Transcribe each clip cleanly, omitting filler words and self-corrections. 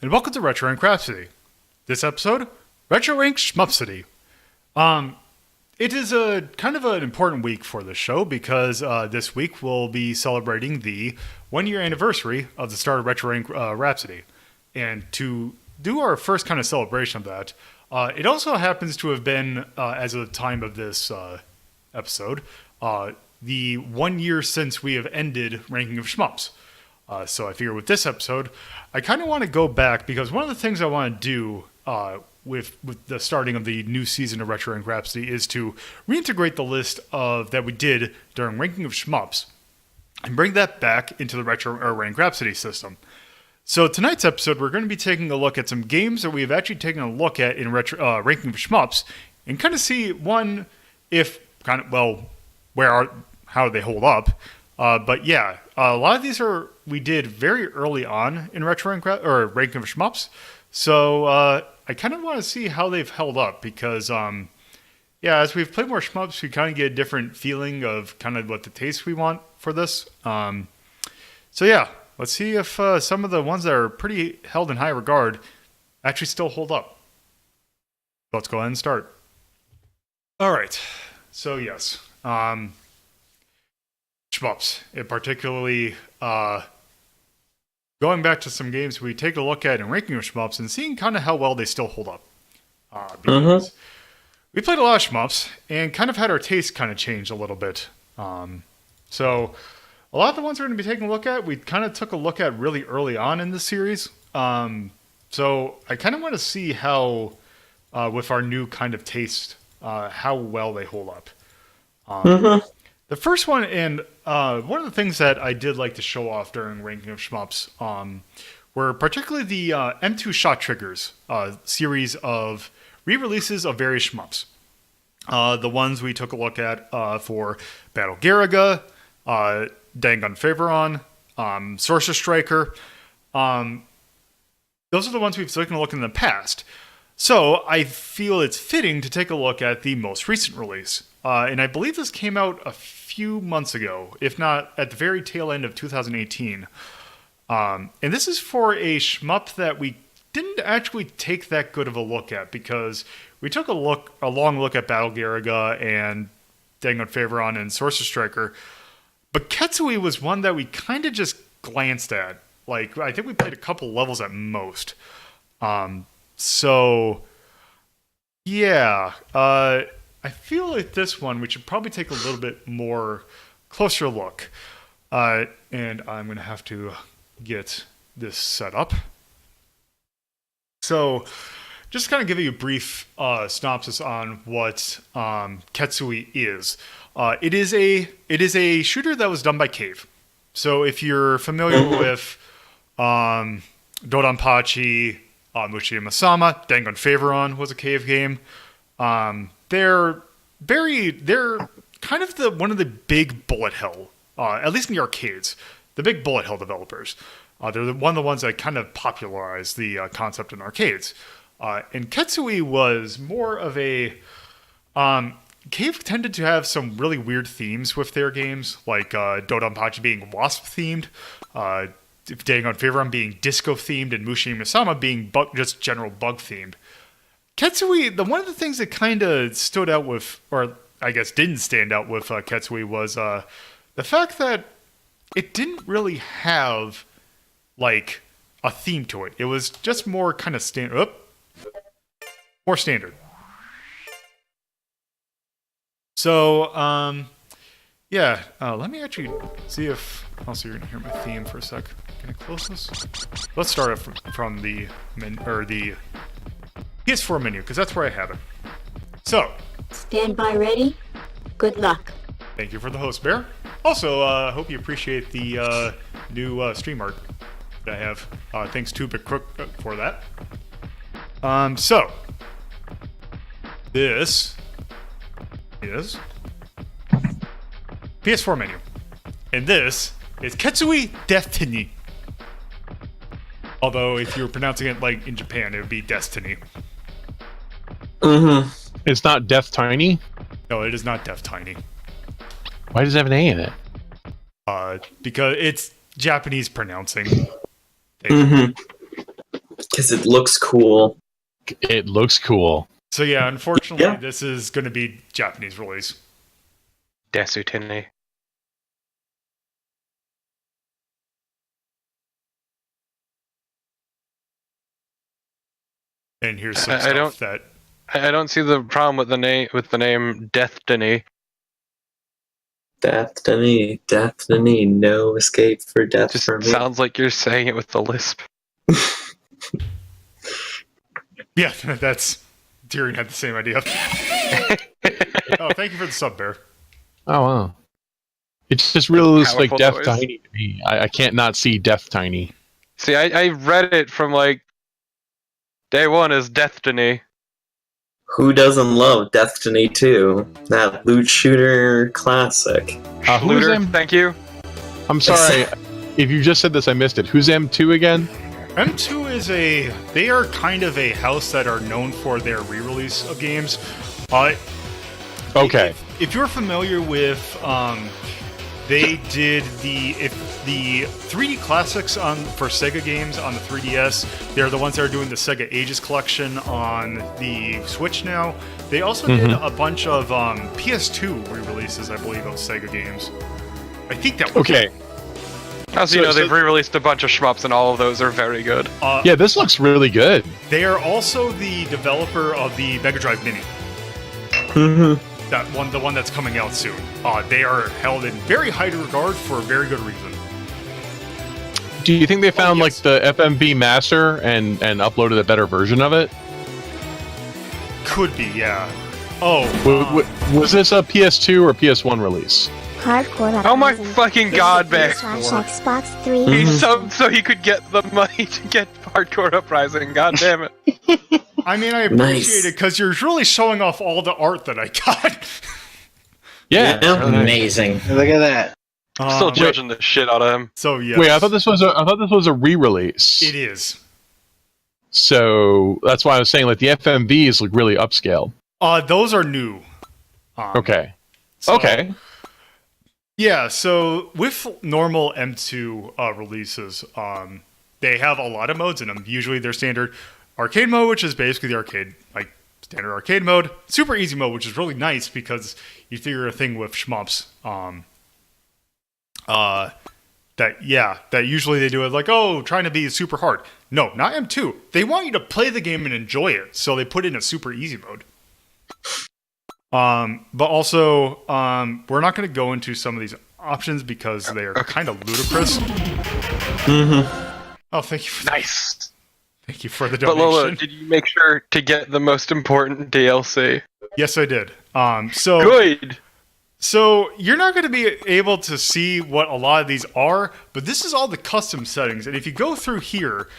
and welcome to Retro Rank Rhapsody. This episode, Retro Rank Shmupsody. It is a kind of an important week for the show because this week we'll be celebrating the 1-year anniversary of the start of Retro Rank Rhapsody. And to do our first kind of celebration of that, it also happens to have been, as of the time of this episode, the 1 year since we have ended Ranking of Shmups. So I figure with this episode, I kind of want to go back because one of the things I want to do with the starting of the new season of Retro Rank Rhapsody is to reintegrate the list that we did during Ranking of Shmups and bring that back into the Retro Rank Rhapsody system. So tonight's episode, we're going to be taking a look at some games that we've actually taken a look at in Ranking of Shmups and kind of see how they hold up. But yeah, a lot of these we did very early on in Ranking of Shmups. So I kind of want to see how they've held up because, as we've played more Shmups, we kind of get a different feeling of kind of what the taste we want for this. So yeah, let's see if some of the ones that are pretty held in high regard actually still hold up. Let's go ahead and start. All right. So yes. Shmups, and particularly going back to some games we take a look at in Ranking of Shmups and seeing kind of how well they still hold up. Because we played a lot of Shmups and kind of had our taste kind of change a little bit. So a lot of the ones we're going to be taking a look at, we kind of took a look at really early on in the series. So I kind of want to see how, with our new kind of taste, how well they hold up. The first one, and one of the things that I did like to show off during Ranking of Shmups were particularly the M2 Shot Triggers series of re-releases of various Shmups. The ones we took a look at for Battle Garaga, Dangun Faveron, Sorcerer Striker. Those are the ones we've taken a look at in the past. So I feel it's fitting to take a look at the most recent release. And I believe this came out a few months ago, if not at the very tail end of 2018. And this is for a shmup that we didn't actually take that good of a look at because we took a long look at Battle Garaga and Dangun Faveron and Sorcerer Striker. But Ketsui was one that we kind of just glanced at. Like, I think we played a couple levels at most. So, yeah. I feel like this one, we should probably take a little bit more closer look. And I'm going to have to get this set up. So, just to kind of give you a brief synopsis on what Ketsui is. It is a shooter that was done by Cave. So, if you're familiar with Dodonpachi, Mushima-sama, Dangun Faveron was a Cave game. They're kind of one of the big bullet hell, at least in the arcades, the big bullet hell developers. They're one of the ones that kind of popularized the concept in arcades. And Ketsui was more of a... Cave tended to have some really weird themes with their games, like Dodonpachi being wasp-themed, Dangun Faveron being disco-themed, and Mushima-sama being just general bug-themed. Ketsui, one of the things that kind of stood out with, or I guess didn't stand out with Ketsui was the fact that it didn't really have, like, a theme to it. It was just more kind of more standard. So, let me actually see if... Also, you're going to hear my theme for a sec. Can I close this? Let's start off from the PS4 menu, because that's where I have it. So. Stand by ready. Good luck. Thank you for the host, Bear. Also, hope you appreciate the new stream art that I have. Thanks to BitCrook for that. So. This is PS4 menu. And this is Ketsui Deathtiny. Although, if you were pronouncing it like in Japan, it would be Destiny. It's not Deathtiny? No, it is not Deathtiny. Why does it have an A in it? Because it's Japanese pronouncing. Ketsui because it looks cool. It looks cool. So yeah, unfortunately, Yeah. this is going to be Japanese release. Deathiny. And here's some I stuff don't- that. I don't see the problem with the name Deathiny. Deathtiny, no escape for death Just for me. sounds like you're saying it with the lisp. Yeah, that's. Tyrion had the same idea. Oh, thank you for the sub, Bear. Oh wow. It just really looks like Powerful noise. Deathtiny to me. I can't not see Deathtiny. See, I read it from like day one as Deathiny. Who doesn't love Deathtiny 2? That loot shooter classic. Who's Schluter, M? thank you. I'm sorry. If you just said this, I missed it. Who's M2 again? M2 is they are kind of a house that are known for their re-release of games. Okay. If you're familiar with, they did the 3D classics for Sega games on the 3DS. They're the ones that are doing the Sega Ages collection on the Switch now. They also did a bunch of PS2 re-releases, I believe, of Sega games. I think that was Okay. As you know, they've re-released a bunch of shmups, and all of those are very good. Yeah, this looks really good. They are also the developer of the Mega Drive Mini. That one, the one that's coming out soon. They are held in very high regard for a very good reason. Do you think they found yes. like the FMV master and uploaded a better version of it? Could be, yeah. Oh, Was this a PS2 or PS1 release? Hardcore Oh my Uprising. fucking god, man! Xbox 3. He subbed so he could get the money to get Hardcore Uprising. God damn it! I mean, I appreciate it because you're really showing off all the art that I got. Yeah. really nice. Amazing. Look at that. Still judging the shit out of him. So yeah. Wait, I thought this was a re-release. It is. So that's why I was saying like the FMVs look really upscaled. Those are new. Okay. So- Okay. Yeah, so with normal M2 releases, they have a lot of modes in them. Usually their standard arcade mode, which is basically the arcade, like standard arcade mode. Super easy mode, which is really nice because you figure a thing with shmups. That usually they do it like, oh, trying to be super hard. No, not M2. They want you to play the game and enjoy it, so they put in a super easy mode. But also, we're not going to go into some of these options because they are kind of ludicrous. Oh, thank you. Nice. Thank you for the But donation. Lola, did you make sure to get the most important DLC? Yes, I did. Good. So you're not going to be able to see what a lot of these are, but this is all the custom settings. And if you go through here,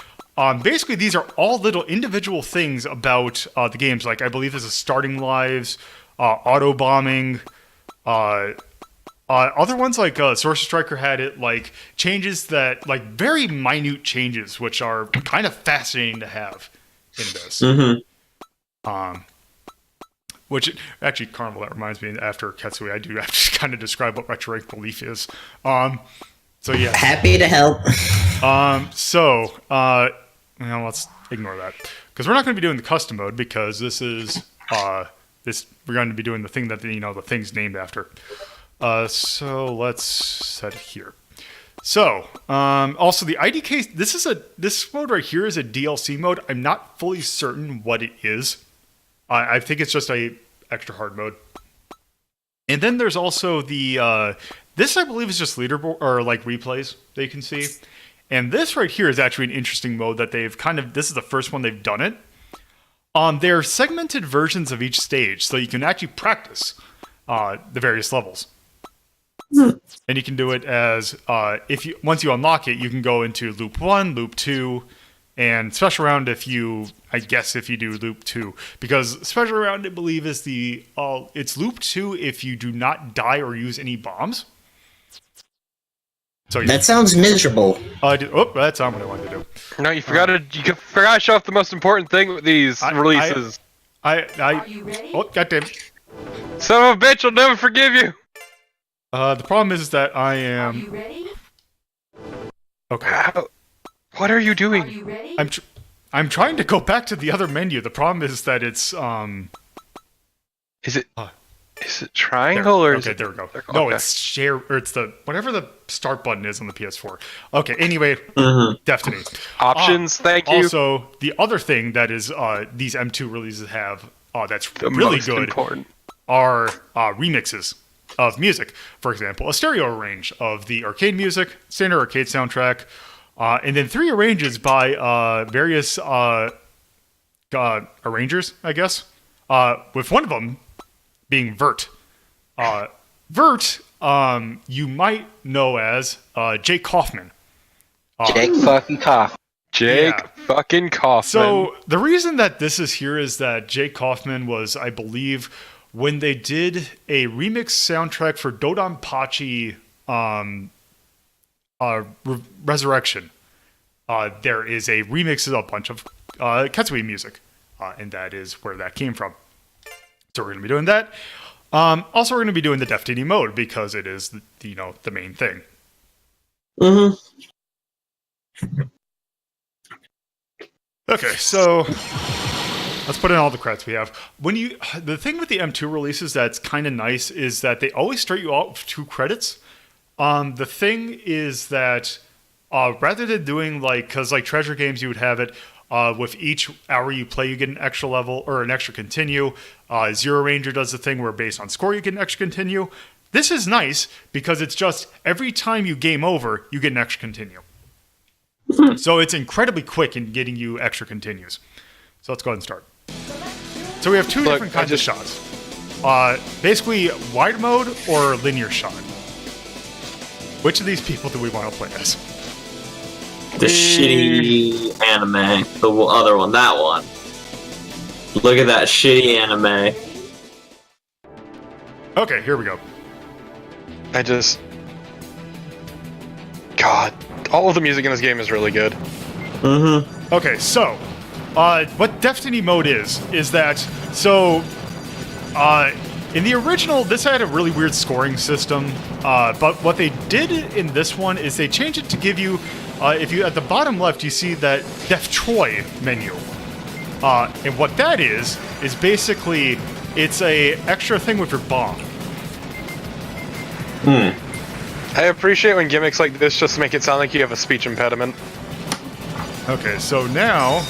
basically these are all little individual things about the games. Like I believe this is starting lives, auto bombing, other ones like Sorcerer Striker had it like changes that like very minute changes, which are kind of fascinating to have in this. Which actually, Carnival, that reminds me. After Ketsui, I do have to kind of describe what retro rank belief is. So yeah. Happy to help. Let's ignore that because we're not going to be doing the custom mode because this is we're going to be doing the thing that the thing's named after. So let's set it here. So also the IDK. This mode right here is a DLC mode. I'm not fully certain what it is. I think it's just a extra hard mode. And then there's also the this I believe is just leaderboard or like replays that you can see. And this right here is actually an interesting mode that they've this is the first one they've done it. They're segmented versions of each stage, so you can actually practice the various levels. And you can do it as once you unlock it, you can go into loop 1, loop 2, and special round if you do loop 2, because special round I believe is it's loop 2 if you do not die or use any bombs. So That sounds miserable. That's not what I wanted to do. No, you forgot to show off the most important thing with these releases. Are you ready? Oh, goddamn. Son of a bitch, I'll never forgive you. The problem is that I Are am. you ready? Okay. What are you doing? Are you ready? I'm trying to go back to the other menu. The problem is that it's Is it Uh, is it triangle or is okay, it there we go. circle? No, Okay. it's share or it's the whatever the start button is on the PS4. Okay, anyway, Deathtiny. Options. Thank you. Also, the other thing that is these M2 releases have that's The really most good important. are remixes of music. For example, a stereo arrange of the arcade music, standard arcade soundtrack, and then 3 arranges by various arrangers, I guess. With one of them being Vert. Vert, you might know as Jake Kaufman. Jake fucking cough. Jake yeah. fucking Kaufman. So the reason that this is here is that Jake Kaufman was, I believe, when they did a remix soundtrack for Dodonpachi Resurrection. There is a remix of a bunch of Ketsui music, and that is where that came from. So we're going to be doing that. Also, we're going to be doing the Deathtiny mode because it is, the main thing. Okay, so let's put in all the credits we have. The thing with the M2 releases that's kind of nice is that they always start you out with 2 credits. The thing is that rather than doing because Treasure Games, you would have it with each hour you play, you get an extra level or an extra continue. Zero Ranger does the thing where based on score you get an extra continue. This is nice because it's just every time you game over, you get an extra continue. So it's incredibly quick in getting you extra continues. So let's go ahead and start. So we have 2 different kinds of shots. Basically, wide mode or linear shot. Which of these people do we want to play as? The shitty anime. The other one. That one. Look at that shitty anime. Okay, here we go. God, all of the music in this game is really good. Okay, so what Deathtiny mode is that in the original, this had a really weird scoring system, but what they did in this one is they changed it to give you, if you at the bottom left, you see that Def Troy menu. And what that is basically, it's a extra thing with your bomb. I appreciate when gimmicks like this just make it sound like you have a speech impediment. Okay, so now,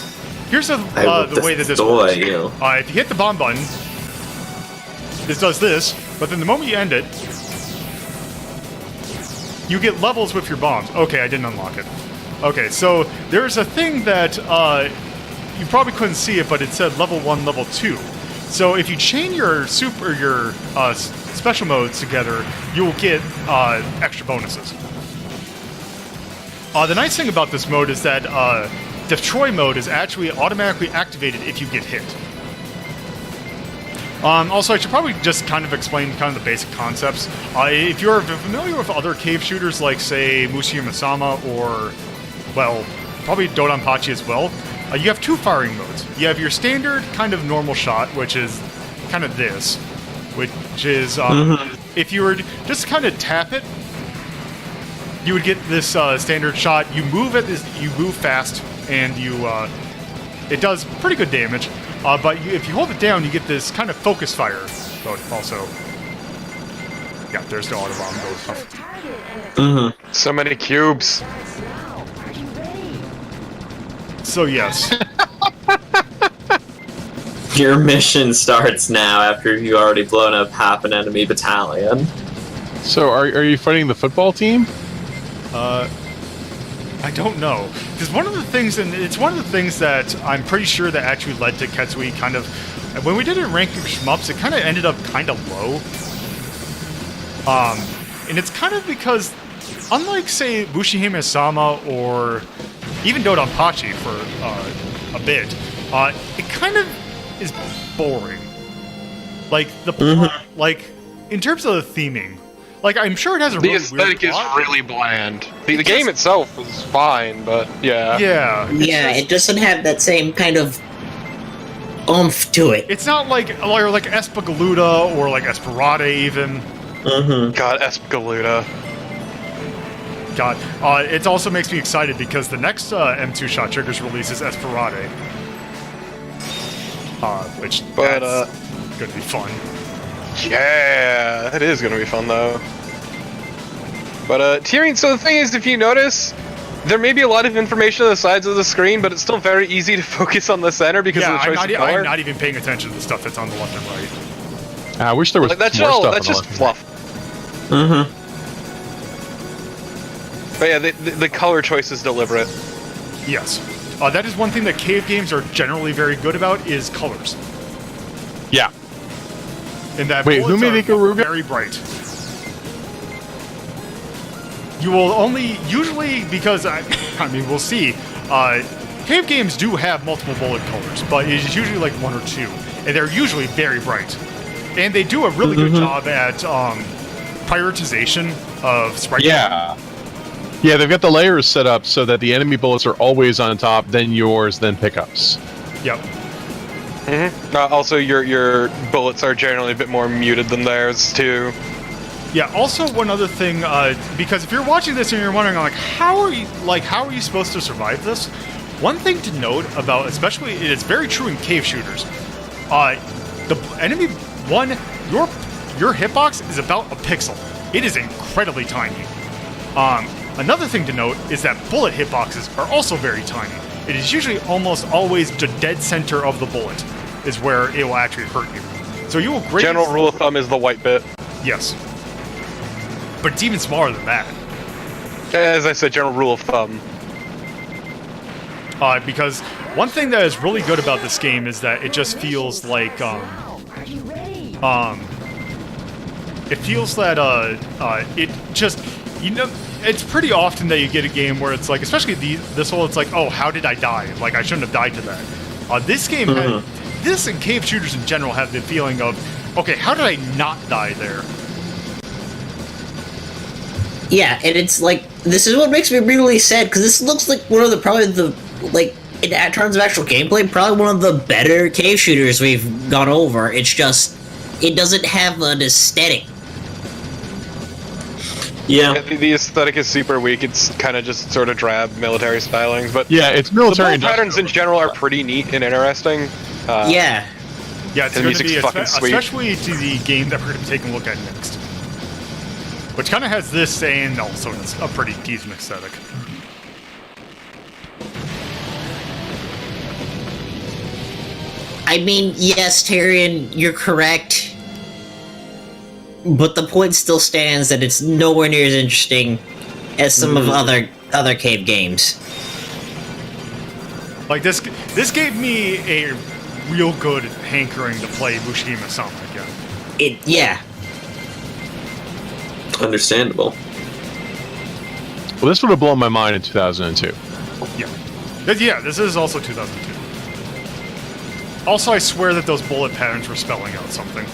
here's the way that this destroy works. you. If you hit the bomb button, this does this, but then the moment you end it, you get levels with your bombs. Okay, I didn't unlock it. Okay, so there's a thing that you probably couldn't see it, but it said level 1, level 2. So if you chain your special modes together, you'll get extra bonuses. The nice thing about this mode is that Destroy mode is actually automatically activated if you get hit. Also, I should probably just kind of explain kind of the basic concepts. If you're familiar with other cave shooters like, say, Mushima-sama or, well, probably Dodonpachi as well, you have 2 firing modes. You have your standard kind of normal shot, which is kind of this, which is if you were just kind of tap it, you would get this standard shot. You move you move fast, and it does pretty good damage. But if you hold it down, you get this kind of focus fire mode also. Yeah, there's the auto bomb goes. So many cubes. So yes. Your mission starts now after you already blown up half an enemy battalion. So are you fighting the football team? I don't know, because one of the things, and it's one of the things that I'm pretty sure that actually led to Ketsui kind of, when we did it in ranking shmups, it kind of ended up kind of low. And it's kind of because, unlike, say, Mushihime-sama or even Dodonpachi for a bit, it kind of is boring. Like, the plot, like, in terms of the theming, like, I'm sure it has a The really aesthetic weird is plot. really bland. The game itself is fine, but yeah. Yeah. Yeah, it doesn't have that same kind of oomph to it. It's not like Espagaluda or like Esperada even. God, Espagaluda. God. It also makes me excited because the next M2 shot triggers release is Esperade. Which But, that's gonna be fun. Yeah, it is gonna be fun though. But Tyrion, so the thing is, if you notice, there may be a lot of information on the sides of the screen, but it's still very easy to focus on the center because of the choice of color. I'm not even paying attention to the stuff that's on the left and right. I wish there was Like, that's more all. stuff That's on the just left. fluff. Mm-hmm. But yeah, the color choice is deliberate. Yes. That is one thing that cave games are generally very good about is colors. Yeah. And that Wait, who bullets made are Ikaruga? very bright. You will only usually because I mean we'll see. Cave games do have multiple bullet colors, but it is usually like one or two, and they're usually very bright. And they do a really good job at prioritization of sprite. Yeah. Yeah, they've got the layers set up so that the enemy bullets are always on top, then yours, then pickups. Yep. Also, your bullets are generally a bit more muted than theirs too. Yeah. Also, one other thing, because if you're watching this and you're wondering, like, how are you supposed to survive this? One thing to note about, especially, it's very true in cave shooters. The enemy your hitbox is about a pixel. It is incredibly tiny. Another thing to note is that bullet hitboxes are also very tiny. It is usually almost always the dead center of the bullet is where it will actually hurt you. So you will greatly... General rule of thumb is the white bit. Yes. But it's even smaller than that. As I said, general rule of thumb. Because one thing that is really good about this game is that it just feels like, it feels that, it just, you know, it's pretty often that you get a game where it's like, especially this one, it's like, oh, how did I die? Like, I shouldn't have died to that. This game, this and cave shooters in general have the feeling of, okay, how did I not die there? Yeah, and it's like, this is what makes me really sad, because this looks like one of the, probably the, like, in terms of actual gameplay, probably one of the better cave shooters we've gone over. It's just, it doesn't have an aesthetic. Yeah. The aesthetic is super weak. It's kind of just sort of drab military stylings, but Yeah, it's the military bullet patterns in general are pretty neat and interesting. Yeah. Yeah, it's The going to music's be, fucking sweet. especially to the game that we're going to be taking a look at next. Which kind of has this and also it's a pretty decent aesthetic. I mean, yes, Tyrion, you're correct. But the point still stands that it's nowhere near as interesting as some of other cave games. Like this gave me a real good hankering to play Mushima-sama again. Yeah. Understandable. Well, this would have blown my mind in 2002. Yeah, this is also 2002. Also, I swear that those bullet patterns were spelling out something.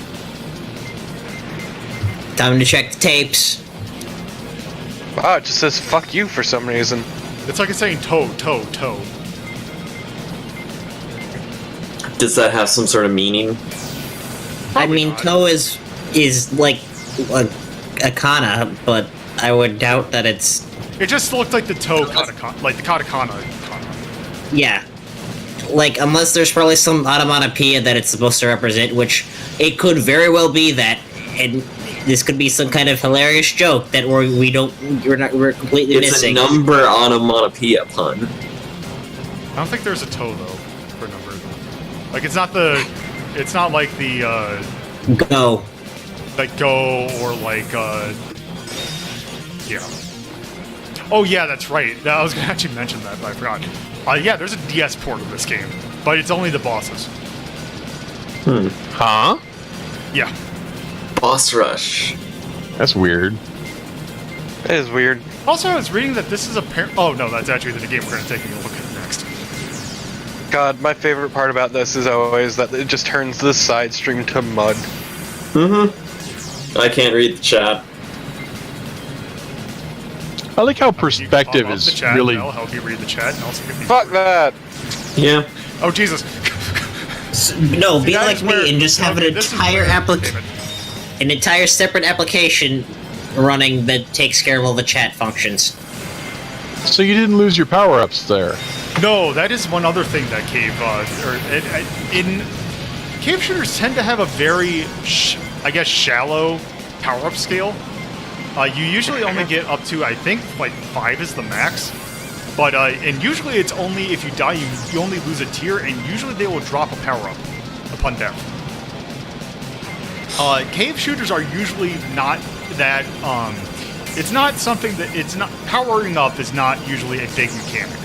Time to check the tapes. Wow, it just says "fuck you" for some reason. It's like it's saying toe, toe, toe. Does that have some sort of meaning? I mean, not. toe is like a kana, but I would doubt that it's... It just looked like the toe katakana, like the katakana. Yeah. Like, unless there's probably some onomatopoeia that it's supposed to represent, which it could very well be that, and this could be some kind of hilarious joke that we're completely It's missing. a number onomatopoeia pun. I don't think there's a toe though for a number. Like it's not like the Go. like go or like yeah. Oh yeah, that's right. I was gonna actually mention that, but I forgot. Yeah, there's a DS port of this game, but it's only the bosses. Huh? Yeah. Boss rush. That's weird. It is weird. Also, I was reading that this is oh no, that's actually the game we're gonna take a look at next. God, my favorite part about this is always that it just turns the side stream to mud. I can't read the chat. I like how You can perspective pop up is the chat, really. and I'll help you read the chat and also give me. Fuck that! Yeah. Oh Jesus. No, be That like is where- me and just have an okay, this is entire where- David. an entire separate application running that takes care of all the chat functions. So you didn't lose your power-ups there. No, that is one other thing that in cave shooters tend to have a very, shallow power-up scale. You usually only get up to, I think, like 5 is the max. But, and usually it's only if you die, you only lose a tier, and usually they will drop a power-up upon death. Cave shooters are usually not that, it's not something that, powering up is not usually a big mechanic.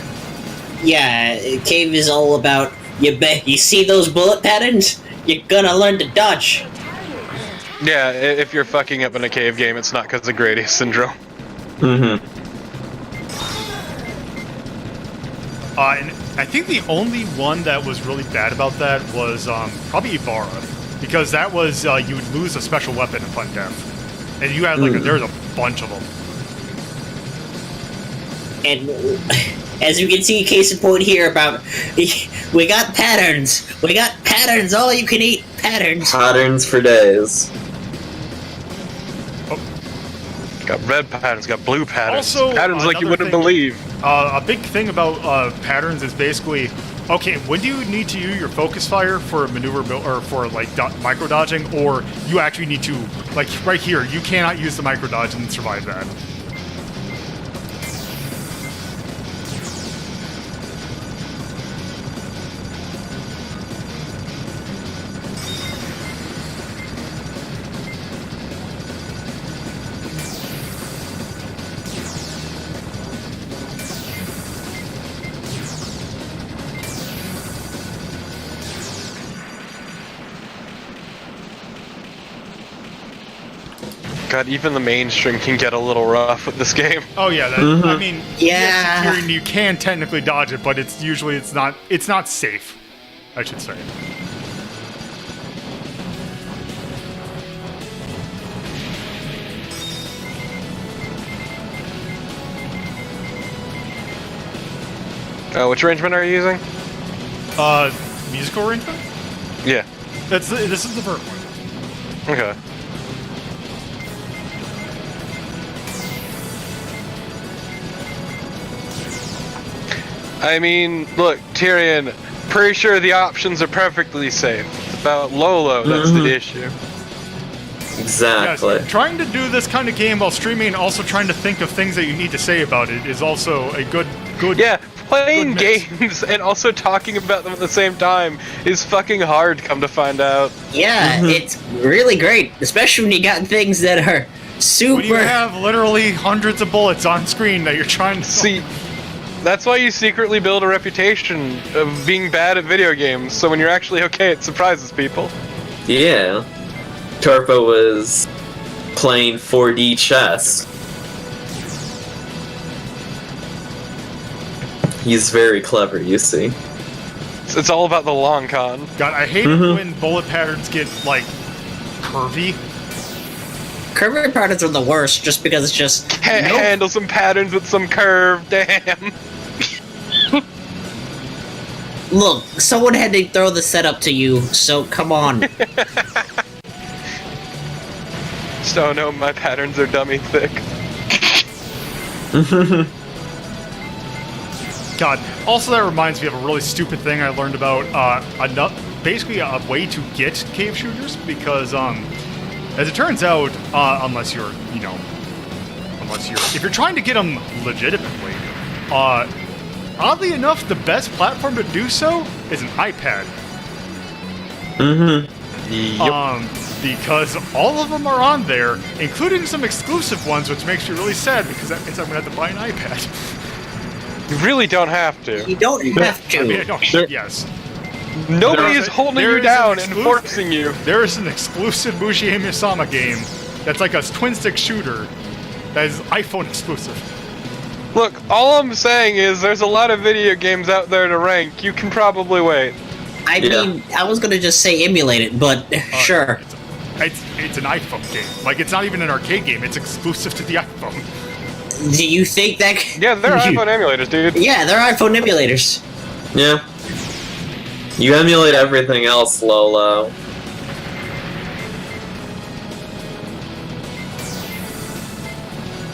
Yeah, cave is all about, you see those bullet patterns? You're gonna learn to dodge. Yeah, if you're fucking up in a cave game, it's not because of Gradius syndrome. Mm-hmm. And I think the only one that was really bad about that was probably Ibarra, because that was you would lose a special weapon upon death, and you had there's a bunch of them. And as you can see, case in point here about we got patterns, all you can eat patterns. Patterns for days. Got red patterns, got blue patterns. Also, patterns like you wouldn't thing, believe. A big thing about patterns is basically, okay, when do you need to use your focus fire for maneuver or for micro dodging, or you actually need to, like right here, you cannot use the micro dodge and survive that. God, even the mainstream can get a little rough with this game. Oh yeah, I mean, Yeah. yes, you can technically dodge it, but it's not safe, I should say. Which arrangement are you using? Musical arrangement? Yeah. This is the vert one. Okay. I mean, look, Tyrion, pretty sure the options are perfectly safe. It's about Lolo that's the issue. Exactly. Yes, trying to do this kind of game while streaming and also trying to think of things that you need to say about it is also a good. Yeah, playing good mix. games and also talking about them at the same time is fucking hard, come to find out. Yeah, it's really great, especially when you got things that are super. When you have literally hundreds of bullets on screen that you're trying to See, that's why you secretly build a reputation of being bad at video games, so when you're actually okay, it surprises people. Yeah. Turpo was playing 4D chess. He's very clever, you see. It's all about the long con. God, I hate it when bullet patterns get curvy. Curvy patterns are the worst, just because it's just Handle some patterns with some curve, damn. Look, someone had to throw the setup to you, so come on. So no, my patterns are dummy thick. God, also that reminds me of a really stupid thing I learned about basically a way to get cave shooters, because as it turns out, if you're trying to get them legitimately, oddly enough, the best platform to do so is an iPad. Yep. Because all of them are on there, including some exclusive ones, which makes me really sad because that means I'm gonna have to buy an iPad. You really don't have to. You don't have to. I mean, I don't. Yes. Nobody is holding you down and forcing you. There is an exclusive Muji Misama game that's like a twin-stick shooter that is iPhone exclusive. Look, all I'm saying is there's a lot of video games out there to rank. You can probably wait. I mean, I was gonna just say emulate it, but sure. It's an iPhone game. Like, it's not even an arcade game. It's exclusive to the iPhone. Do you think that? Yeah, they're iPhone emulators, dude. Yeah, they're iPhone emulators. Yeah. You emulate everything else, Lolo.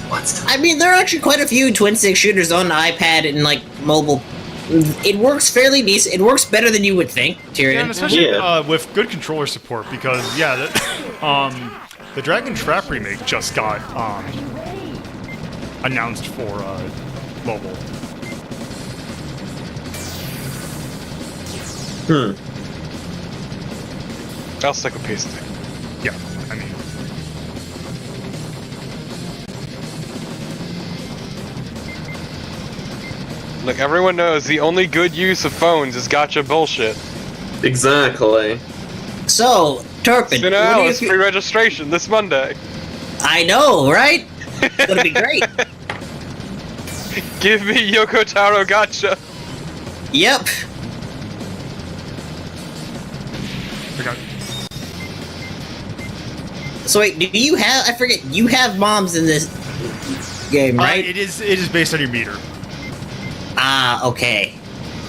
What's I mean, there are actually quite a few twin stick shooters on iPad and like mobile. It works fairly decent. It works better than you would think, Tyrion. Yeah, and especially Yeah. with good controller support, because the Dragon Trap remake just got announced for mobile. I'll stick with PC. Yeah, I mean, Look, everyone knows the only good use of phones is gotcha bullshit. Exactly. So, Turpin, Spin what do Alice you? pre-registration this Monday. I know, right? It's gonna be great. Give me Yoko Taro gotcha. Yep. I got So wait, do you have? I forget. You have moms in this game, right? it is based on your meter. Ah, okay.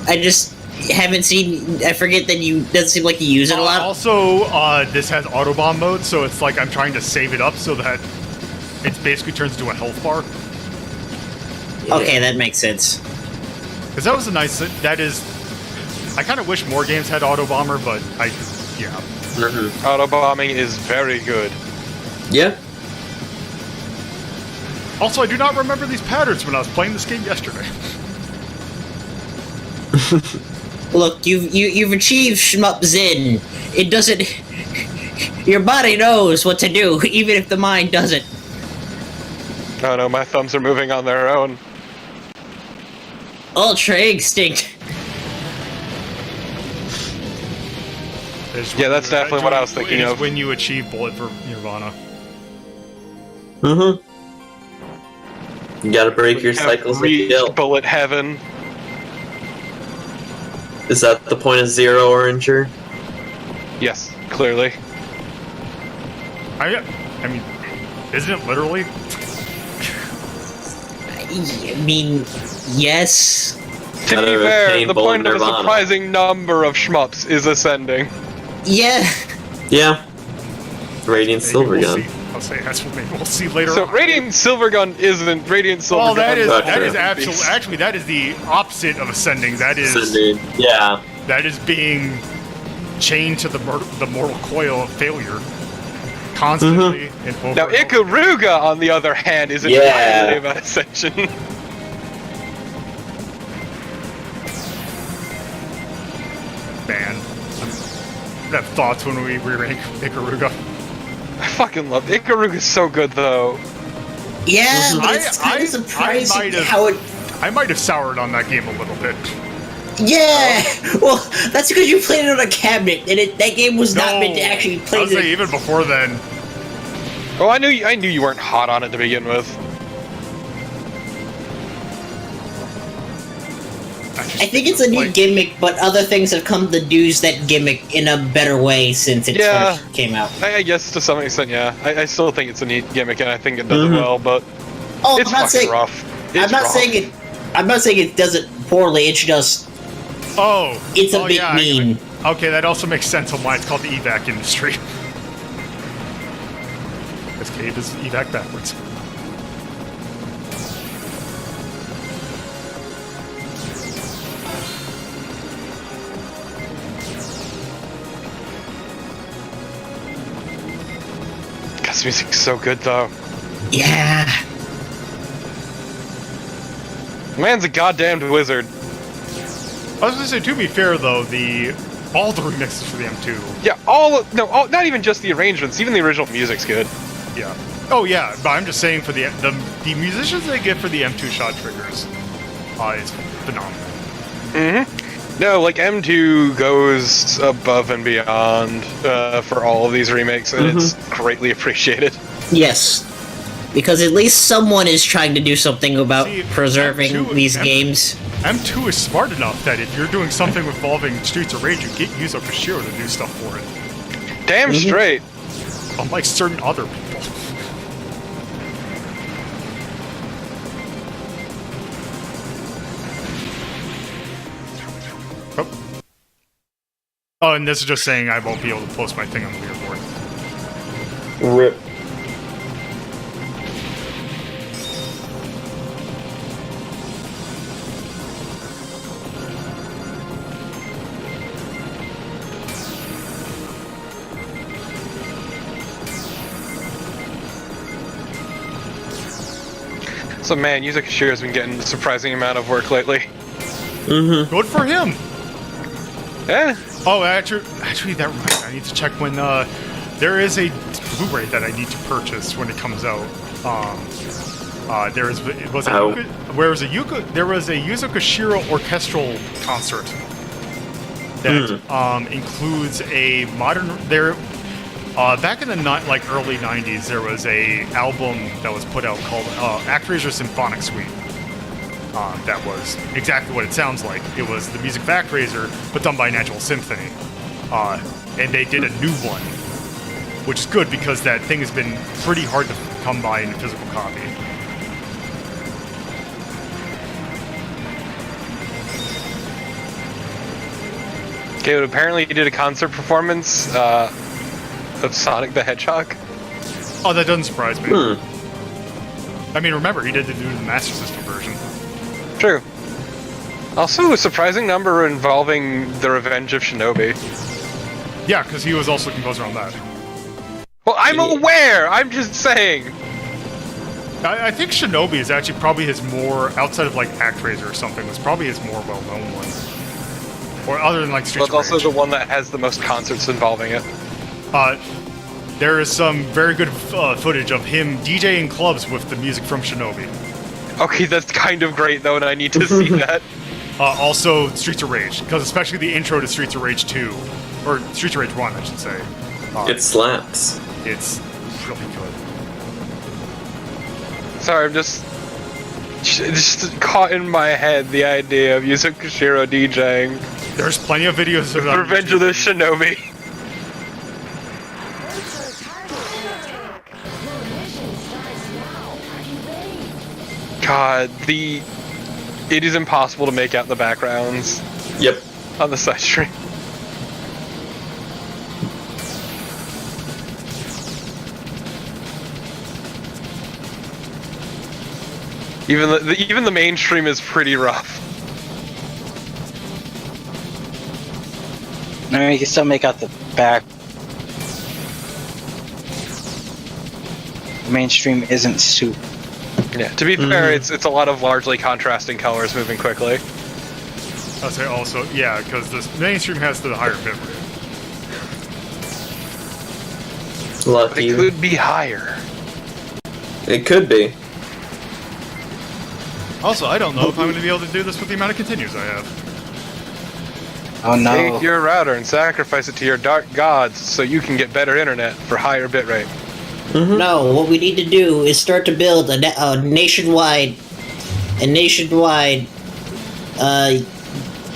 I just haven't seen. I forget that you. Doesn't seem like you use it a lot. Also, this has autobomb mode, so it's like I'm trying to save it up so that it basically turns into a health bar. Okay, that makes sense. Because that was a nice. That is. I kind of wish more games had autobomber, but yeah. Auto bombing is very good. Yeah. Also, I do not remember these patterns when I was playing this game yesterday. Look, you've achieved Shmup Zin. It doesn't. Your body knows what to do, even if the mind doesn't. Oh no, my thumbs are moving on their own. Ultra instinct. Yeah, that's definitely what I was thinking is of. when you achieve bullet for Nirvana. You gotta break your Have cycles of reached guilt. bullet heaven. Is that the point of Zero Oranger? Yes, clearly. I mean, isn't it literally? I mean, yes. To be Another fair, pain the bullet point of a Nirvana. surprising number of shmups is ascending. Yeah. Yeah. Radiant Maybe we'll Silvergun. see. I'll say that's what maybe we'll see later So on. Radiant Silvergun isn't Radiant Silvergun. Well, that is Gotcha. actually that is the opposite of ascending. That is Yeah. that is being chained to the mortal coil of failure constantly and over. Now and over. Ikaruga, on the other hand, is Yeah. entirely about ascension. Man, I have thoughts when we re-rank Ikaruga. I fucking love Ikaruga's so good though. Yeah, but I- it's kind I- of surprising I might have- how it. I might have soured on that game a little bit. Yeah. Well, that's because you played it on a cabinet, and that game was not meant to actually I play. would say even before then. Oh, I knew you weren't hot on it to begin with. I think it's a neat gimmick, but other things have come to use that gimmick in a better way since it Yeah. first came out. I guess to some extent, yeah. I still think it's a neat gimmick, and I think it does it well, but Oh, it's I'm not fucking saying. rough. I'm It's not rough. saying it. I'm not saying it does it poorly. It's just Oh, it's a oh, bit yeah, mean. Okay, that also makes sense on why it's called the evac industry. This cave is evac backwards. This music's so good though. Yeah. Man's a goddamned wizard. I was gonna say, to be fair though, all the remixes for the M2, Yeah, not even just the arrangements, even the original music's good. yeah. Oh yeah, but I'm just saying for the musicians they get for the M2 shot triggers is phenomenal. No, like M2 goes above and beyond for all of these remakes, and it's greatly appreciated. Yes. Because at least someone is trying to do something about See, preserving M2 these games. M2 is smart enough that if you're doing something involving Streets of Rage, you get Yuzo Koshiro to do stuff for it. Damn straight. Unlike certain other people. Oh, and this is just saying I won't be able to post my thing on the leaderboard. Rip. So man, Yuzo Kishira's been getting a surprising amount of work lately. Good for him. Yeah. Oh, actually, that right. I need to check when there is a Blu-ray that I need to purchase when it comes out. There was a Yuzo Koshiro orchestral concert that includes a modern. Back in the early '90s, there was a album that was put out called Actraiser Symphonic Suite. That was exactly what it sounds like. It was the music of Actraiser, but done by Natural Symphony. And they did a new one, which is good because that thing has been pretty hard to come by in a physical copy. Okay, but apparently he did a concert performance of Sonic the Hedgehog. Oh, that doesn't surprise me. I mean, remember, he did do the Master System version. True. Also, a surprising number involving The Revenge of Shinobi. Yeah, because he was also composer on that. Well, I'm aware! I'm just saying! I think Shinobi is actually probably his more, outside of Actraiser or something, was probably his more well-known one. Or other than Streets But of it's also Rage. the one that has the most concerts involving it. There is some very good footage of him DJing clubs with the music from Shinobi. Okay, that's kind of great though, and I need to see that. Also, Streets of Rage, because especially the intro to Streets of Rage 2, or Streets of Rage 1, I should say. It slaps. It's really good. Sorry, I'm just caught in my head the idea of Yuzo Koshiro DJing There's plenty of videos of that. Revenge of the Shinobi. God, it is impossible to make out the backgrounds Yep. on the side stream. Even the mainstream is pretty rough. I mean, you can still make out the back. The mainstream isn't super. Yeah, to be fair, it's a lot of largely contrasting colors moving quickly. I'll say also, yeah, because the mainstream has the higher bit rate. But Lucky. it could be higher. It could be. Also, I don't know if I'm going to be able to do this with the amount of continues I have. Oh no. Take your router and sacrifice it to your dark gods so you can get better internet for higher bitrate. No, what we need to do is start to build a nationwide,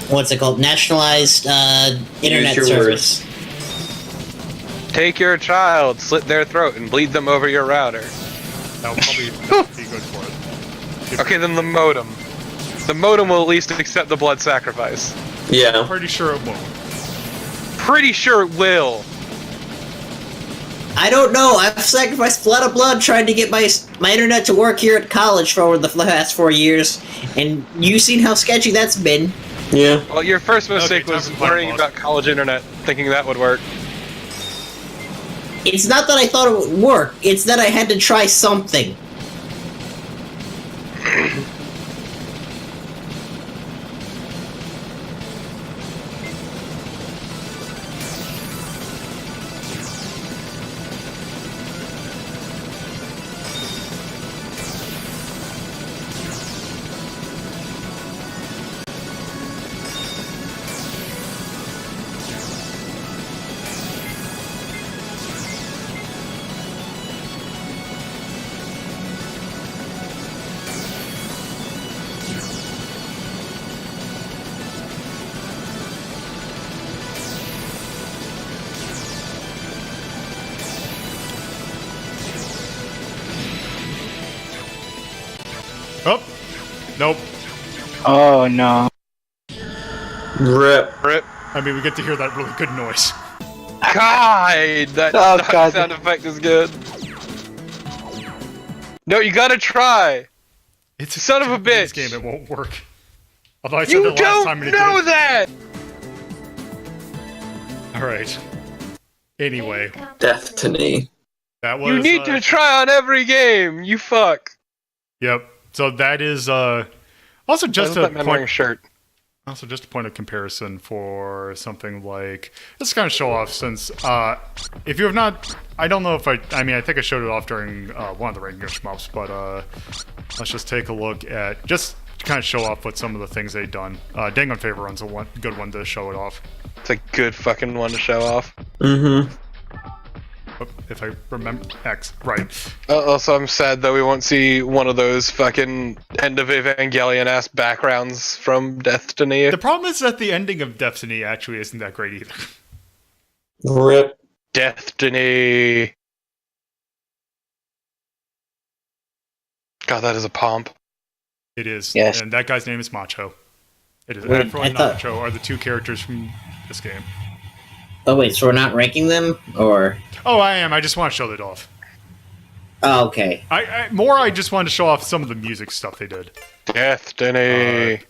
what's it called? Nationalized internet your service. Take your child, slit their throat, and bleed them over your router. That would probably be good for it. Okay, then the modem. The modem will at least accept the blood sacrifice. Yeah. I'm pretty sure it won't. Pretty sure it will. I don't know. I've sacrificed a lot of blood trying to get my internet to work here at college for over the last 4 years, and you've seen how sketchy that's been. Yeah. Well, your first mistake time was for fun, worrying boss. about college internet, thinking that would work. It's not that I thought it would work. It's that I had to try something. Oh, nope. Oh no. Rip. Rip. I mean, we get to hear that really good noise. God, that Oh, God. sound effect is good. No, you gotta try. It's a Son of a Japanese bitch. game. It won't work. Although I said You that last time don't and it know didn't. that. All right. Anyway, Deathtiny. that was. You need to try on every game. You fuck. Yep. So that is also just a I'm wearing a point. shirt. Also, just a point of comparison for something like this, kind of show off. Since if you have not, I don't know if I mean, I think I showed it off during one of the ranking of shmups, but let's just take a look at just to kind of show off what some of the things they've done. Dangon Favor Run's a good one to show it off. It's a good fucking one to show off. Mm-hmm. Oh, if I remember X right. Also, I'm sad that we won't see one of those fucking end of Evangelion ass backgrounds from Deathtiny. The problem is that the ending of Destiny actually isn't that great either. Rip. Deathtiny. God, that is a pomp. It is, Yes. and that guy's name is Macho. It is Wait, Afro I and thought- Nacho are the two characters from this game. Oh wait, so we're not ranking them, or? Oh, I am. I just want to show that off. Oh, okay. I just wanted to show off some of the music stuff they did. Deathtiny.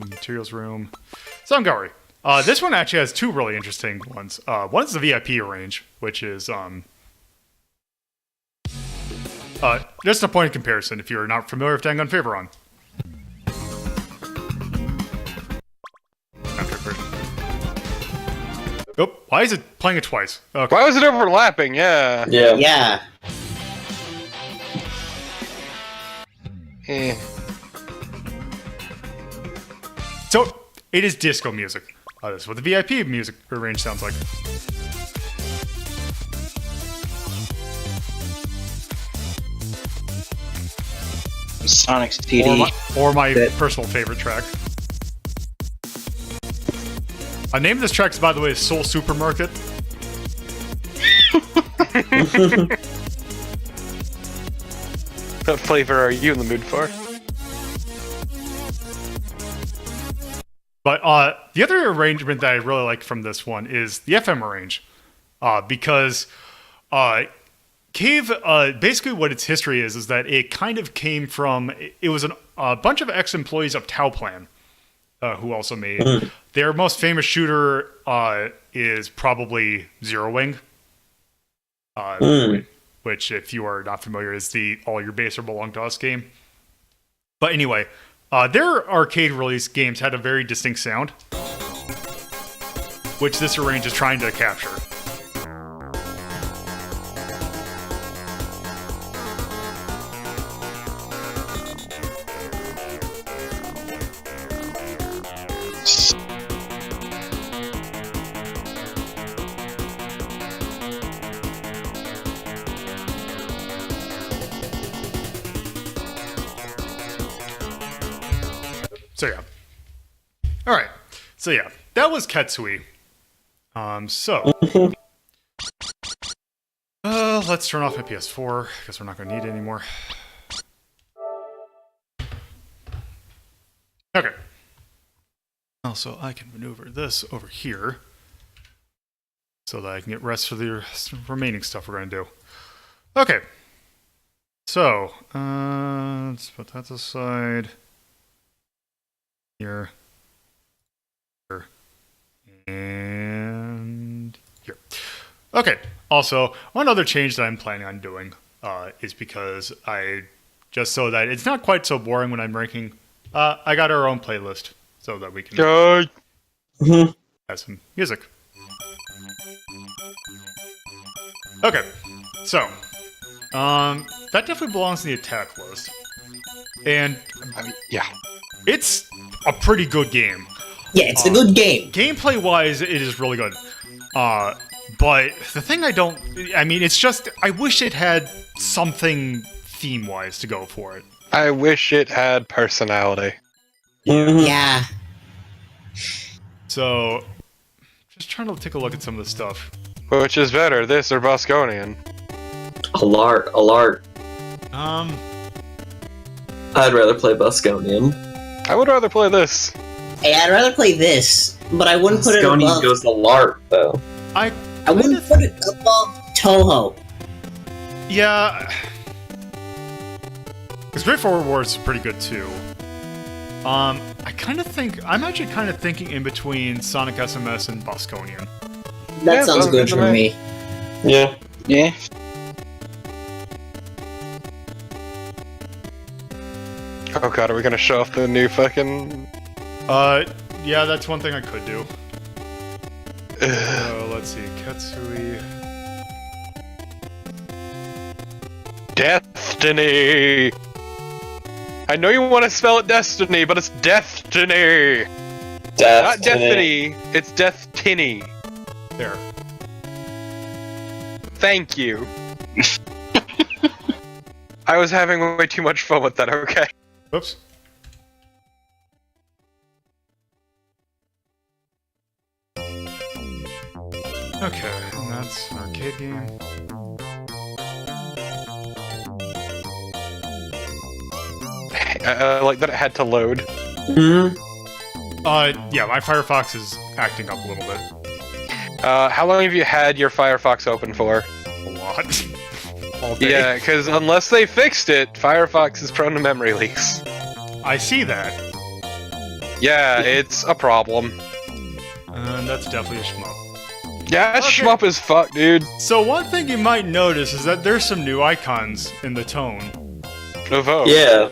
Materials room. Sangari. This one actually has two really interesting ones. One's the VIP range, which is just a point of comparison if you're not familiar with Dangon Favoron. Oh, why is it playing it twice? Okay. Why was it overlapping? Yeah. Yeah. Yeah. Eh. So, it is disco music. That's what the VIP music range sounds like. Sonic's PD. Or my That- personal favorite track. The name of this track is, by the way, Soul Supermarket. What flavor are you in the mood for? But the other arrangement that I really like from this one is the FM range. Because Cave, basically what its history is that it kind of came from, it was a bunch of ex-employees of Tau Plan, who also made, their most famous shooter is probably Zero Wing. Which, if you are not familiar, is the All Your Base or Belong to Us game. But anyway, their arcade release games had a very distinct sound, which this arrange is trying to capture. So yeah. All right. So yeah, that was Ketsui. Let's turn off my PS4 because we're not going to need it anymore. Okay. Also, I can maneuver this over here so that I can get rest for the remaining stuff we're going to do. Okay. So, let's put that aside. Here, and here. Okay. Also, one other change that I'm planning on doing is because just so that it's not quite so boring when I'm ranking, I got our own playlist so that we can have some music. Okay. So, that definitely belongs in the attack list. And I mean, yeah. it's a pretty good game. Yeah, it's a good game. Gameplay wise, it is really good. But the thing it's just, I wish it had something theme wise to go for it. I wish it had personality. Yeah. So, just trying to take a look at some of the stuff. Which is better, this or Bosconian? Alart. I'd rather play Busconian. I would rather play this. Hey, I'd rather play this, but I wouldn't put it Busconian above. goes Alart, though. I wouldn't put it above Toho. Yeah. Because Straightforward Wars is pretty good too. I'm actually kind of thinking in between Sonic SMS and Bosconian. That Yeah, sounds sounds good good to for me. me. Yeah. Yeah. Oh god, are we gonna show off the new fucking... Yeah, that's one thing I could do. Let's see, Ketsui... Deathtiny! I know you want to spell it Destiny, but it's Deathtiny! Not Deathtiny, it's Deathtiny. There. Thank you. I was having way too much fun with that, okay? Whoops. Okay, and that's an arcade game. I like that it had to load. Yeah, my Firefox is acting up a little bit. How long have you had your Firefox open for? A lot. All day. Yeah, because unless they fixed it, Firefox is prone to memory leaks. I see that. Yeah, it's a problem. And that's definitely a shmup. Yeah, that Okay. shmup is fucked, dude. So one thing you might notice is that there's some new icons in the tone. Novo. Yeah.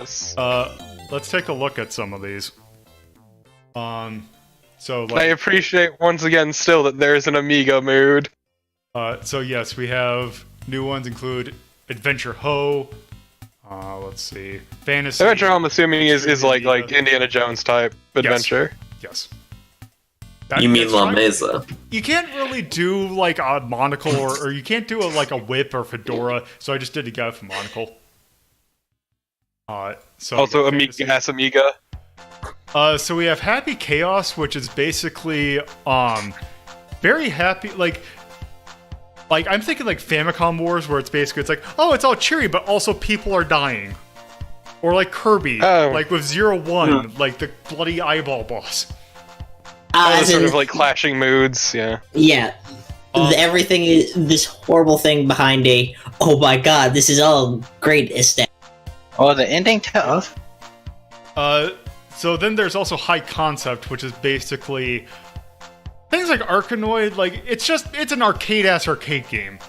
Let's take a look at some of these. So I like, appreciate once again still that there's an Amiga mood. so yes, we have new ones include Adventure Ho. Let's see, Fantasy. Adventure, I'm assuming, is like Media. Indiana Jones type adventure. Yes. You mean that's La fine. Mesa? You can't really do like a monocle or you can't do like a whip or fedora, so I just did a guy with a monocle. So Also, Fantasy. Amiga. So we have Happy Chaos, which is basically very happy, like I'm thinking like Famicom Wars, where it's like, oh, it's all cheery, but also people are dying, or like Kirby, Oh. like with 0-1, like the bloody eyeball boss. As Sort in, of like clashing moods, yeah. yeah. Everything is this horrible thing behind a, oh my god, this is all great aesthetic. Oh, the ending tough. So then there's also High Concept, which is basically things like Arkanoid. Like it's an arcade-ass arcade game.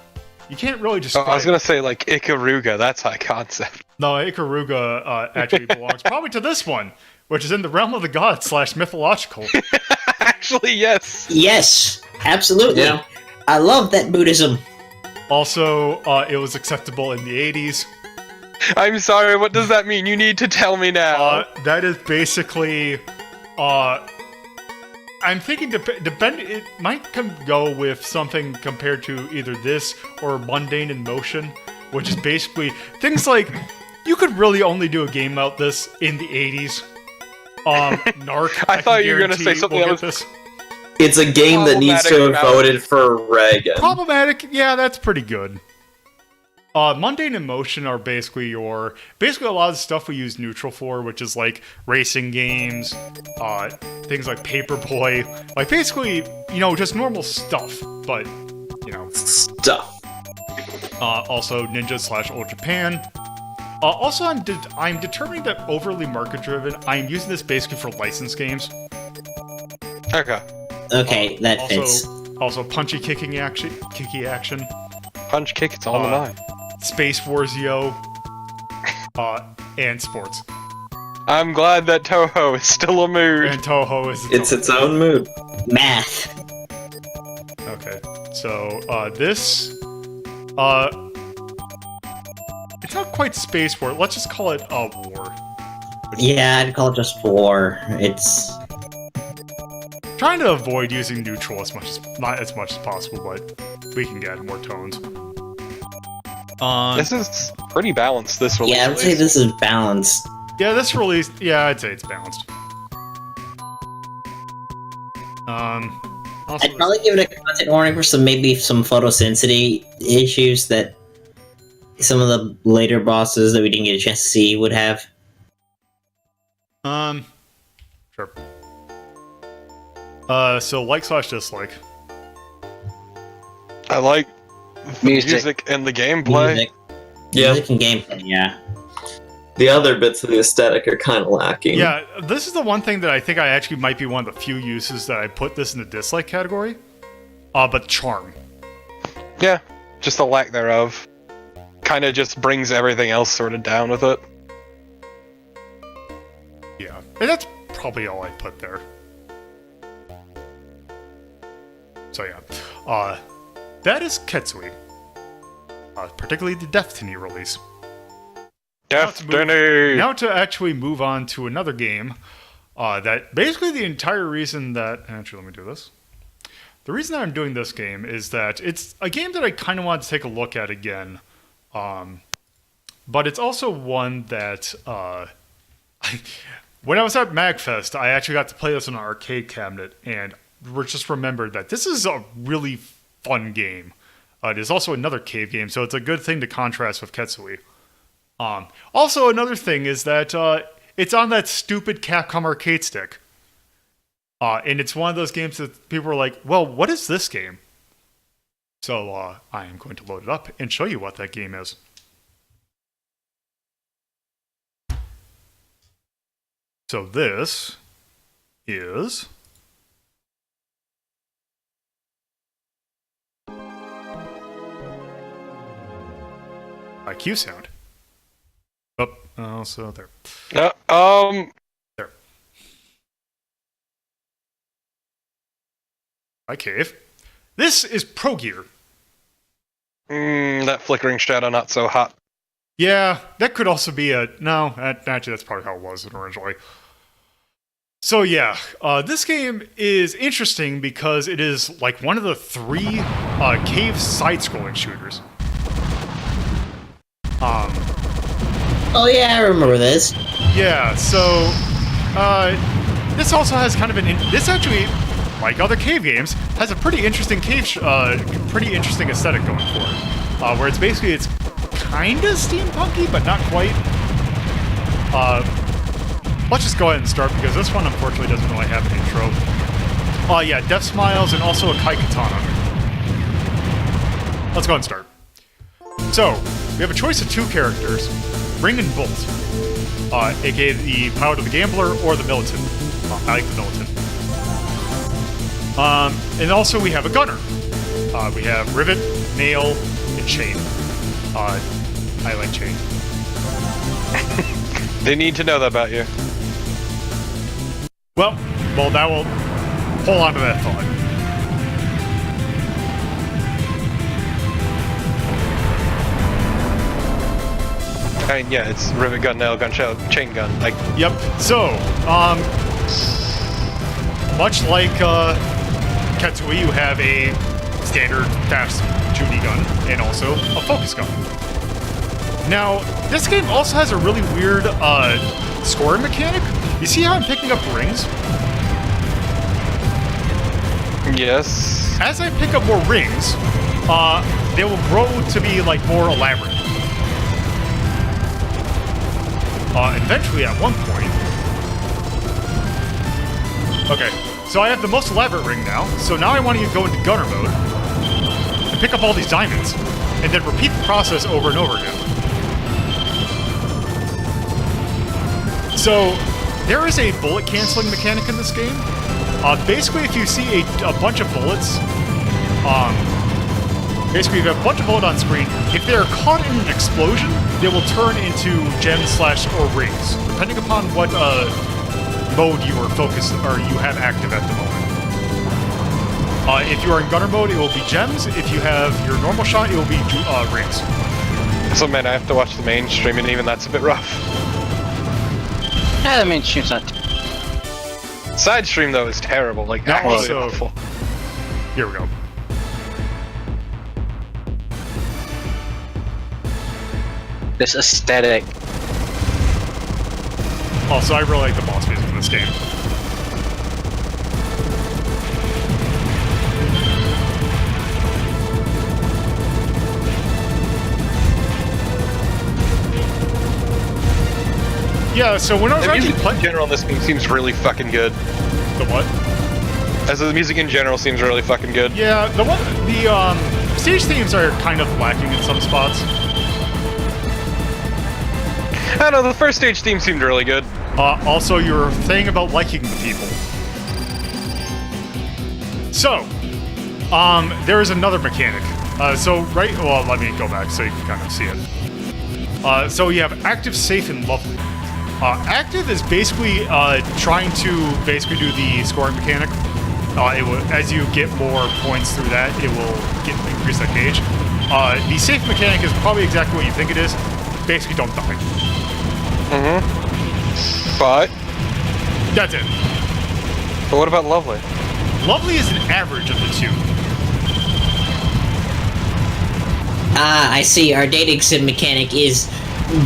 You can't really Oh, describe. I was gonna say like Ikaruga. That's high concept. No, Ikaruga actually belongs probably to this one, which is in the realm of the gods / mythological. Actually, yes. Yes, absolutely. Yeah. I love that Buddhism. Also, it was acceptable in the 80s. I'm sorry. What does that mean? You need to tell me now. That is basically, I'm thinking it might go with something compared to either this or Mundane in Motion, which is basically things like you could really only do a game about this in the 80s. Narc. I thought can you were gonna say guarantee something we'll that get was- this. It's a game that needs to have Problematic voted for Reagan. Problematic, yeah, that's pretty good. Mundane and Motion are basically a lot of the stuff we use Neutral for, which is like racing games, things like Paperboy, like basically, just normal stuff, but, Stuff. also Ninja / Old Japan. Also, I'm determining that overly market-driven, I'm using this basically for licensed games. Okay. Okay, that fits. Also kicky action. Punch kick. It's all in the mind. Space Wars Yo, and sports. I'm glad that Toho is still a mood. And Toho is It's its own mood. Math. okay. So this, it's not quite Space War. Let's just call it a war. Yeah, I'd call it just war. It's Trying to avoid using neutral not as much as possible, but we can get more tones. This is pretty balanced. This release. yeah, I would say this is balanced. Yeah, this release. Yeah, I'd say it's balanced. Also, I'd probably give it a content warning for some photosensitivity issues that some of the later bosses that we didn't get a chance to see would have. Sure. So like / dislike. I like the Music. music and the gameplay. Music, Yeah. music and gameplay, yeah. The other bits of the aesthetic are kind of lacking. Yeah, this is the one thing that I think I actually might be one of the few uses that I put this in the dislike category. But charm. Yeah, just the lack thereof. Kind of just brings everything else sort of down with it. And that's probably all I put there. So yeah, that is Ketsui. Particularly the Deathtiny release. Deathtiny! Now to actually move on to another game that basically the entire reason that... Actually, let me do this. The reason that I'm doing this game is that it's a game that I kind of want to take a look at again. But it's also one that... when I was at MagFest, I actually got to play this on an arcade cabinet, and just remembered that this is a really fun game. It is also another cave game, so it's a good thing to contrast with Ketsui. Also, another thing is that it's on that stupid Capcom arcade stick. And it's one of those games that people are like, well, what is this game? So I am going to load it up and show you what that game is. So this is... IQ sound. Oh, so there. There. Hi, cave. This is Progear. That flickering shadow not so hot. Yeah, that could also be a... No, actually, that's probably how it was originally. So yeah, this game is interesting because it is like one of the 3 cave side-scrolling shooters. Oh yeah, I remember this. Yeah, so this also has kind of an... This actually, like other cave games, has a pretty interesting pretty interesting aesthetic going for it. Where it's basically, it's kind of steampunky, but not quite. Let's just go ahead and start, because this one, unfortunately, doesn't really have an intro. Yeah, Death Smiles and also a Kai Katana. Let's go ahead and start. So, we have a choice of 2 characters, Ring and Bolt, aka the Pilot of the Gambler or the Militant. I like the Militant. And also we have a Gunner. We have Rivet, Nail, and Chain. I like Chain. They need to know that about you. Well, that will hold on to that thought. I mean, yeah, it's rivet gun, nail gun, chain gun. Like, yep. So, much like Ketsui, you have a standard fast shooting gun and also a focus gun. Now, this game also has a really weird scoring mechanic. You see how I'm picking up rings? yes. As I pick up more rings, they will grow to be like more elaborate. Eventually, at one point... Okay, so I have the most elaborate ring now, so now I want to go into gunner mode and pick up all these diamonds, and then repeat the process over and over again. So, there is a bullet canceling mechanic in this game. Basically, if you see a bunch of bullets, basically, if you have a bunch of bullets on screen, if they're caught in an explosion, they will turn into gems or rings, depending upon what mode you are focused or you have active at the moment. If you are in gunner mode, it will be gems. If you have your normal shot, it will be rings. So man, I have to watch the mainstream, and even that's a bit rough. Yeah, the mainstream's not. Side stream though is terrible. Like, Now absolutely also- awful. Here we go. This aesthetic. Also, I really like the boss music in this game. Yeah, so when I was The actually music in playing... general, this game seems really fucking good. The what? As the music in general seems really fucking good. Yeah, the stage themes are kind of lacking in some spots. I don't know, the first stage theme seemed really good. Also, your thing about liking the people. So, there is another mechanic. Well, let me go back so you can kind of see it. So you have active, safe, and lovely. Active is basically trying to basically do the scoring mechanic. It will, as you get more points through that, it will increase that gauge. The safe mechanic is probably exactly what you think it is. Basically, don't die. But That's it. what about Lovely? Lovely is an average of the two. Ah, I see. Our dating sim mechanic is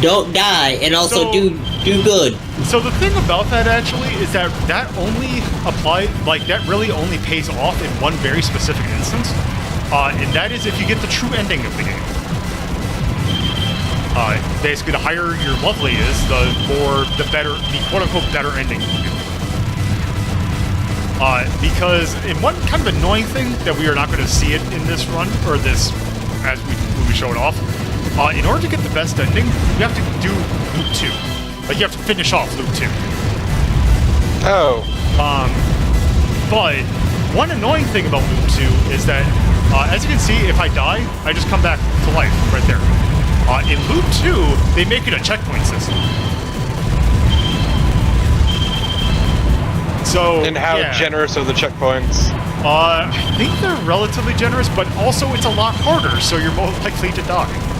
don't die and also So- do good. So the thing about that actually is that only that really only pays off in one very specific instance, and that is if you get the true ending of the game. Basically, the higher your lovely is, the better, the quote-unquote better ending you get. Because in one kind of annoying thing that we are not going to see it in this run, or this, as when we show it off, in order to get the best ending, you have to do loop 2. Like, you have to finish off loop 2. Oh. But one annoying thing about loop 2 is that, as you can see, if I die, I just come back to life right there. In loop 2, they make it a checkpoint system. So, And how yeah. generous are the checkpoints? I think they're relatively generous, but also it's a lot harder, so you're more likely to die.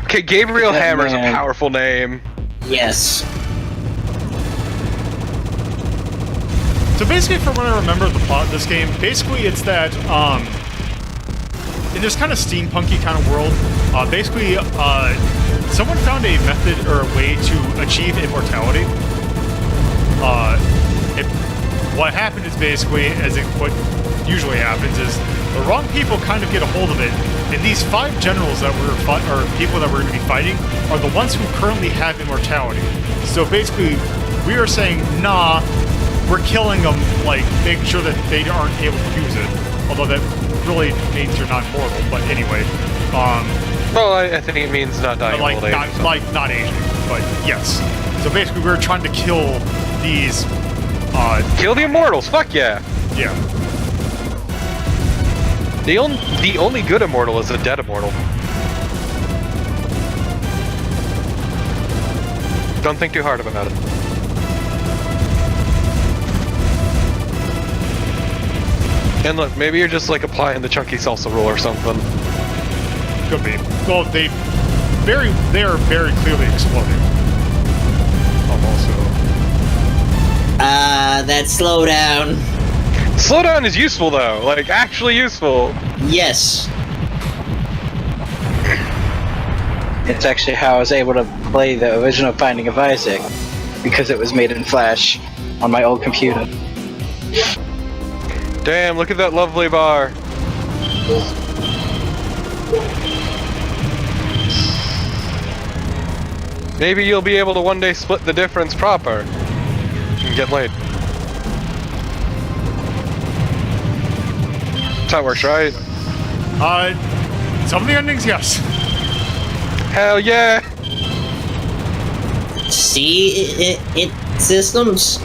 Okay, Gabriel That Hammer's a man. powerful name. Yes. So basically, from what I remember of the plot of this game, basically it's that, in this kind of steampunky kind of world, basically, someone found a method or a way to achieve immortality. What happened is basically, what usually happens is, the wrong people kind of get a hold of it, and these 5 generals that or people that we're going to be fighting are the ones who currently have immortality. So basically, we are saying, nah, we're killing them, like, making sure that they aren't able to use it. Although that really means you're not mortal, but anyway. Well, I think it means not dying Like, of old age. not aging, but yes. So basically, we're trying to kill these, Kill the immortals, fuck yeah! yeah. The only good immortal is a dead immortal. Don't think too hard about it. And look, maybe you're just like applying the chunky salsa rule or something. Could be. Well, they are very clearly exploding. Also. That slowdown. Slowdown is useful though, like actually useful. Yes. It's actually how I was able to play the original Binding of Isaac, because it was made in Flash on my old computer. Damn, look at that lovely bar. Maybe you'll be able to one day split the difference proper and get laid. That's how it works, right? Some of the endings, yes. Hell yeah! See, it systems.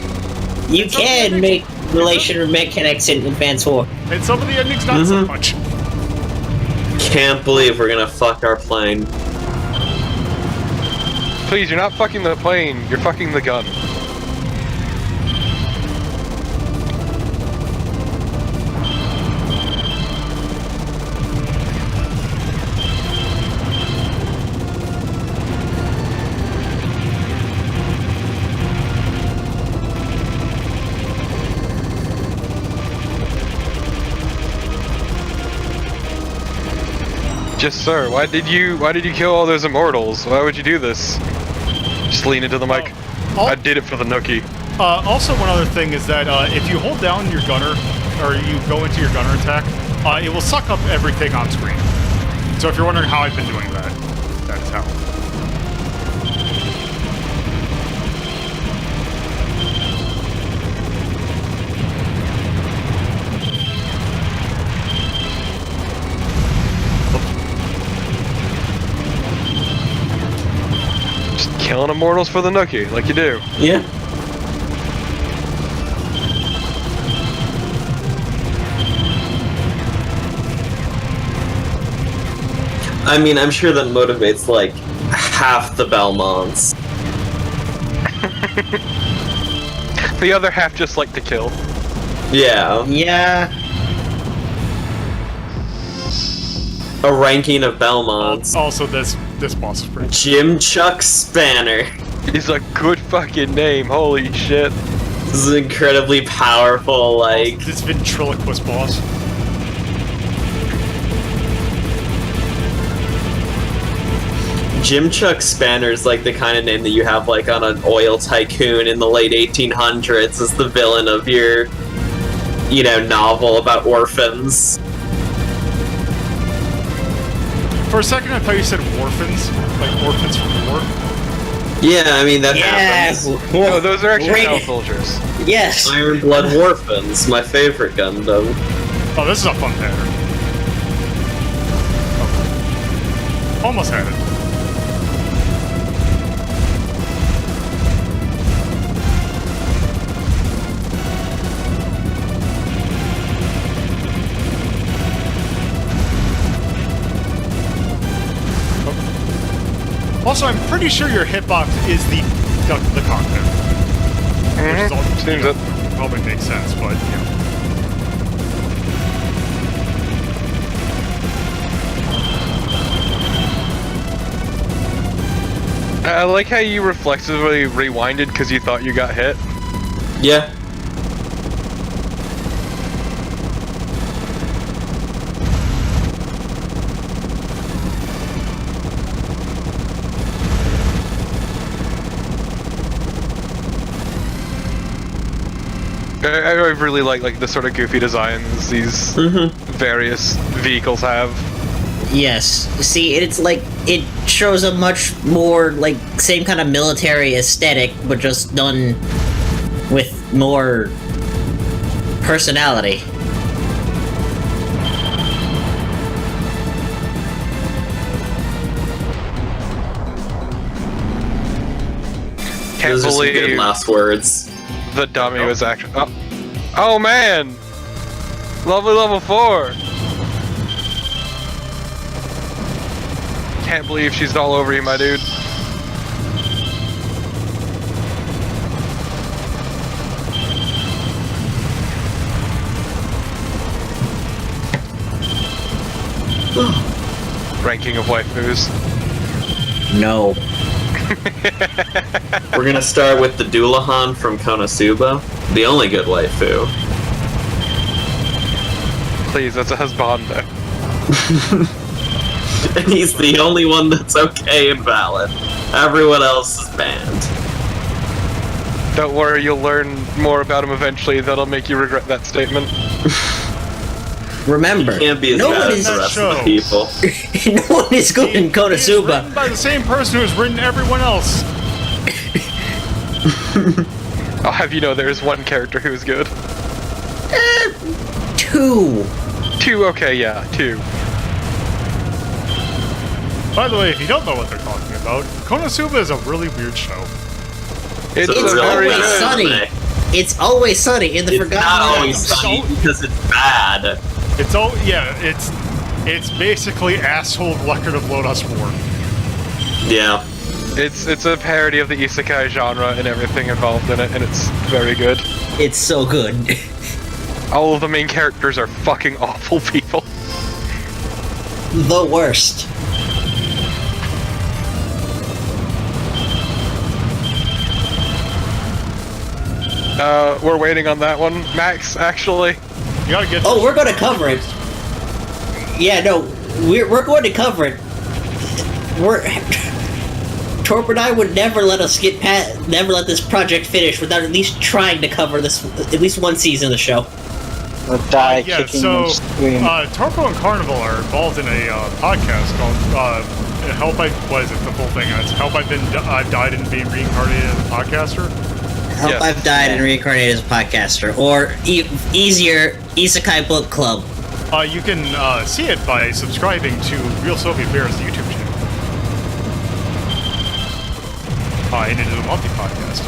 You can make relation mechanics in Advance War. And some of the endings, not so much. Can't believe we're gonna fuck our plane. Please, you're not fucking the plane, you're fucking the gun. Yes, sir. Why did you kill all those immortals? Why would you do this? Just lean into the mic. I did it for the nookie. Also, one other thing is that if you hold down your gunner, or you go into your gunner attack, it will suck up everything on screen. So if you're wondering how I've been doing that, that is how. Just killing immortals for the nookie, like you do. Yeah. I mean, I'm sure that motivates like half the Belmonts. The other half just like to kill. Yeah. Yeah. A ranking of Belmonts. Also, this boss is pretty. Jim Chuck Spanner. He's a good fucking name, holy shit. This is incredibly powerful, like... This ventriloquist boss. Jim Chuck Spanner is like the kind of name that you have like on an oil tycoon in the late 1800s as the villain of your, you know, novel about orphans. For a second, I thought you said orphans, like orphans from war. Yeah, I mean, that Yeah. happens. No, those are actually Right. Hell Soldiers. Yes. Iron Blood Orphans, my favorite Gundam. Oh, this is a fun pattern. Oh. Almost had it. Also, I'm pretty sure your hitbox is the cockpit. Which is all, Seems it. probably makes sense, but you know. I like how you reflexively rewinded because you thought you got hit. Yeah. I really like the sort of goofy designs these various vehicles have. Yes. See, it's like it shows a much more like same kind of military aesthetic, but just done with more personality. Can't Those are some good believe last words. the dummy was actually. Oh man! Lovely level 4! Can't believe she's all over you, my dude. Ranking of waifus. No. We're gonna start with the Doulahan from Konosuba, the only good waifu. Please, that's a husbando. And he's the only one that's okay and valid. Everyone else is banned. Don't worry, you'll learn more about him eventually that'll make you regret that statement. Remember, Can't be as no bad one as is the rest of the show. people. no one is good in It is Konosuba. written by the same person who's written everyone else. I'll have you know there's one character who is good. 2. 2, okay, yeah, 2. By the way, if you don't know what they're talking about, Konosuba is a really weird show. It's a It's really very always bad sunny. anime. It's always sunny in the It's Forgotten not always Realms. sunny because it's bad. It's all it's basically asshole Record of Lotus War. Yeah. It's a parody of the isekai genre and everything involved in it, and it's very good. It's so good. All of the main characters are fucking awful people. The worst. We're waiting on that one. Max, actually. You gotta get. Oh, we're going to cover it. Yeah, no, we're going to cover it. Torp and I would never let us never let this project finish without at least trying to cover this, at least one season of the show. Will die Yeah, kicking so and screaming. Torpo and Carnival are involved in a podcast called Help I what is it? The full thing. It's Help I've died and being reincarnated as a podcaster. Help Yes. I've died and reincarnated as a podcaster, or easier, Isekai Book Club. You can see it by subscribing to Real Soviet Bear's YouTube channel. And it is a monthly podcast.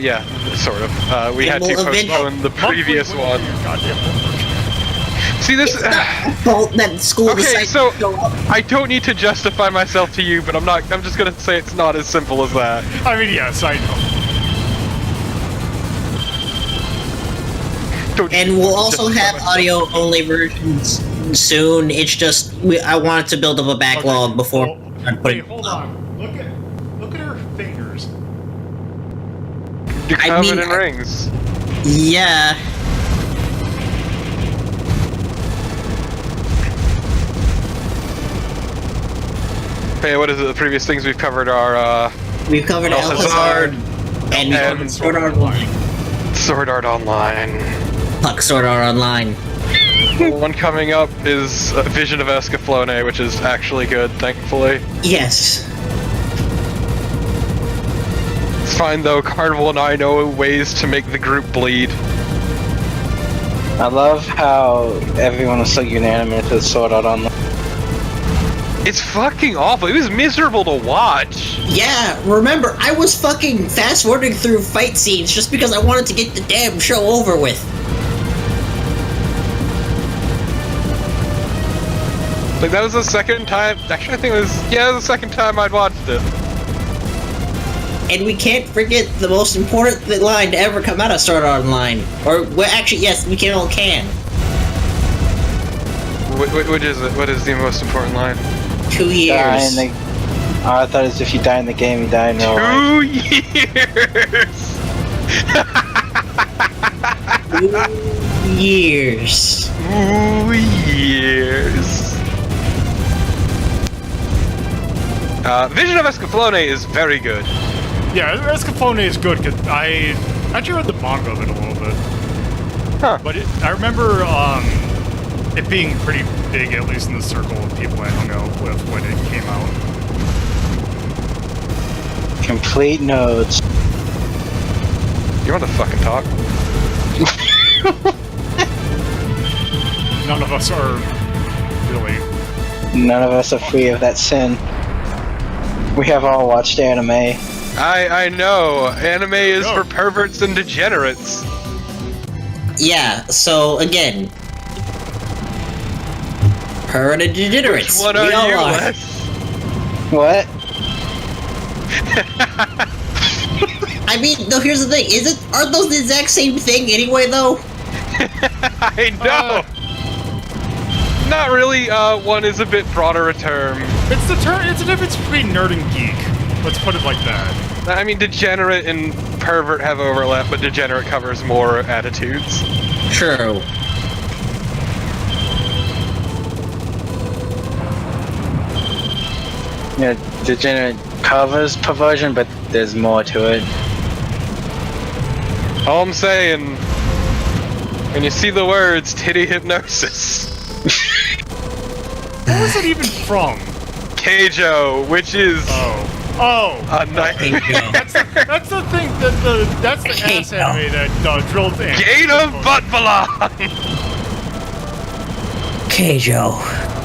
Yeah, sort of. We had to It will postpone the previous Monthly, one. Goddamn homework. See, this. Fault that school Okay, decided so to go up. I don't need to justify myself to you, but I'm not. I'm just gonna say it's not as simple as that. I mean, yes, I know. And we'll also have audio-only versions soon. It's just I wanted to build up a backlog Okay, before well, I put wait, it hold up. on. Look at her fingers. You're I covered mean, in rings. Yeah. Hey, what is it? The previous things we've covered are We've covered Alcazar, Alcazar, and we've and covered Sword Art Online. Sword Art Online. Fuck Sword Art Online. The one coming up is Vision of Escaflowne, which is actually good, thankfully. Yes. It's fine though, Carnival and I know ways to make the group bleed. I love how everyone was so unanimous with Sword Art Online. It's fucking awful. It was miserable to watch. Yeah, remember, I was fucking fast-forwarding through fight scenes just because I wanted to get the damn show over with. Like, that was the second time. Actually, I think it was. Yeah, it was the second time I'd watched it. And we can't forget the most important line to ever come out of Sword Art Online. Or, well, actually, yes, we can. What is it? What is the most important line? 2 Die years. in the... Oh, I thought as if you die in the game, you die in real life. 2 years! 2 years. 2 years. Vision of Escaflowne is very good. Yeah, Escaflowne is good because I actually read the manga of it a little bit. Huh. But I remember it being pretty big, at least in the circle of people I hung out with when it came out. Complete nodes. You want to fucking talk? None of us are really. None of us are free of that sin. We have all watched anime. I know. Anime is No. for perverts and degenerates. Yeah, so, again. Her and degenerates. Which one We are all you, are. Les? What? I mean, no, here's the thing. Aren't those the exact same thing anyway, though? I know. Not really. One is a bit broader a term. It's the difference between nerd and geek. Let's put it like that. I mean, degenerate and pervert have overlap, but degenerate covers more attitudes. True. Yeah, degenerate covers perversion, but there's more to it. All I'm saying, when you see the words titty hypnosis, What was it even from? Keijo, which is Oh. a nightmare. That's the thing. That's the ass anime that drilled in. Gate of Butt Belong! Keijo.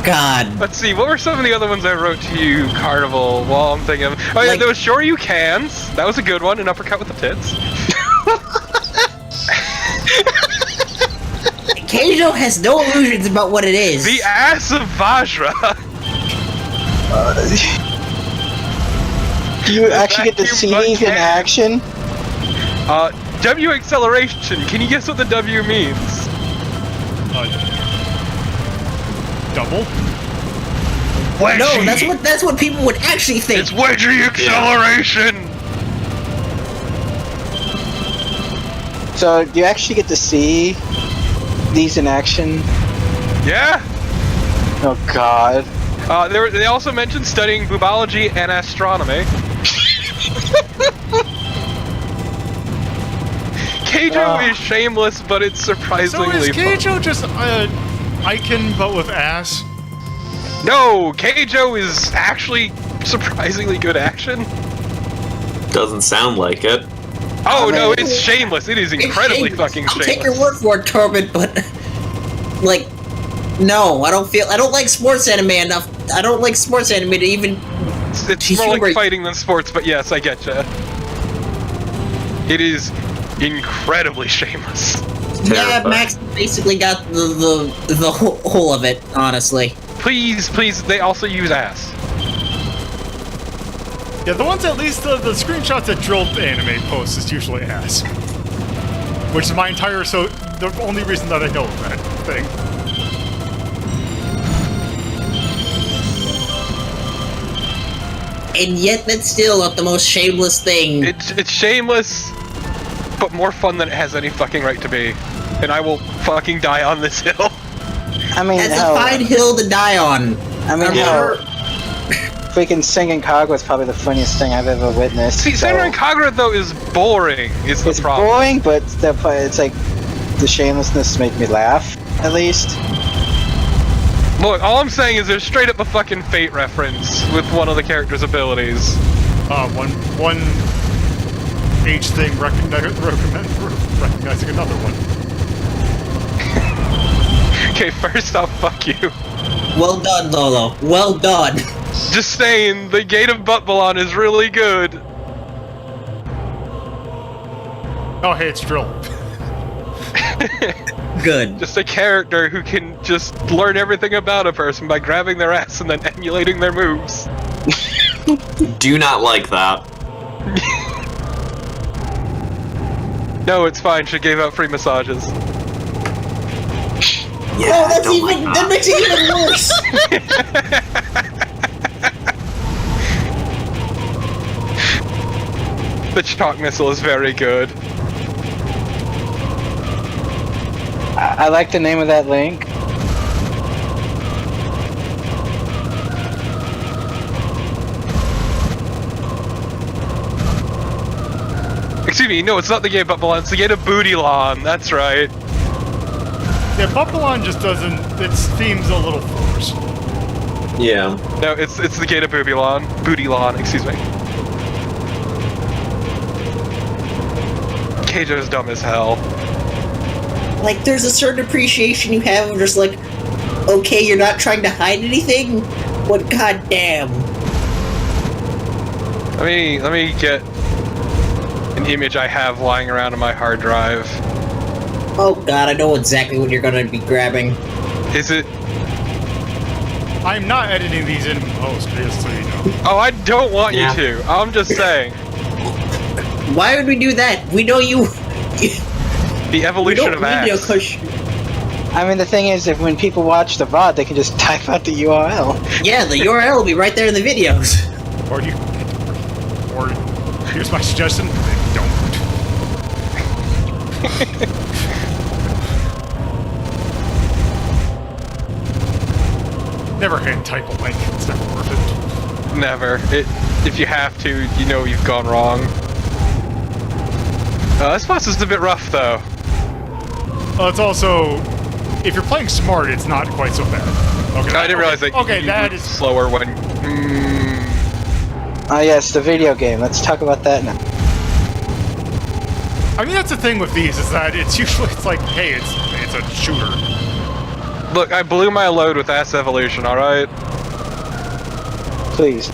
God. Let's see, what were some of the other ones I wrote to you, Carnival, while I'm thinking of... Oh yeah, Like- there was Sure You Cans. That was a good one, an uppercut with the tits. Keijo has no illusions about what it is. The Ass of Vajra. Do you actually get to Vacuum see butt these in can. action? W acceleration. Can you guess what the W means? Double. No, that's what people would actually think. It's wedgie acceleration. So, do you actually get to see these in action? Yeah. Oh god. They also mentioned studying boobology and Keijo is shameless, but it's So surprisingly is fun. Keijo just Icon but with ass? No, Keijo is actually surprisingly good action. Doesn't sound like it. Oh I no, mean- it's shameless. It is incredibly fucking I'll shameless. take your word for it, Torben, but like, no, I don't like sports anime enough. I don't like sports anime to even. It's She's more like humorous. fighting than sports, but yes, I getcha. It is incredibly shameless. Yeah, Terrifying. Max basically got the whole of it, honestly. Please, they also use ass. Yeah, the ones at least the screenshots that Drilled Anime posts is usually ass. Which is my entire the only reason that I know of that thing. And yet, that's still not the most shameless thing. It's shameless, but more fun than it has any fucking right to be. And I will fucking die on this hill. I mean, That's hell, a fine hill to die on. I mean, Yeah. hell, freaking singing Kagura is probably the funniest thing I've ever witnessed. See, so- Samurai Kagura though is boring. Is the It's problem? boring, but it's like the shamelessness make me laugh, at least. Look, all I'm saying is there's straight up a fucking Fate reference with one of the character's abilities. One age thing recognizing another one. Okay, first off, fuck you. Well done, Lolo. Well done. Just saying, the Gate of Butt Balon is really good. Oh, hey, it's Drill. Good. Just a character who can just learn everything about a person by grabbing their ass and then emulating their moves. Do not like that. No, it's fine, she gave out free massages. Yeah, Oh, I that's don't even. like That makes it even worse. The chalk missile is very good. I like the name of that link. Excuse me, no, it's not the Gate of Butt Balon, it's the Gate of Booty Lawn, that's right. Yeah, Buffalon just doesn't. Its theme's a little forced. Yeah. No, it's the Gate of Booty Lawn. Booty Lawn, excuse me. Keijo's dumb as hell. Like, there's a certain appreciation you have of just like, okay, you're not trying to hide anything, but goddamn. Let me get an image I have lying around on my hard drive. Oh god, I know exactly what you're gonna be grabbing. Is it? I'm not editing these in post, just so you know. Oh, I don't want Yeah. you to. I'm just saying. Why would we do that? We know you. The We evolution don't of need to, ass. 'cause- I mean, the thing is, if when people watch the VOD, they can just type out the URL. Yeah, the URL will be right there in the videos. Or here's my suggestion: don't. Never hand type a link. It's never worth it. Never. If you have to, you know you've gone wrong. This boss is a bit rough, though. It's also, if you're playing smart, it's not quite so bad. Okay. I didn't realize that. Okay, you that move is. slower when. Oh yes, the video game. Let's talk about that now. I mean, that's the thing with these is that it's usually like, hey, it's a shooter. Look, I blew my load with ass evolution. All right. Please.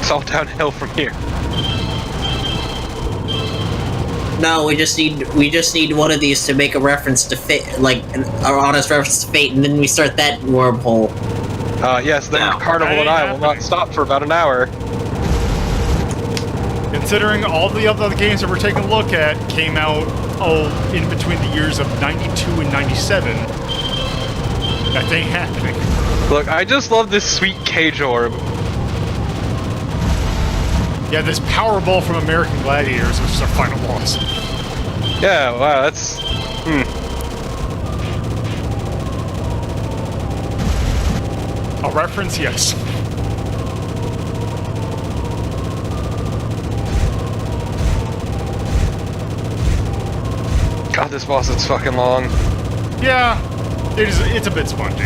It's all downhill from here. No, we just need one of these to make a reference to Fate, like an honest reference to Fate, and then we start that wormhole. Yes, then No. Carnival and I will not stop for about an hour. Considering all the other games that we're taking a look at came out in between the years of 92 and 97, that ain't happening. Look, I just love this sweet cage orb. Yeah, this Powerball from American Gladiators, which is our final boss. Yeah, wow, that's. A reference, yes. God, this boss is fucking long. Yeah, it's a bit spongy.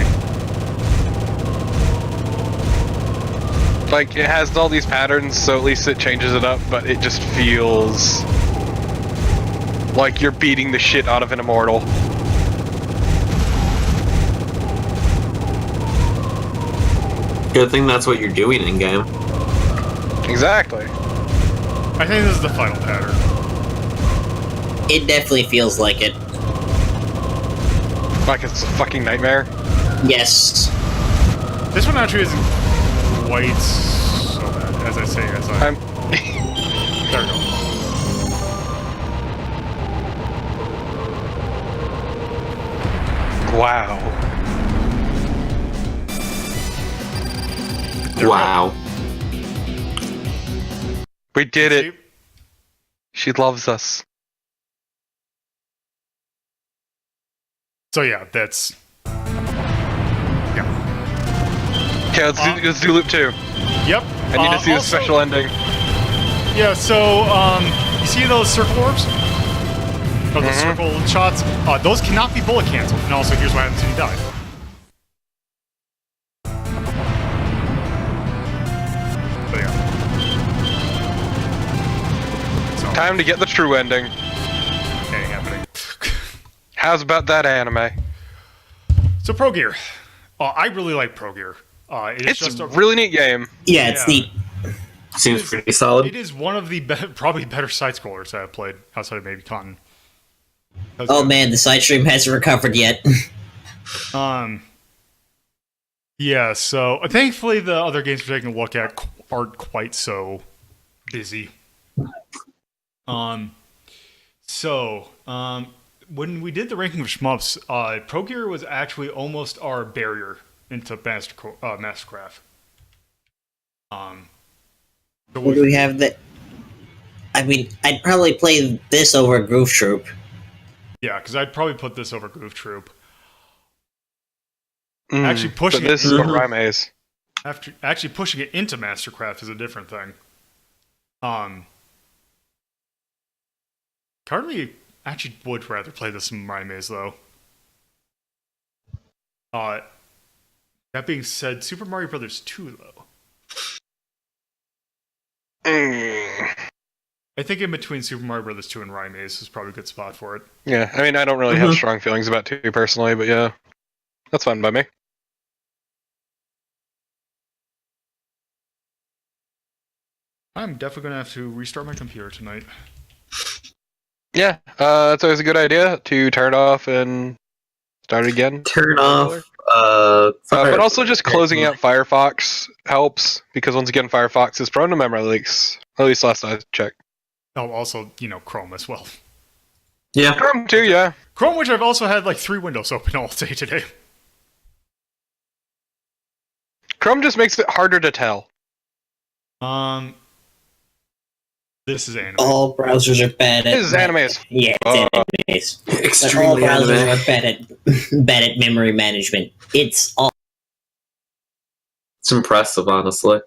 Like, it has all these patterns, so at least it changes it up, but it just feels like you're beating the shit out of an immortal. Good thing that's what you're doing in game. Exactly. I think this is the final pattern. It definitely feels like it. Like it's a fucking nightmare. Yes. This one actually isn't quite so bad, as I say, as I... There we go. Wow. Wow. We did it. See? She loves us. So yeah, that's... Yeah. Okay, let's do loop 2. Yep. I need to see the also- special ending. Yeah, so, you see those circle orbs? Or the circle shots? Those cannot be bullet canceled. And also, here's what happens when you die. So yeah. So, Time to get the true ending. ain't happening. How's about that anime? So Progear. I really like Progear. It's just a really neat game. Yeah, it's Yeah. neat. Seems pretty solid. It is one of the probably better side scrollers that I've played outside of maybe Cotton. Oh man, the side stream hasn't recovered yet. Yeah, so thankfully the other games we're taking a look at aren't quite so busy. When we did the ranking of shmups, Progear was actually almost our barrier into Mastercraft. What do we have that? I mean, I'd probably play this over Groove Troop. Yeah, because I'd probably put this over Groove Troop. Actually But pushing this is what Rhyme is. actually pushing it into Mastercraft is a different thing. Currently, actually would rather play this in My Maze though. That being said, Super Mario Brothers 2 though. I think in between Super Mario Brothers 2 and Rhyme Maze is probably a good spot for it. Yeah, I mean, I don't really have strong feelings about 2 personally, but yeah. That's fine by me. I'm definitely gonna have to restart my computer tonight. Yeah, it's always a good idea to turn it off and start again. Turn off. But also just closing out Firefox helps, because once again, Firefox is prone to memory leaks. At least last I checked. Oh, also, Chrome as well. Yeah. Chrome too, yeah. Chrome, which I've also had like 3 windows open all day today. Chrome just makes it harder to tell. This is anime. All browsers are bad at... This is anime as Yeah, it's anime. But all Extremely browsers anime. are bad at memory management. It's all... It's impressive, honestly.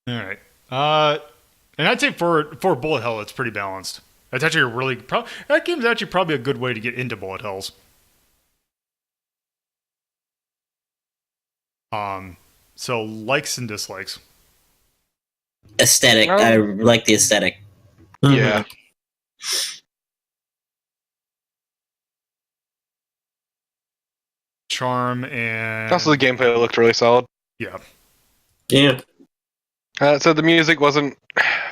All right. And I'd say for bullet hell, it's pretty balanced. That's actually a really that game's actually probably a good way to get into bullet hells. So likes and dislikes. Aesthetic. Well- I like the aesthetic. Yeah. Charm and Also, the gameplay looked really solid. yeah. Yeah. So the music wasn't,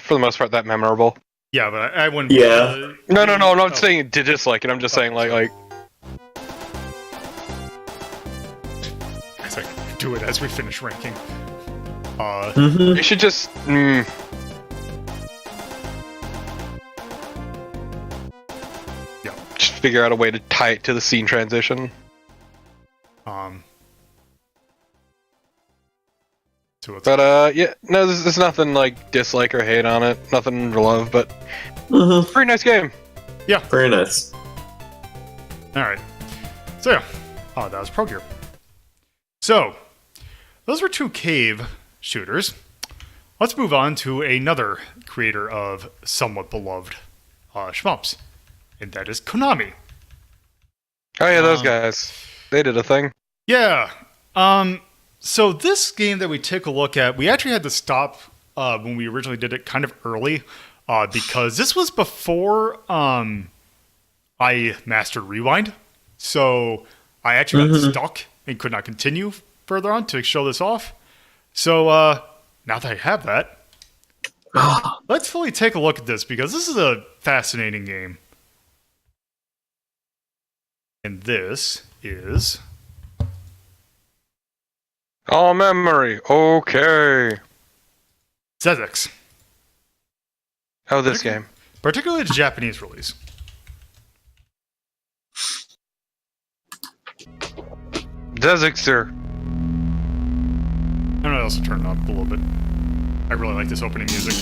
for the most part, that memorable. Yeah, but I wouldn't. Yeah. No, I'm not Oh. saying to dislike it. I'm just saying, like, As I do it as we finish ranking. you should just. Yeah. Just figure out a way to tie it to the scene transition. So it's But no, there's nothing like dislike or hate on it. Nothing to love, but Mm-hmm. pretty nice game. Very nice. all right. So yeah, that was Progear. So those were 2 cave shooters. Let's move on to another creator of somewhat beloved shmups, and that is Konami. Oh yeah, those guys. They did a thing. Yeah. So this game that we take a look at, we actually had to stop when we originally did it kind of early because this was before I mastered Rewind. So I actually got stuck and could not continue further on to show this off. So now that I have that, let's fully take a look at this because this is a fascinating game. And this is... All memory. Okay. Xexex. Oh, this game. Particularly the Japanese release. Xexex. I'm gonna also turn it up a little bit. I really like this opening music.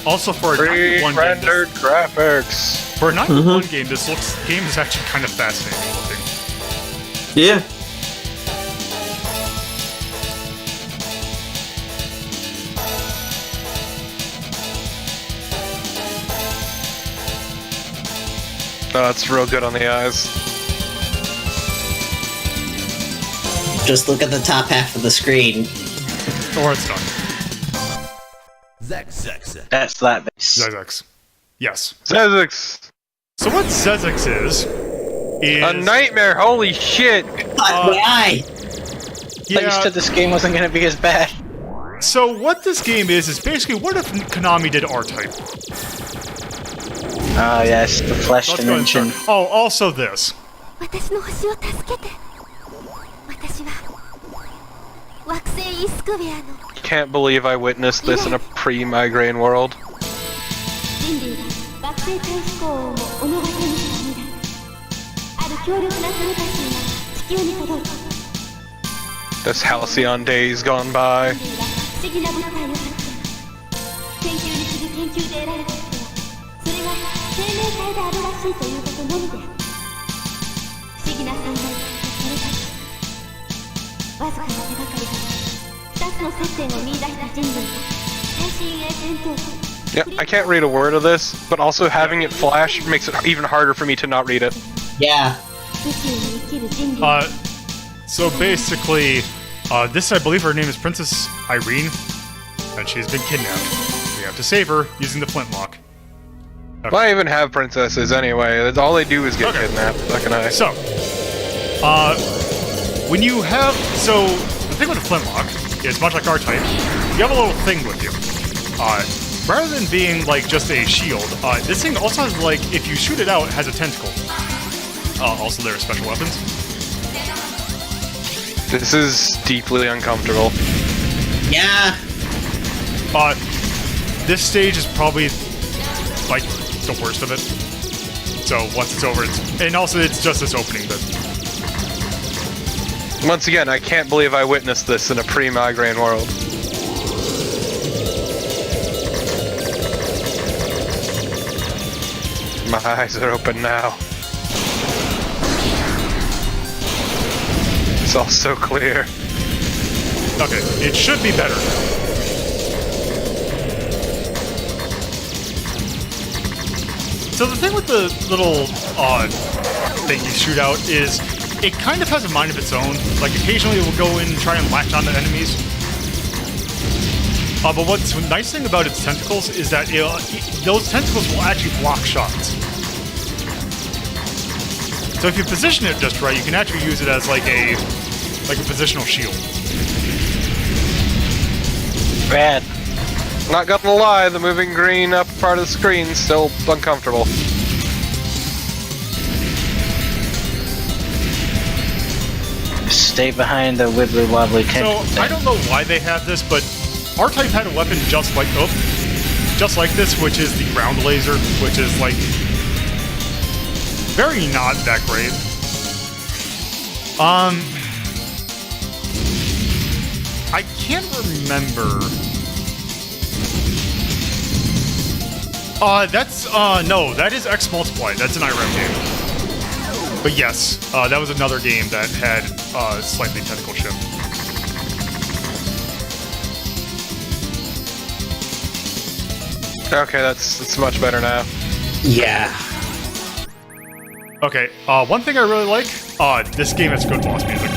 Also, for a 91 game, Pre-rendered graphics. for a 91 game, this game is actually kind of fascinating looking. Yeah. Oh, it's real good on the eyes. Just look at the top half of the screen. Or it's done. That's that base. Xexex. Yes. Xexex. So what Xexex is A nightmare, holy shit! My eye! I yeah. said this game wasn't going to be as bad. So what this game is basically what if Konami did R-Type? Oh yes, the flesh Let's go and dimension. start. Oh, also this. 私の星を助けて。私は惑星イスクビアの Can't believe I witnessed this in a pre-migraine world. 人類が惑星大飛行をもお逃しにした未来。ある強力なテレパシーが地球に届いた。 This halcyon days gone by. 人類が不思議な物体を発見。研究に次ぐ研究で得られたことは、それが生命体であるらしいということのみである。不思議な存在とテレパシー。わずかな手がかりが2つの接点を見出した人類が最新鋭戦闘機。 Yep, I can't read a word of this, but also having it flash makes it even harder for me to not read it. Yeah. 宇宙に生きる人類。 So basically, this I believe her name is Princess Irene, and she's been kidnapped. We have to save her using the flintlock. Why even have princesses anyway? That's all they do is get kidnapped. Fucking I. So, when you have the thing with the flintlock is much like R-Type, you have a little thing with you. Rather than being like just a shield, this thing also has like if you shoot it out, it has a tentacle. Also, there are special weapons. This is deeply uncomfortable. Yeah. This stage is probably like the worst of it. So once it's over, and also it's just this opening bit. Once again, I can't believe I witnessed this in a pre-migraine world. My eyes are open now. It's all so clear. Okay, it should be better. So the thing with the little thing you shoot out is it kind of has a mind of its own. Like occasionally it will go in and try and latch onto enemies. But what's the nice thing about its tentacles is that those tentacles will actually block shots. So if you position it just right, you can actually use it as like a positional shield. Rad. Not gonna lie, the moving green upper part of the screen is still uncomfortable. Stay behind the wibbly wobbly tentacle. So I don't know why they have this, but R-Type had a weapon just like this, which is the ground laser, which is like very not that great. I can't remember No, that is X Multiply. That's an IRAM game. But yes, that was another game that had slightly technical shift. Okay, that's much better now. Yeah. Okay, one thing I really like, this game has good boss music.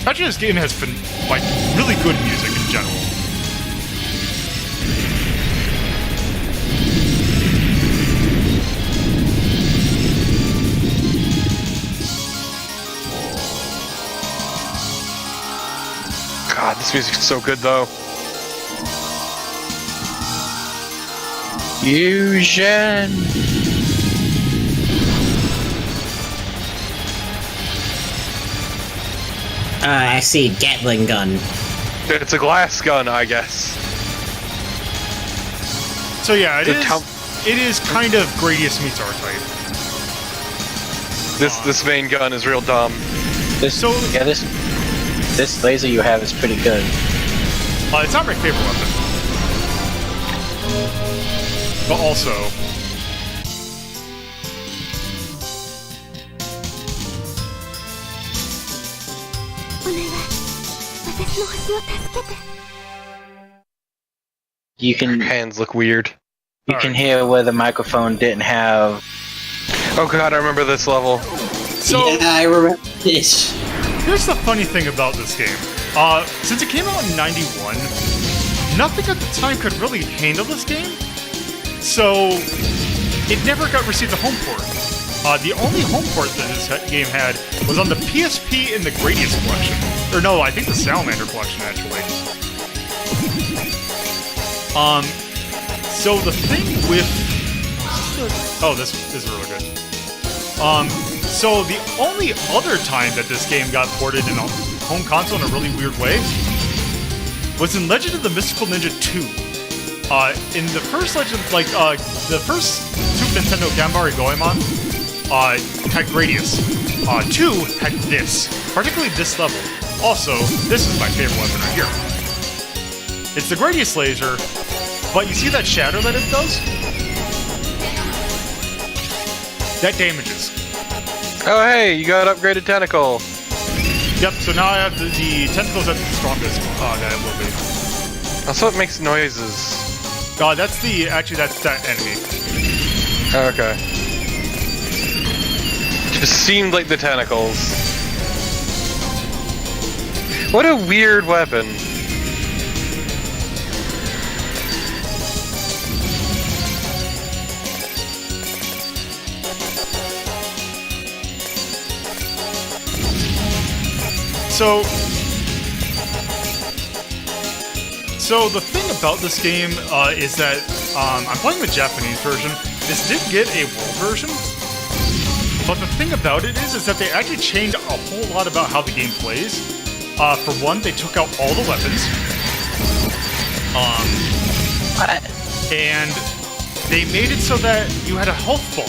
Actually, this game has been, like, really good music in general. God, this music's so good though. Fusion. I see. Gatling gun. It's a glass gun, I guess. So yeah, it The is kind of Gradius meets R-Type. This main gun is real dumb. This laser you have is pretty good. It's not my favorite weapon. But also... You can Hands look weird. hear where the microphone didn't have. Oh god, I remember this level. So, Yeah, I remember this. here's the funny thing about this game. Since it came out in 91, nothing at the time could really handle this game. So, it never got received a home port. The only home port that this game had was on the PSP in the Gradius collection. Or no, I think the Salamander collection, actually. So the thing with... Oh, this is really good. So the only other time that this game got ported in a home console in a really weird way was in Legend of the Mystical Ninja 2. In the first Legend, the first Super Nintendo Gambari Goemon, had Gradius. 2 had this, particularly this level. Also, this is my favorite weapon right here. It's the Gradius laser, but you see that shadow that it does? That damages. Oh hey, you got upgraded tentacle. Yep, so now I have the tentacles at the strongest that it will be. Also, it makes noises. That's that enemy. Okay. Just seemed like the tentacles. What a weird weapon. So the thing about this game is that I'm playing the Japanese version. This did get a world version, but the thing about it is that they actually changed a whole lot about how the game plays. For one, they took out all the weapons, and they made it so that you had a health bar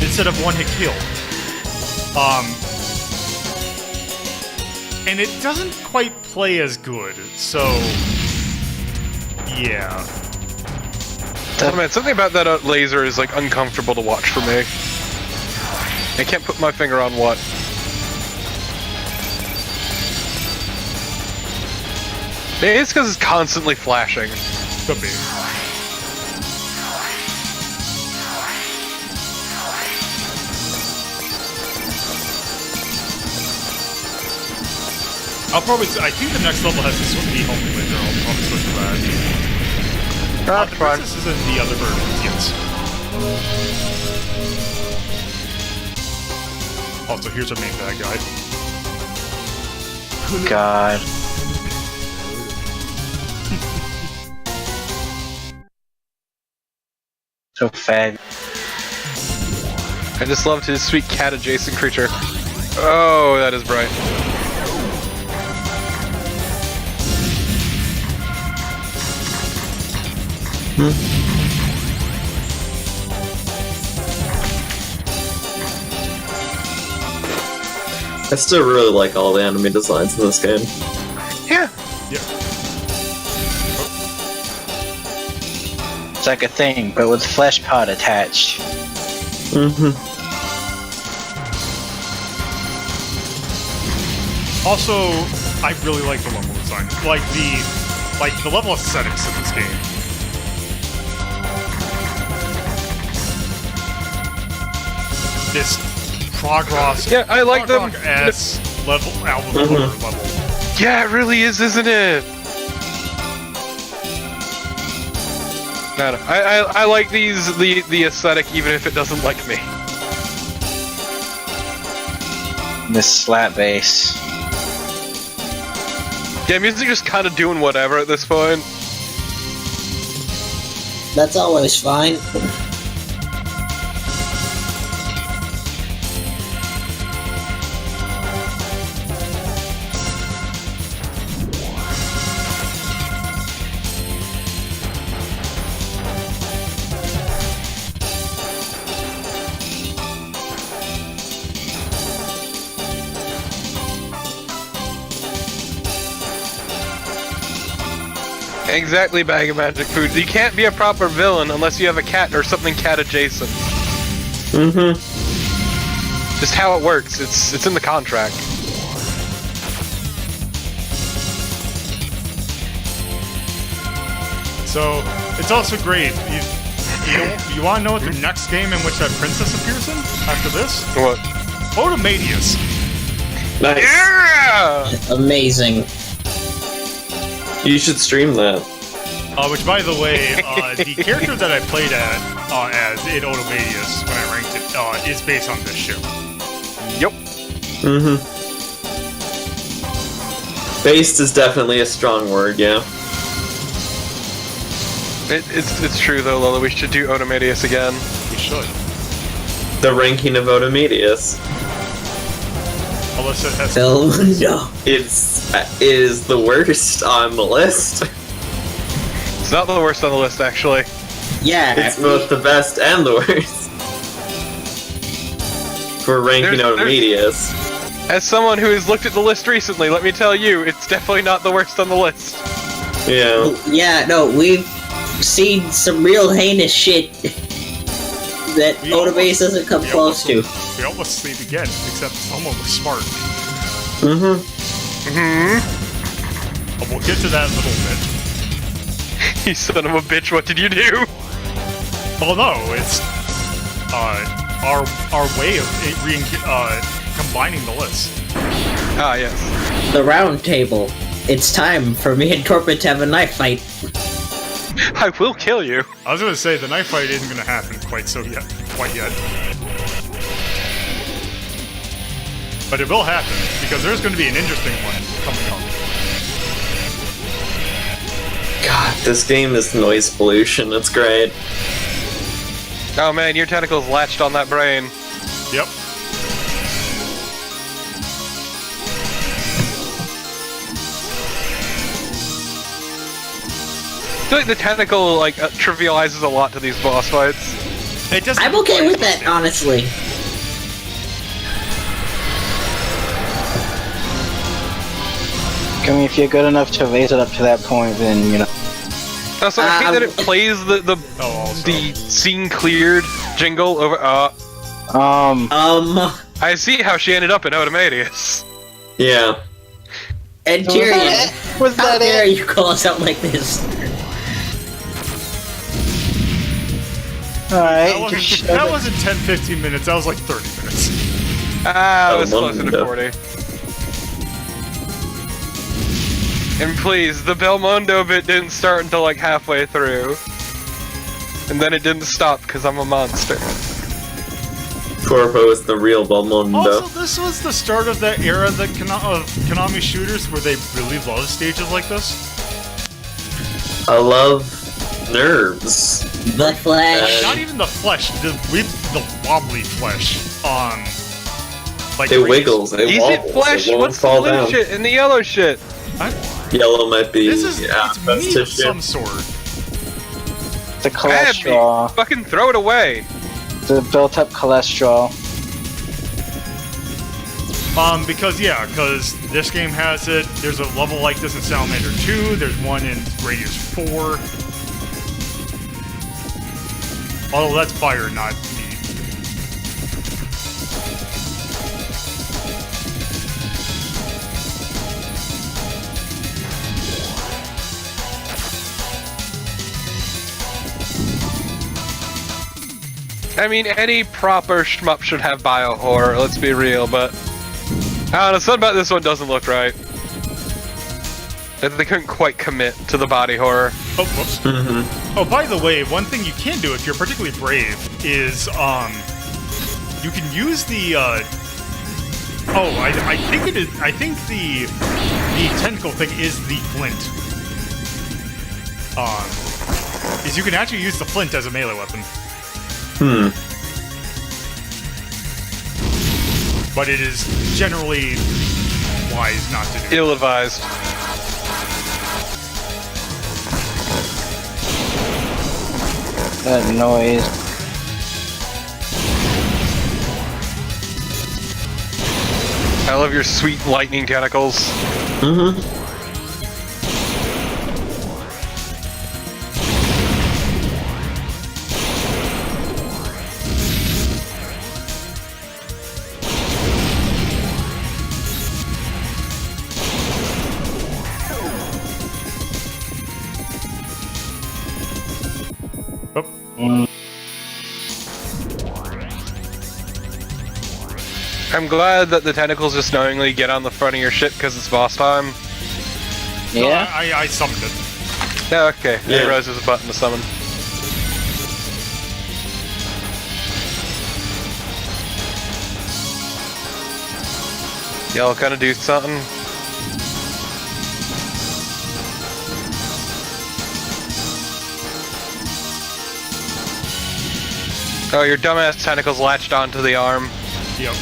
instead of one hit kill. And it doesn't quite play as good, so... yeah. Oh man, something about that laser is like uncomfortable to watch for me. I can't put my finger on what. Maybe it's because it's constantly flashing. Could be. I think the next level has the homing laser. I'll probably switch to that. The princess is in the other versions, yes. Also, here's our main bad guy. God. So fag. I just loved his sweet cat-adjacent creature. Oh, that is bright. I still really like all the enemy designs in this game. Yeah. Yeah. It's like a thing, but with flesh pod attached. Also, I really like the level design. Like the level aesthetics of this game. This prog rock. Yeah, I like them. S level album cover level. Yeah, it really is, isn't it? No, I like the aesthetic even if it doesn't like me. This slap bass. Yeah, music just kind of doing whatever at this point. That's always fine. Exactly, Bag of Magic Food. You can't be a proper villain unless you have a cat or something cat adjacent. Just how it works. It's in the contract. So it's also great. You want to know what the next game in which that princess appears in after this? What? Automadius. Nice. Yeah! Amazing. You should stream that. Which, by the way, the character that I played as in Automadius when I ranked it is based on this ship. Yep. Based is definitely a strong word, yeah. It's true though, Lola. We should do Automadius again. We should. The ranking of Automadius. Alyssa has. Phil, no. It is the worst on the list. It's not the worst on the list, actually. Yeah. It's both the best and the worst. For ranking Automadius. As someone who has looked at the list recently, let me tell you, it's definitely not the worst on the list. Yeah. Yeah, no, we've seen some real heinous shit that Automadius doesn't come close to. We almost sleep again, except someone was smart. But we'll get to that in a little bit. You son of a bitch, what did you do? Well, no, it's our way of combining the list. Ah, yes. The round table. It's time for me and Torpid to have a knife fight. I will kill you. I was gonna say the knife fight isn't gonna happen quite yet. But it will happen, because there's gonna be an interesting one coming up. God, this game is noise pollution. It's great. Oh man, your tentacles latched on that brain. Yep. I feel like the tentacle trivializes a lot to these boss fights. It doesn't I'm okay quite with that, understand. honestly. I mean, if you're good enough to raise it up to that point, then, you know. Also, I hate that it plays the scene cleared jingle over. I see how she ended up in Automadius. Yeah. And Tyrion, Was how that dare it? you call us out like this? Alright, That wasn't 10-15 minutes, that was like 30 minutes. Ah, it was Oh, closer to 40. And please, the Belmondo bit didn't start until like halfway through. And then it didn't stop because I'm a monster. Corpo is the real Belmondo. Also, this was the start of that era of Konami shooters where they really love stages like this. I love nerves. The flesh. Not even the flesh, the wobbly flesh. Like It wiggles. It Easy wobbles. flesh, It won't what's the fall blue down. shit and the yellow shit? Yellow might be. This is it's that's meat of tissue. some sort. The Bad meat. cholesterol. Fucking throw it away. The built up cholesterol. Because this game has it. There's a level like this in Salamander 2. There's one in Radius 4. Although that's fire, not meat. I mean, any proper shmup should have bio horror, let's be real, but I don't know, something about this one doesn't look right. They couldn't quite commit to the body horror. Oh, whoops. Oh, by the way, one thing you can do if you're particularly brave is, you can use the, I think it is, I think the tentacle thing is the flint. Is you can actually use the flint as a melee weapon. But it is generally wise not to do. Ill-advised. That noise. I love your sweet lightning tentacles. Oh, I'm glad that the tentacles just knowingly get on the front of your shit because it's boss time. no, Yeah? I summoned it. Yeah, okay. I Yeah. didn't realize there's a button to summon. Y'all kind of do something. Oh, your dumbass tentacles latched onto the arm. Yep.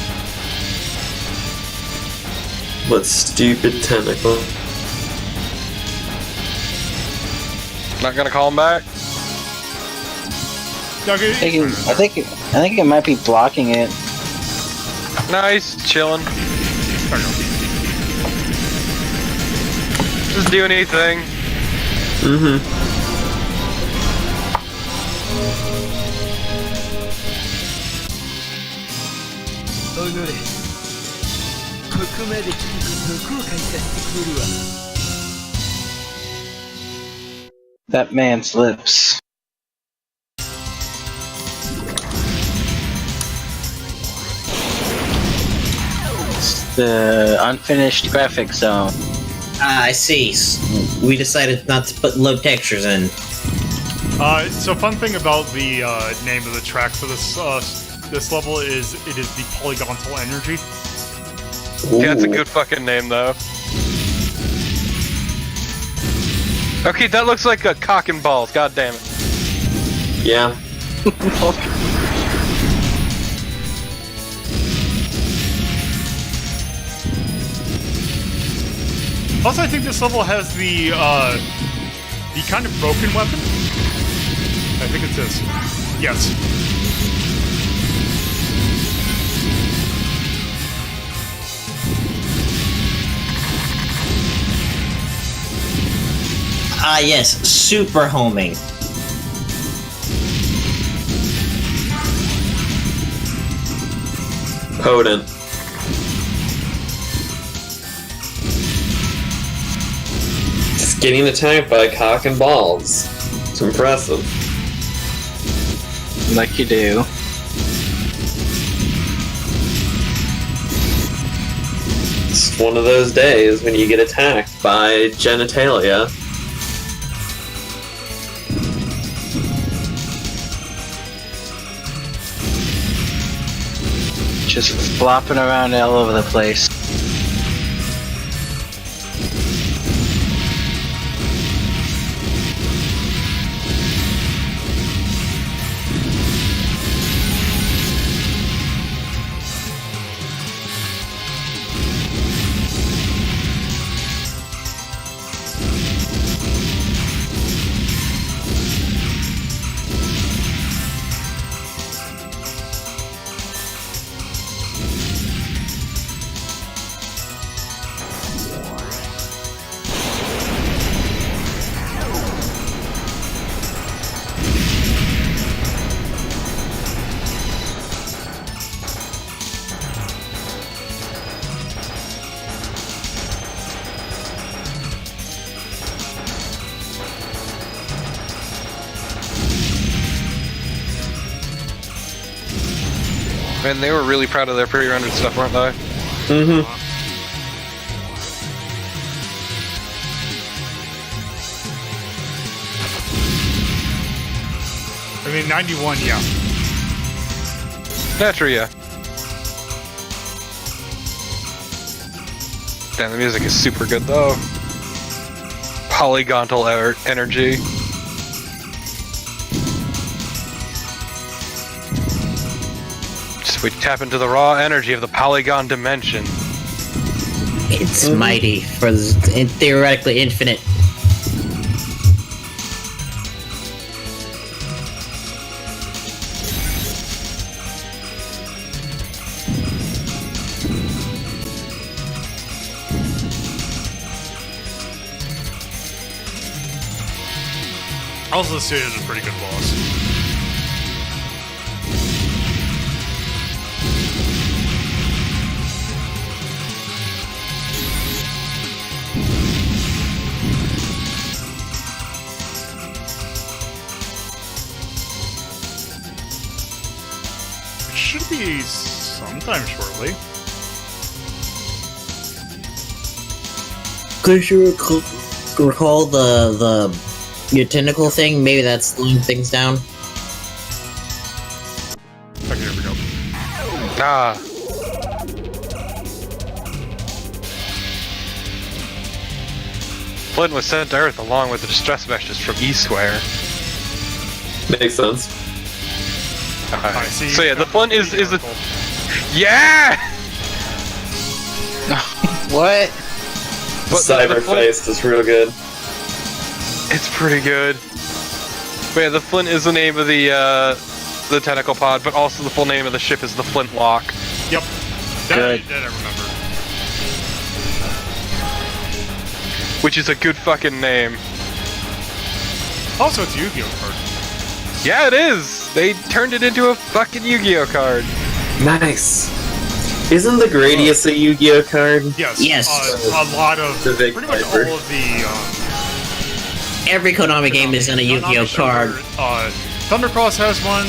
What stupid tentacle. Not gonna call him back. Okay. I think it might be blocking it. Nice, chilling. Just do anything. That man's lips. It's the unfinished graphic zone. Ah, I see. We decided not to put low textures in. So fun thing about the name of the track for this level is it is the Polygontal Energy. Yeah, it's a good fucking name, though. Okay, that looks like a cock and balls, god damn it. Yeah. Also, I think this level has the kind of broken weapon. I think it's this. Yes. Ah, yes, super homing. Potent. Just getting attacked by cock and balls. It's impressive. Like you do. It's one of those days when you get attacked by genitalia. Just flopping around all over the place. Man, they were really proud of their pre-rendered stuff, weren't they? Mm-hmm. I mean, 91, yeah. Naturally, yeah. Damn, the music is super good though. Polygonal energy. So we tap into the raw energy of the polygon dimension. It's mighty for the theoretically infinite. Also, the stage is a pretty good boss. It should be sometime shortly. Could you recall the your tentacle thing? Maybe that's slowing things down. Okay, here we go. Ah. Flynn was sent to Earth along with the distress messages from E-Square. Makes sense. I see. So yeah, the Flynn is a... Yeah! What? But the Flynn- Cyberface is real good. It's pretty good. But yeah, the Flint is the name of the tentacle pod, but also the full name of the ship is the Flintlock. Yep. That Good. I remember. Which is a good fucking name. Also, it's a Yu-Gi-Oh card. Yeah, it is! They turned it into a fucking Yu-Gi-Oh card. Nice. Isn't the Gradius a Yu-Gi-Oh card? Yes. Yes. A lot of... The big pretty much Viper. all of the... Every Konami game is in a Yu-Gi-Oh card. Thundercross has one.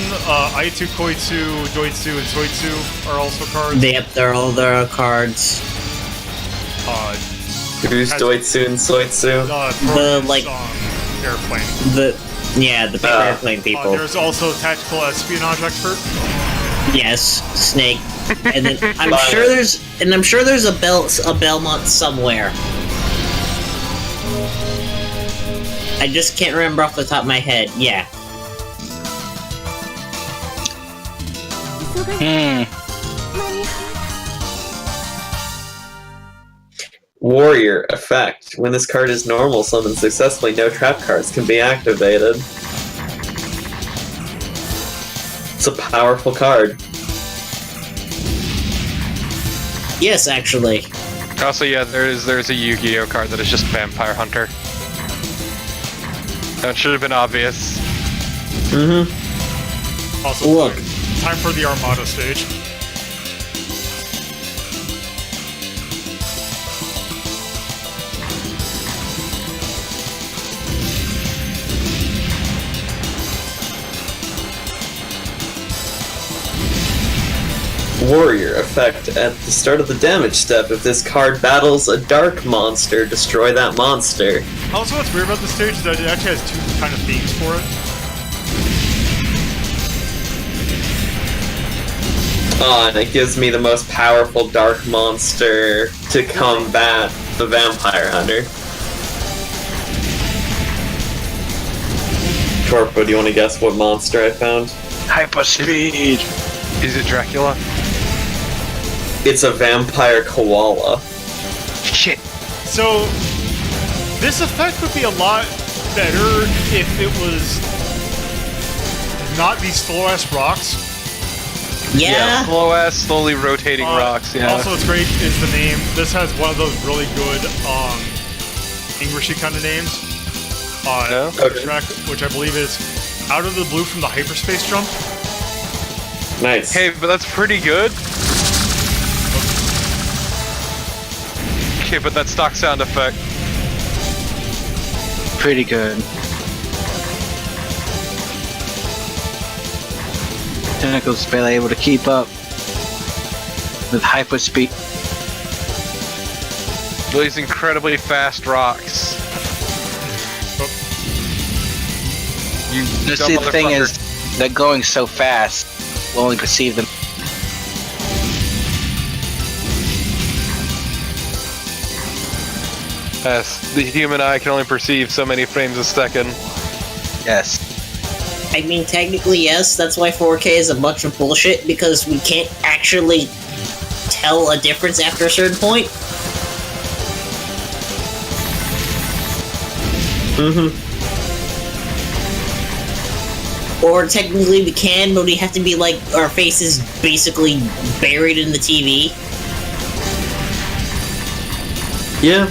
Aitu, Koitsu, Doitsu, and Soitsu are also cards. Yep, they're all their cards. Who's Has- Doitsu and Soitsu? Progear's, like- airplane. The paper airplane people. There's also Tactical Espionage Expert. Yes, Snake. And then I'm Violet. sure there's a Belmont somewhere. I just can't remember off the top of my head. Yeah. Warrior effect. When this card is normal summoned successfully, no trap cards can be activated. It's a powerful card. Yes, actually. Also, yeah, there's a Yu-Gi-Oh card that is just Vampire Hunter. That should have been obvious. Also, Look. time for the Armada stage. Warrior effect. At the start of the damage step, if this card battles a dark monster, destroy that monster. Also, what's weird about this stage is that it actually has two kind of themes for it. And it gives me the most powerful dark monster to combat the Vampire Hunter. Torpo, do you want to guess what monster I found? Hyperspeed. Is it Dracula? It's a vampire koala. Shit. So, this effect would be a lot better if it was not these slow-ass rocks. Yeah. Slow ass, slowly rotating rocks, yeah. Also, what's great is the name. This has one of those really good Englishy kind of names. Yeah? Okay. Track, which I believe is Out of the Blue from the Hyperspace Jump. Nice. Hey, but that's pretty good. Okay, but that stock sound effect. Pretty good. Tentacles barely able to keep up. with hyper speed. These incredibly fast rocks. You You dumb see, the thing motherfucker. is, they're going so fast, we'll only perceive them. Yes, the human eye can only perceive so many frames a second. Yes. I mean, technically, yes. That's why 4K is a bunch of bullshit, because we can't actually tell a difference after a certain point. Or technically we can, but we have to be like, our face is basically buried in the TV. Yeah.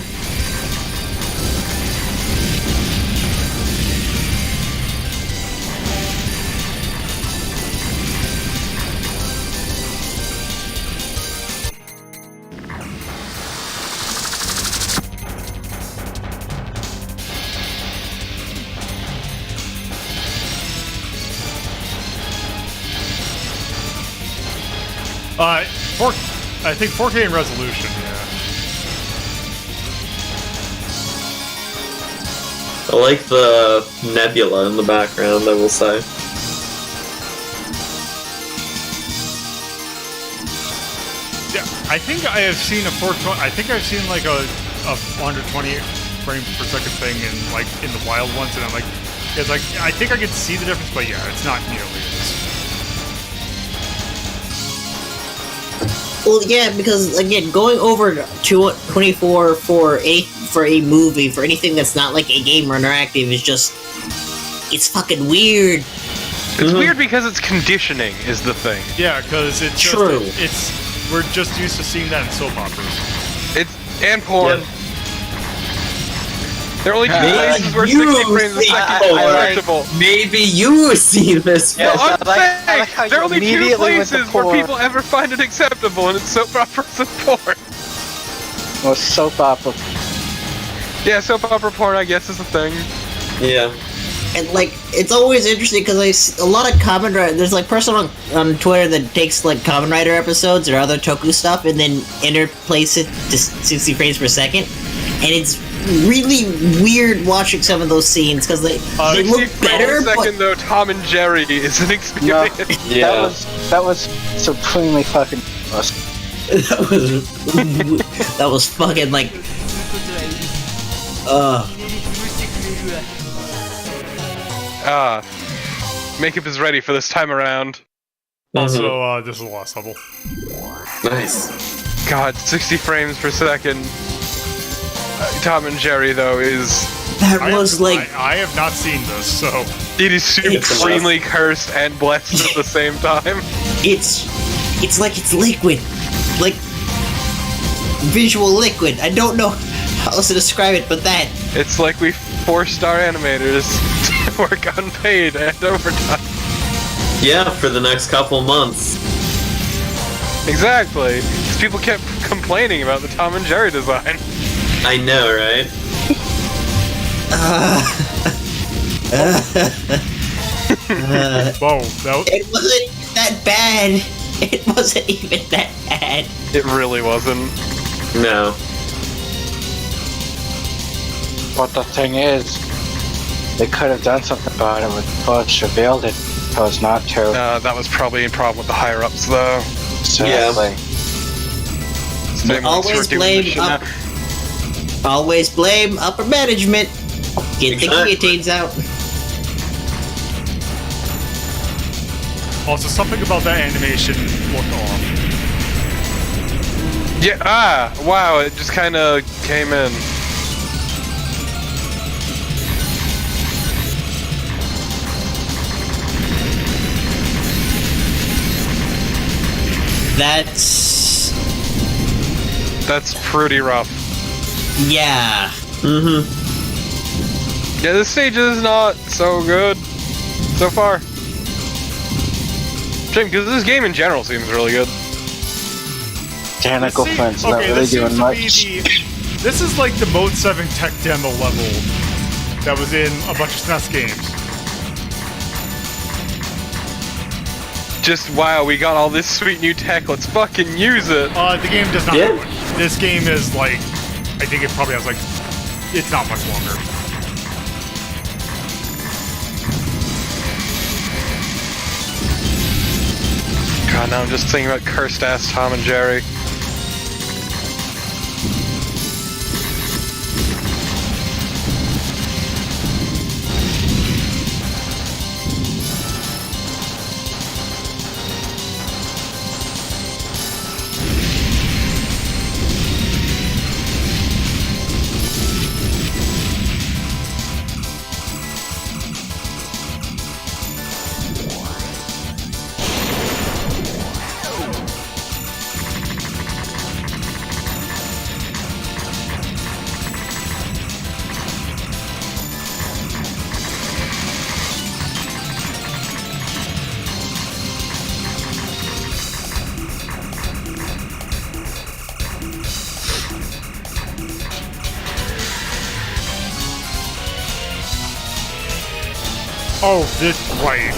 I think 4K in resolution, yeah. I like the nebula in the background, I will say. Yeah, I think I have seen a 420. I think I've seen like a 120 frames per second thing in the wild ones, and I'm like, it's like I think I could see the difference, but yeah, it's not nearly as. Well, yeah, because again, going over 224 for a movie, for anything that's not like a game or interactive, is just, it's fucking weird. It's weird because it's conditioning is the thing. Yeah, because it's just, True. we're just used to seeing that in soap operas. And porn. Yep. There are only two places where 60 frames a second is acceptable. Maybe you see this. No, I'm I like how saying there are you only two immediately went to places where porn. people ever find it acceptable, and it's soap operas and porn. Well, soap opera. Yeah, soap opera porn, I guess, is a thing. Yeah. And like, it's always interesting because a lot of Kamen Rider, there's like person on Twitter that takes like Kamen Rider episodes or other Toku stuff and then interplace it to 60 frames per second, and it's really weird watching some of those scenes because they 60 look frames better, a second, but though, Tom and Jerry is an No, experience. Yeah. that was supremely fucking awesome. that was fucking like, Makeup is ready for this time around. Also, this is the last level. Nice. God, 60 frames per second. Tom and Jerry, though, is... that I was like, I have not seen this, so It is supremely cursed and blessed at the same time. it's like it's liquid, like visual liquid. I don't know how else to describe it, but that. It's like we forced our animators to work unpaid and overtime. Yeah, for the next couple months. Exactly. Because people kept complaining about the Tom and Jerry design. I know, right? whoa, that It wasn't even that bad. It wasn't even that bad. It really wasn't. No. But the thing is, they could have done something about it with Bush revealed it. Chose not to. That was probably a problem with the higher ups, though. Sadly. Same ones who were Always doing blame this shit up. now. Always blame upper management. Get the Exactly. guillotines out. also something about that animation looked off. Yeah, wow, it just kind of came in. That's pretty rough. Yeah. Mm-hmm. Yeah, this stage is not so good so far. Shame, because this game in general seems really good. Tentacle Friend's not really this seems doing to much. be this is like the Mode 7 tech demo level that was in a bunch of SNES games. just, wow, we got all this sweet new tech, let's fucking use it. The game does not. Yeah. This game is like, I think it probably has like, it's not much longer. God, now I'm just thinking about cursed ass Tom and Jerry. Oh, this right.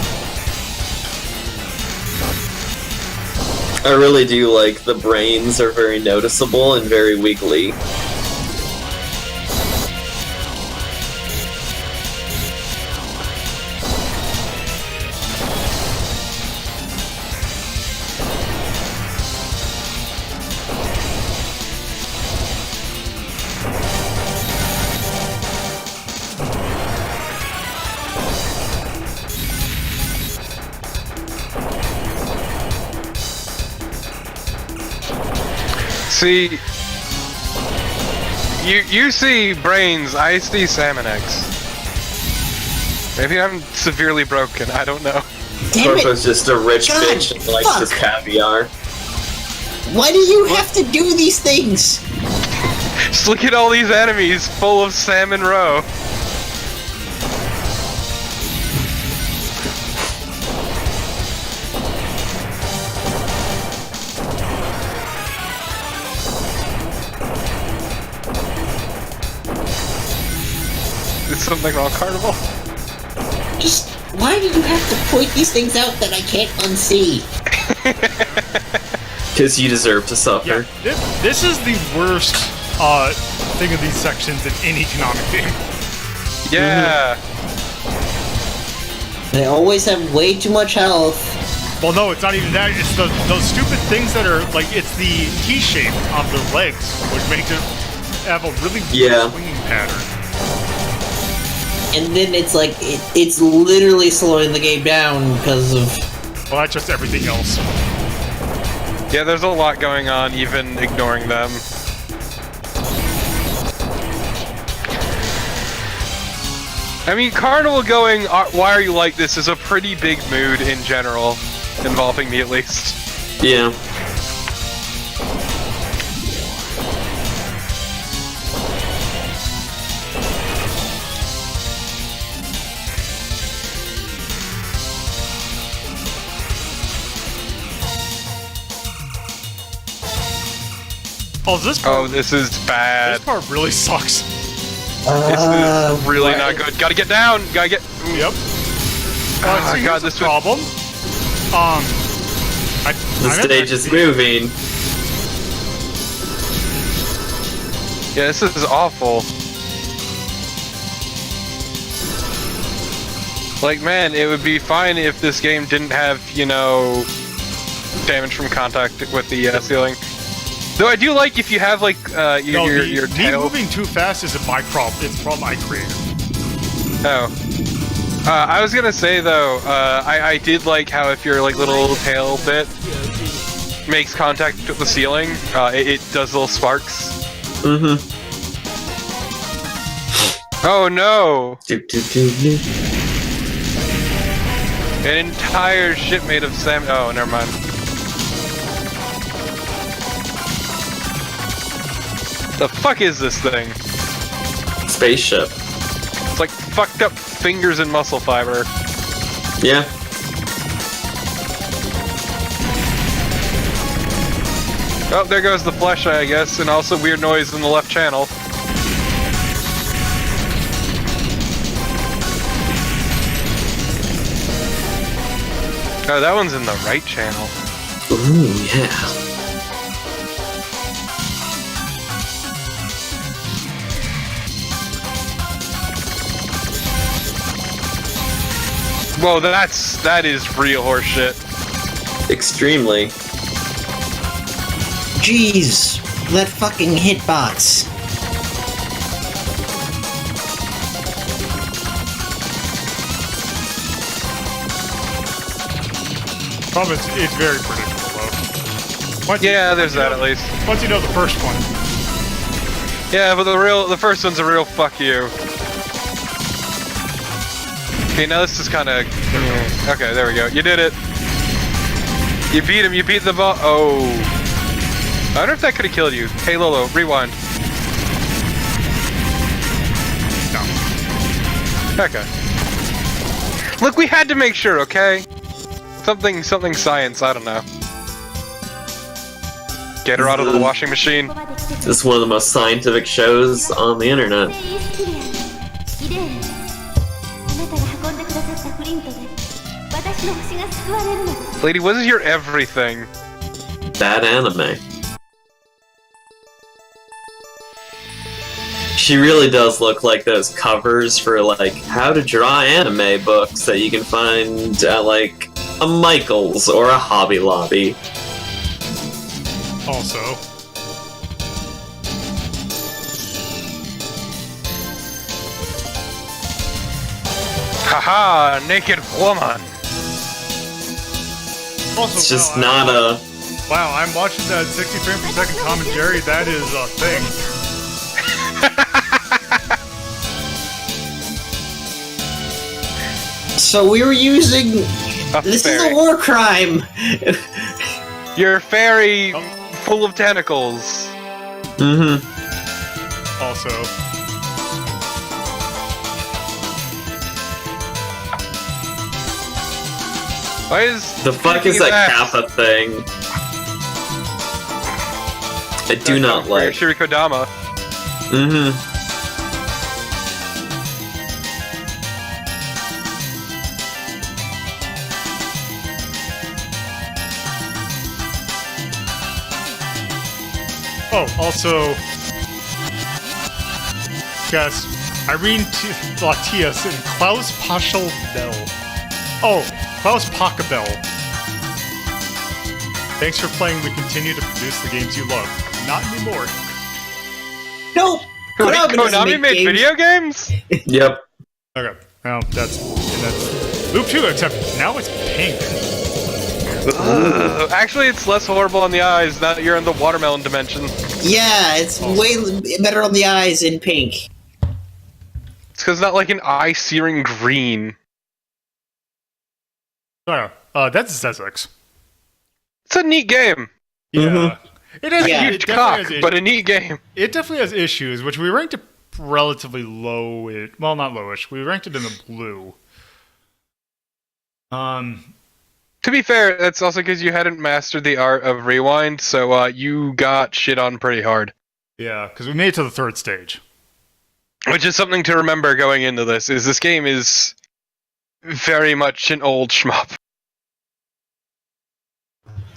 I really do like the brains are very noticeable and very wiggly. See, you see brains, I see salmon eggs. Maybe I'm severely broken, I don't know. Damn it! Torpo's just a rich God, bitch and likes his fuck. caviar. Why do you have to do these things? Just look at all these enemies full of salmon roe. Is something wrong, Carnival? Just why do you have to point these things out that I can't unsee? Because you deserve to suffer. Yeah, this is the worst thing of these sections in any Konami game. Yeah. They always have way too much health. Well, no, it's not even that. It's those stupid things that are like, it's the T shape of the legs, which makes it have a really weird swinging pattern. And then it's like, it's literally slowing the game down because of... Well, that's just everything else. Yeah, there's a lot going on, even ignoring them. I mean, Carnival going, why are you like this, is a pretty big mood in general, involving me at least. Yeah. Oh, this part, Oh, this is bad. this part really sucks. This is really not good. Gotta get down! Gotta get... Yep. Oh, So God, here's this the would... problem. The stage is moving. Yeah, this is awful. Like, man, it would be fine if this game didn't have, you know, damage from contact with the ceiling. Though I do like if you have, like, your me tail... moving too fast isn't my problem. It's a problem I created. Oh. I was gonna say, though, I did like how if your, like, little tail bit makes contact with the ceiling, it does little sparks. Mm-hmm. Oh, no! Do. An entire ship made of salmon... Oh, never mind. The fuck is this thing? Spaceship. It's like fucked up fingers and muscle fiber. Yeah. Oh, there goes the flesh, I guess, and also weird noise in the left channel. Oh, that one's in the right channel. Ooh, yeah. Whoa, that is real horseshit. Extremely. Jeez, that fucking hitbox. Problem is, it's very predictable, though. There's that at least. Once you know the first one. Yeah, but the first one's a real fuck you. Okay, now this is kind of... Okay, there we go. You did it. You beat him. You beat the boss. Oh. I wonder if that could have killed you. Hey, Lolo, rewind. No. Okay. Look, we had to make sure, okay? Something science, I don't know. Get her out of the washing machine. This is one of the most scientific shows on the internet. あなたが運んでくださったプリントで私の星が救われるのです Lady, what is your everything? That anime. She really does look like those covers for, like, how to draw anime books that you can find at, like, a Michael's or a Hobby Lobby. Also. Haha, naked woman. Also, It's just wow, not a... Wow, I'm watching that 60 frame per second commentary. That is a thing. So we were using... This is a war crime! You're fairy full of tentacles. Mm-hmm. Also. Why is... The fuck is that Kappa thing? I do not like. Shirikodama. Mm-hmm. Oh, also. Guess Irene Latias and Klaus Paschal Bell. Oh, Klaus Pachelbel. Thanks for playing. We continue to produce the games you love. Not anymore. Nope! Konami doesn't Konami made games. video games? Yep. Okay. Well, that's Loop 2, except now it's pink. Actually, it's less horrible on the eyes now that you're in the watermelon dimension. Yeah, it's way better on the eyes in pink. It's because not like an eye-searing green. Oh, that's Xexex. It's a neat game. Yeah. It has Yeah. it Huge definitely cock, has but a neat game. It definitely has issues, which we ranked it relatively low. Well, not lowish. We ranked it in the blue. To be fair, that's also because you hadn't mastered the art of rewind, so you got shit on pretty hard. Yeah, because we made it to the third stage. Which is something to remember going into this, is this game is very much an old shmup.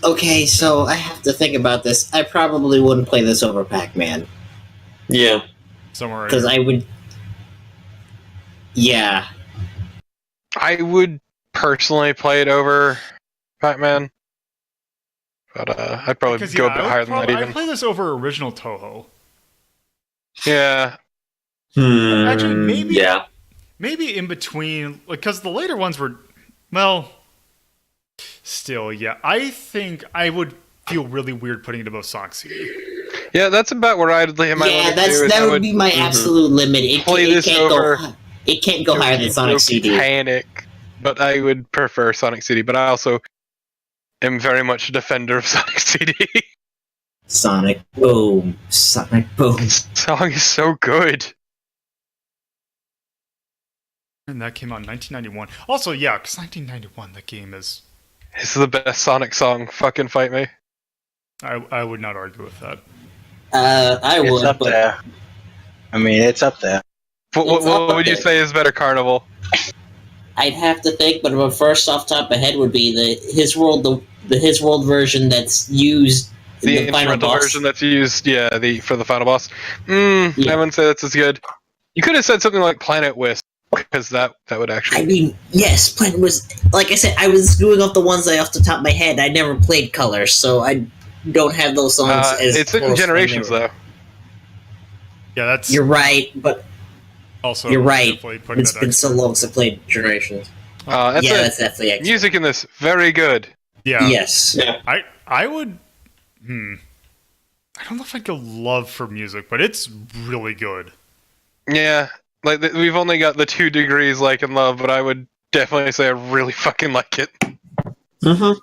Okay, so I have to think about this. I probably wouldn't play this over Pac-Man. Yeah. Somewhere right Because here. I would... Yeah. I would personally play it over Pac-Man. But I'd probably Because, go yeah, a bit higher than that I'd even. play this over original Toho. Yeah. Actually, maybe... Yeah. Maybe in between, because the later ones were, well, still, yeah. I think I would feel really weird putting it above Sonic CD. Yeah, that's about where I'd lay my Yeah, limit too, is that I would be my absolute limit. play this over It can't go higher than Sonic CD. Panic, but I would prefer Sonic CD, but I also am very much a defender of Sonic CD. Sonic Boom. Sonic Boom. This song is so good. And that came out in 1991. Also, yeah, because 1991, that game is... This is the best Sonic song. Fucking fight me. I would not argue with that. I It's would, up but there. I mean, it's up there. What It's up would you there. say is better, Carnival? I'd have to think, but my first off the top of my head would be His World, the His World version that's used in The the final instrumental boss. version that's used, for the final boss. I wouldn't say that's as good. You could have said something like Planet Wisp, because that would actually. I mean, yes, Planet was like I said. I was doing off the ones off the top of my head. I never played Colors, so I don't have those songs as. It's in Generations though. Yeah, that's You're right, but also. you're right. definitely putting It's that been extra. so long since I played Generations. That's Yeah, it. that's definitely extra. Music in this very good. Yeah. Yes. Yeah. I would. I don't know if I'd go love for music, but it's really good. Yeah, like we've only got the 2 degrees like in love, but I would definitely say I really fucking like it. Mm-hmm.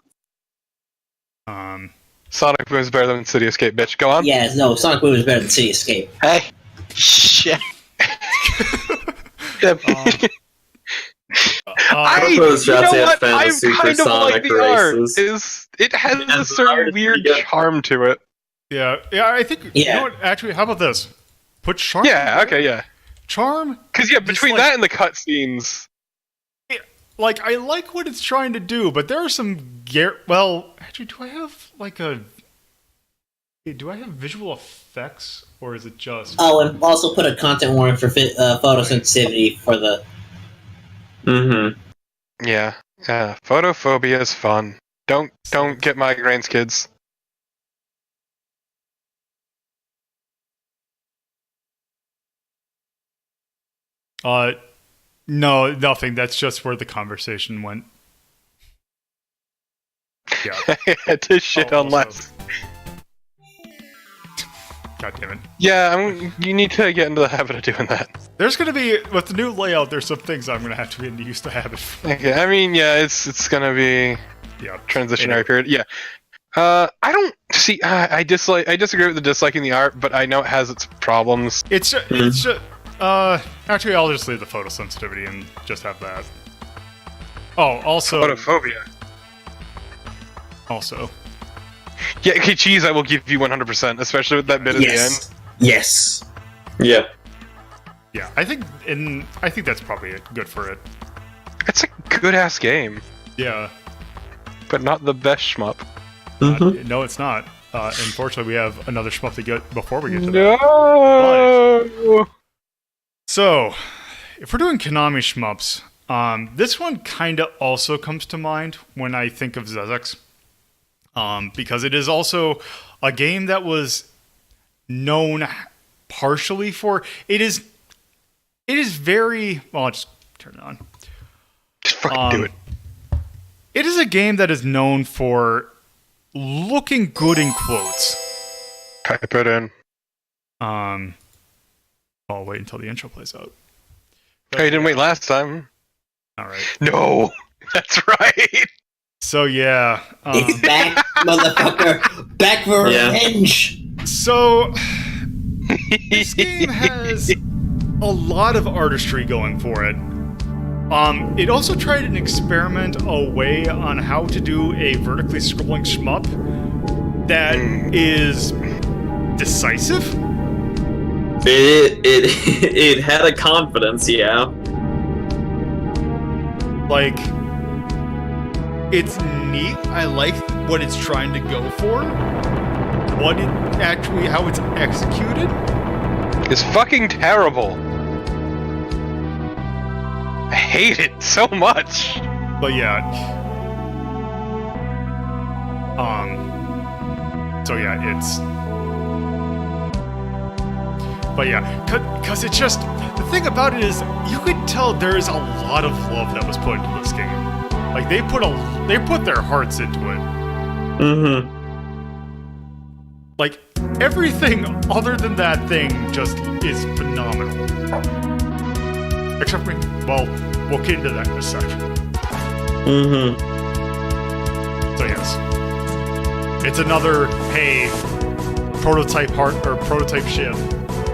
Sonic Boom is better than City Escape, bitch. Go on. Yeah, no, Sonic Boom is better than City Escape. Hey, shit. I propose you know Shotzi what? fan I of kind of like supersonic the art. races. It has Yeah, a the certain art is weird pretty good. charm to it. Yeah, I think. You Yeah. know what? Actually, how about this? Put charm. Yeah. Okay. Yeah. Charm. Because between like- that and the cutscenes. Like, I like what it's trying to do, but there are some well, actually, do I have visual effects, or is it just? Oh, and also put a content warning for photosensitivity for the. Mm-hmm. Yeah. Photophobia is fun. Don't get migraines, kids. No, nothing. That's just where the conversation went. Yeah. I had to shit on also- less. God damn it. Yeah, you need to get into the habit of doing that. There's gonna be with the new layout. There's some things I'm gonna have to get used to habit. Okay, I mean, yeah, it's gonna be Yeah. transitionary period. Yeah. I don't see. I disagree with the disliking the art, but I know it has its problems. It's just. Actually, I'll just leave the photosensitivity and just have that. Oh, also. Photophobia. Also. Yeah, okay, cheese, I will give you 100%, especially with that bit at the end. Yes. Yeah. Yeah, I think that's probably good for it. It's a good ass game, Yeah. but not the best shmup. No, it's not. Unfortunately, we have another shmup to get before we get to that. No. So, if we're doing Konami shmups, this one kind of also comes to mind when I think of Xexex. Because it is also a game that was known partially for it is very well. I'll just turn it on. Just fucking do it. It is a game that is known for looking good in quotes. Type it in. I'll wait until the intro plays out. Hey, you didn't wait last time. All right. No, that's right. So yeah. It's back, motherfucker. Back for Yeah. revenge. So this game has a lot of artistry going for it. It also tried an experiment away on how to do a vertically scrolling shmup that is decisive. It had a confidence, yeah. Like, it's neat. I like what it's trying to go for. How it's executed. It's fucking terrible. I hate it so much. But yeah. So yeah, it's. But yeah, cause it's just the thing about it is you could tell there is a lot of love that was put into this game. Like they put their hearts into it. Mm-hmm. Like everything other than that thing just is phenomenal. Except well, we'll get into that in a second. Mm-hmm. So yes, it's another prototype prototype ship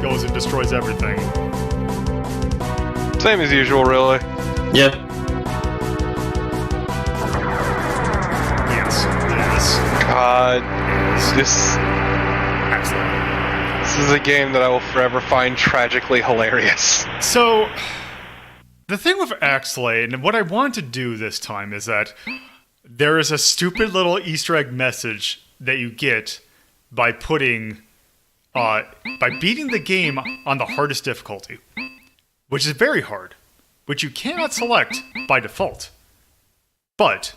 goes and destroys everything. Same as usual, really. Yeah. Yes. God, this Excellent. is a game that I will forever find tragically hilarious. So, the thing with Axelay, and what I want to do this time is that there is a stupid little Easter egg message that you get by putting, by beating the game on the hardest difficulty, which is very hard, which you cannot select by default. But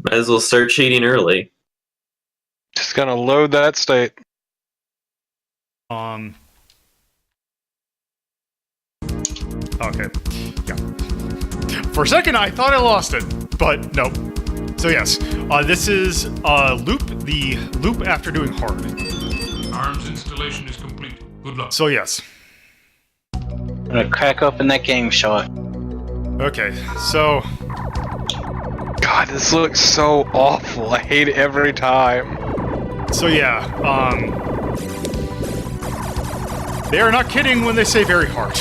Might as well start cheating early. Just gonna load that state. Okay. Yeah. For a second, I thought I lost it, but no. So yes, this is the loop after doing hard. Arms installation is complete. Good luck. So yes. I'm gonna crack open that game shot. Okay, so God, this looks so awful. I hate it every time. yeah, they are not kidding when they say very hard.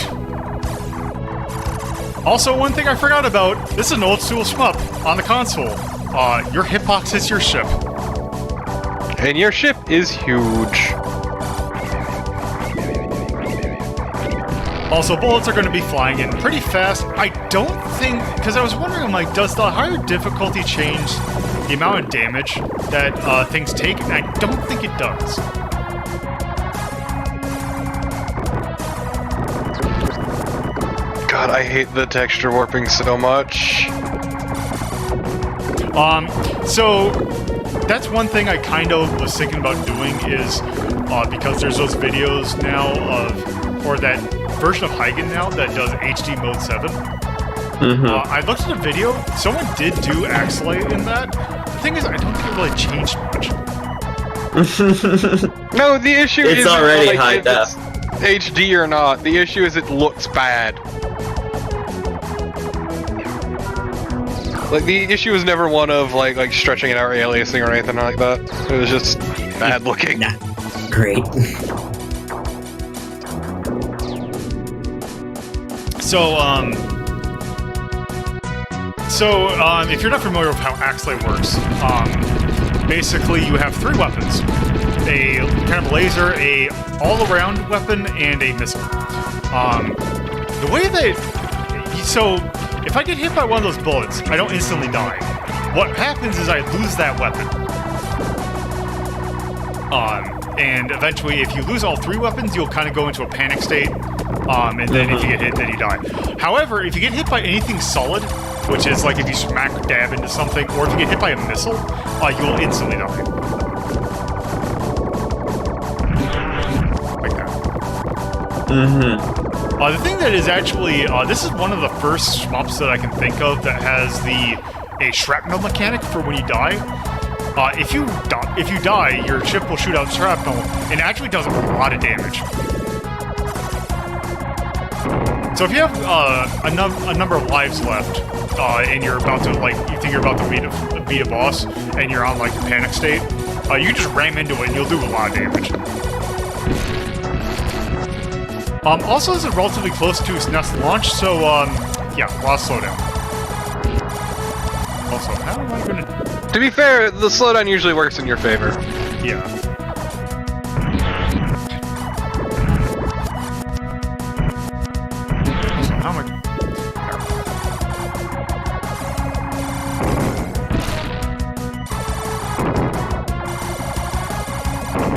Also, one thing I forgot about, this is an old school shmup on the console. Your hitbox hits your ship. And your ship is huge. Also, bullets are going to be flying in pretty fast. I don't think, because I was wondering, I'm like, does the higher difficulty change the amount of damage that things take? And I don't think it does. God, I hate the texture warping so much. So that's one thing I kind of was thinking about doing is, because there's those videos now of, or that version of Hygen now that does HD mode 7. I looked at a video, someone did do Axelay in that. The thing is, I don't think it really changed much. No, the issue It's is already high def. HD or not. The issue is it looks bad. Like, the issue was never one of like stretching it out or aliasing or anything like that. It was just bad looking. Not great. If you're not familiar with how Axelay works, basically you have 3 weapons. A kind of laser, a all-around weapon, and a missile. The way that... So, if I get hit by one of those bullets, I don't instantly die. What happens is I lose that weapon. And eventually, if you lose all 3 weapons, you'll kind of go into a panic state. And then if you get hit, then you die. However, if you get hit by anything solid, which is like if you smack dab into something, or if you get hit by a missile, you'll instantly die. Like that. The thing that is actually, this is one of the first shmups that I can think of that has a shrapnel mechanic for when you die. If you die, your ship will shoot out shrapnel, and it actually does a lot of damage. So if you have a number of lives left, and you're about to you think you're about to beat a boss, and you're on like the panic state, you just ram into it and you'll do a lot of damage. Also, this is relatively close to its next launch, so yeah, a lot of slowdown. Also, how am I gonna? To be fair, the slowdown usually works in your favor. Yeah. How am I?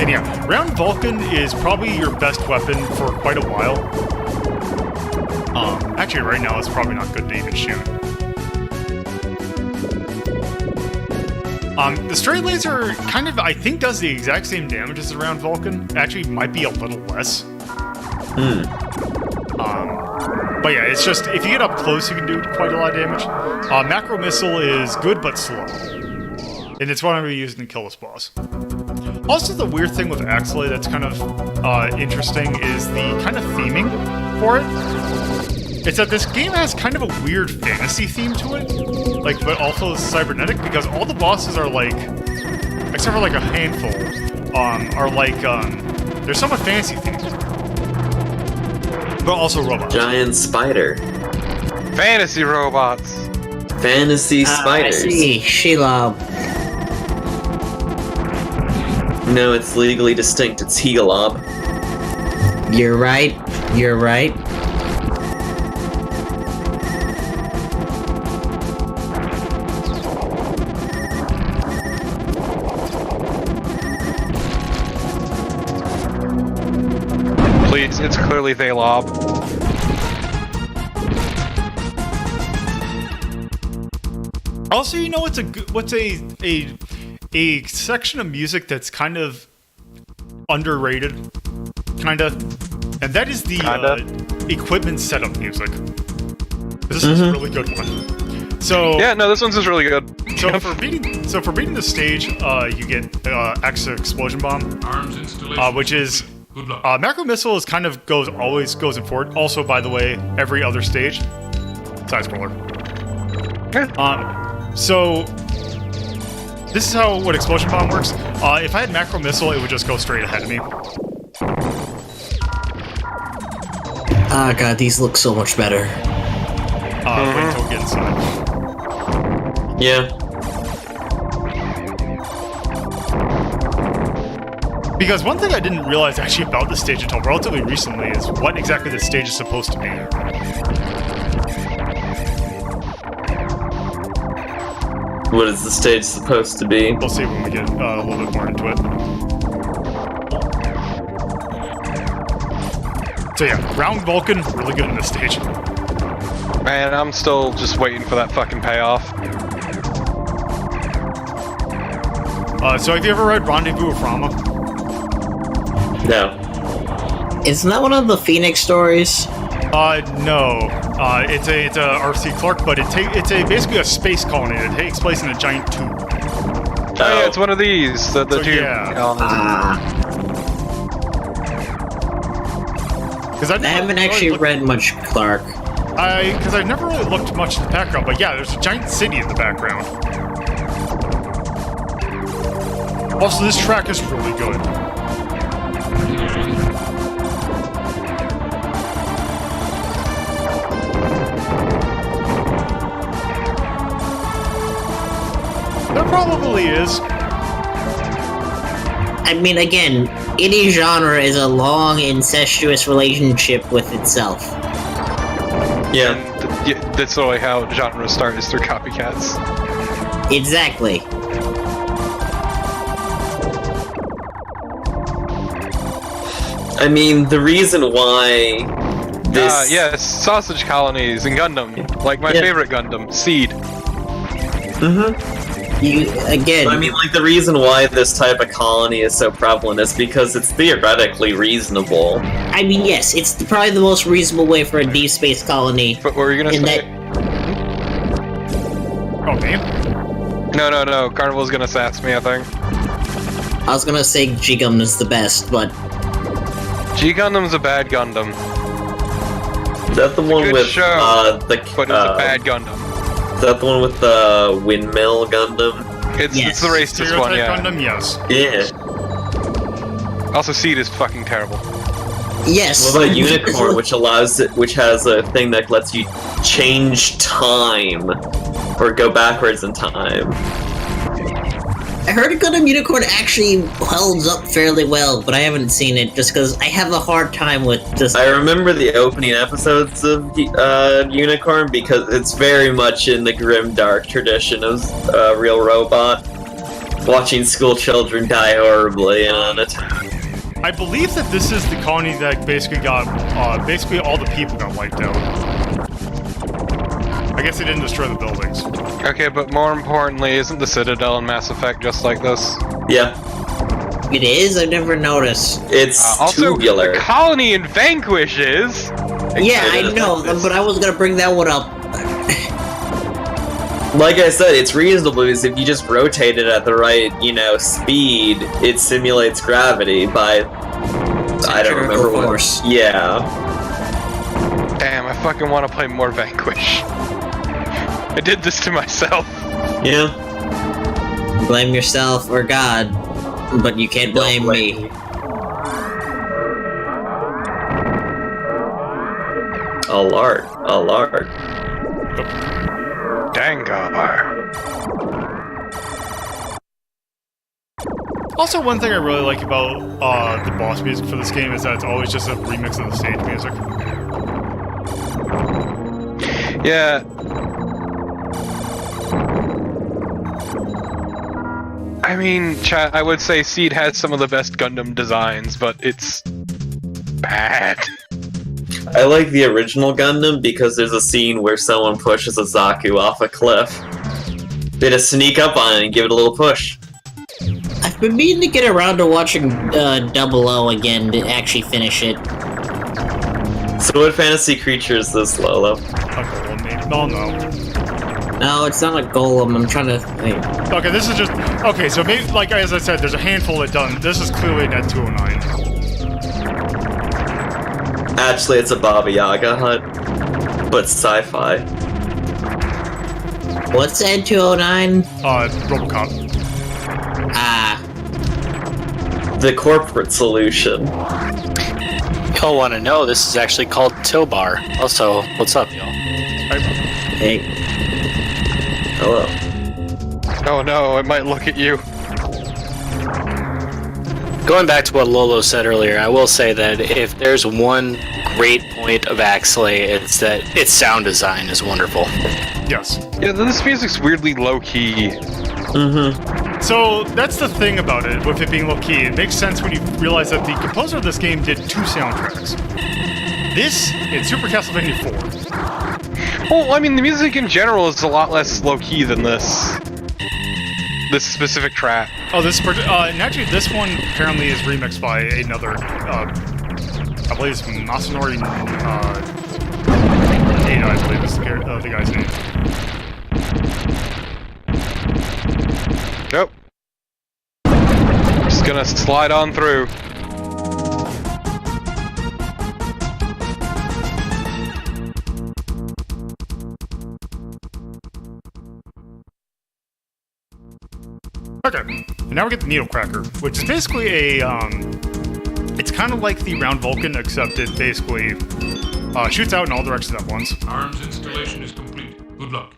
And yeah, Round Vulcan is probably your best weapon for quite a while. Actually, right now it's probably not good to even shoot. The straight laser kind of, I think, does the exact same damage as the Round Vulcan. Actually, might be a little less. But yeah, it's just, if you get up close, you can do quite a lot of damage. Macro Missile is good, but slow. And it's what I'm going to be using to kill this boss. Also, the weird thing with Axelay that's kind of interesting is the kind of theming for it. It's that this game has kind of a weird fantasy theme to it, like, but also cybernetic, because all the bosses are like, except for like a handful, are like, they're somewhat fantasy themed, but also robots. Giant spider. Fantasy robots. Fantasy spiders. I see. Shelob. No, it's legally distinct. It's Hegelob. You're right. You're right. It's clearly Thalob. Also, you know, what's a section of music that's kind of underrated, and that is the equipment setup music. This is a really good one. So Yeah, no, this one's just really good. So for beating the stage, you get X Explosion Bomb, Arms installation. which is Good luck. macro missile is kind of always goes in forward. Also, by the way, every other stage, side scroller. So this is what Explosion Bomb works. If I had macro missile, it would just go straight ahead of me. Ah, God, these look so much better. Wait until we get inside. Yeah. Because one thing I didn't realize actually about this stage until relatively recently is what exactly this stage is supposed to be. What is the stage supposed to be? We'll see when we get a little bit more into it. So yeah, Round Vulcan, really good in this stage. Man, I'm still just waiting for that fucking payoff. So have you ever read Rendezvous with Rama? No. Isn't that one of the Phoenix stories? No. It's a R.C. Clarke, but it's basically a space colony that takes place in a giant tube. Oh yeah, it's one of these. The So, two. yeah. Because I haven't actually read much Clark. Because I've never really looked much at the background, but yeah, there's a giant city in the background. Also, this track is really good. There probably is. I mean, again, any genre is a long, incestuous relationship with itself. Yeah. That's really how genres start, is through copycats. Exactly. I mean, the reason why this... yes, sausage colonies and Gundam. Like my favorite Gundam, Seed. Again... I mean, like, the reason why this type of colony is so prevalent is because it's theoretically reasonable. I mean, yes, it's probably the most reasonable way for a deep space colony. But what were you gonna say? Oh, me? No. Carnival's gonna sass me, I think. I was gonna say G-Gundam is the best, but... G-Gundam's a bad Gundam. Is that the one good with, show, the... But it's a bad Gundam. Is that the one with the windmill Gundam? It's Yes. the racist one, Stereotype yeah. Gundam, yes. Yeah. Also, Seed is fucking terrible. Yes. What about Unicorn, which has a thing that lets you change time, or go backwards in time? I heard Gundam Unicorn actually holds up fairly well, but I haven't seen it just because I have a hard time with just... I remember the opening episodes of Unicorn because it's very much in the grim dark tradition of Real Robot. Watching school children die horribly in an attack. I believe that this is the colony that basically got, basically all the people got wiped out. I guess they didn't destroy the buildings. Okay, but more importantly, isn't the Citadel in Mass Effect just like this? Yeah. It is? I've never noticed. It's Also, tubular. the colony in Vanquish is! Yeah, I know, but I was gonna bring that one up. Like I said, it's reasonable because if you just rotate it at the right, speed, it simulates gravity by... I don't remember what... Force. Yeah. Damn, I fucking want to play more Vanquish. I did this to myself. Yeah. Blame yourself or God, but you can't blame me. A lark. Dangar. Also, one thing I really like about the boss music for this game is that it's always just a remix of the stage music. Yeah. I mean, chat, I would say Seed has some of the best Gundam designs, but it's bad. I like the original Gundam because there's a scene where someone pushes a Zaku off a cliff. They just sneak up on it and give it a little push. I've been meaning to get around to watching Double O again to actually finish it. So what fantasy creature is this, Lolo? A golem, maybe? No, no. No, it's not a golem. I'm trying to think. Okay, this is just... Okay, so maybe, like as I said, there's a handful that done. This is clearly Net 209. Actually, it's a Baba Yaga hut, but sci-fi. What's Ed 209? Robocop. Ah. The corporate solution. Y'all want to know, this is actually called Tilbar. Also, what's up, y'all? Hey. Hello. Oh no, it might look at you. Going back to what Lolo said earlier, I will say that if there's one great point of Axelay, it's that its sound design is wonderful. Yes. Yeah, this music's weirdly low-key. Mm-hmm. So that's the thing about it, with it being low-key. It makes sense when you realize that the composer of this game did 2 soundtracks. This and Super Castlevania 4. Well, I mean, the music in general is a lot less low-key than this. This specific track. Oh, this and actually this one apparently is remixed by another, I believe it's Masanori, Ada, I believe is the guy's name. Nope. Just gonna slide on through. Okay, and now we get the Needle Cracker, which is basically a, it's kind of like the Round Vulcan, except it basically shoots out in all directions at once. Arms installation is complete. Good luck.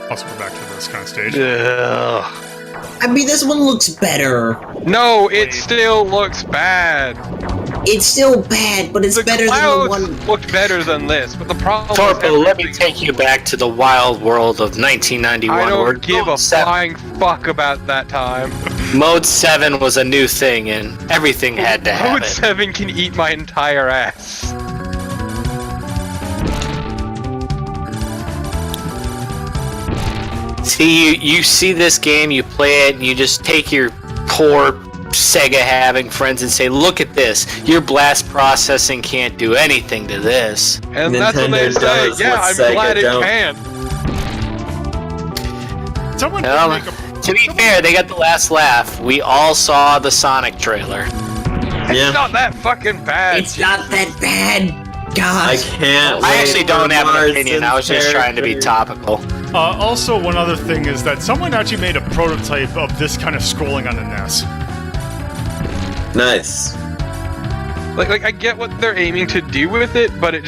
Also, we're back to this kind of stage. Ugh. I mean, this one looks better. No, it still looks bad. It's still bad, but it's The better than the clouds one. looked better than this, but the problem Torpo, is let me take you back to the wild world of 1991. I where don't give a flying fuck about that time. Mode 7 was a new thing, and everything had to have Mode it. 7 can eat my entire ass. See, you see this game, you play it, and you just take your poor Sega having friends and say, look at this, your blast processing can't do anything to this. And that's what they Nintendo say. does Yeah, what I'm Sega glad it don't. can. Someone did Well, make a... to be fair, they got the last laugh. We all saw the Sonic trailer. It's Yeah. not that fucking bad. It's not that bad. God. I can't I wait actually for don't have an Mars opinion, and I was just trying to be characters. topical. Also, one other thing is that someone actually made a prototype of this kind of scrolling on the NES. Nice. Like I get what they're aiming to do with it, but it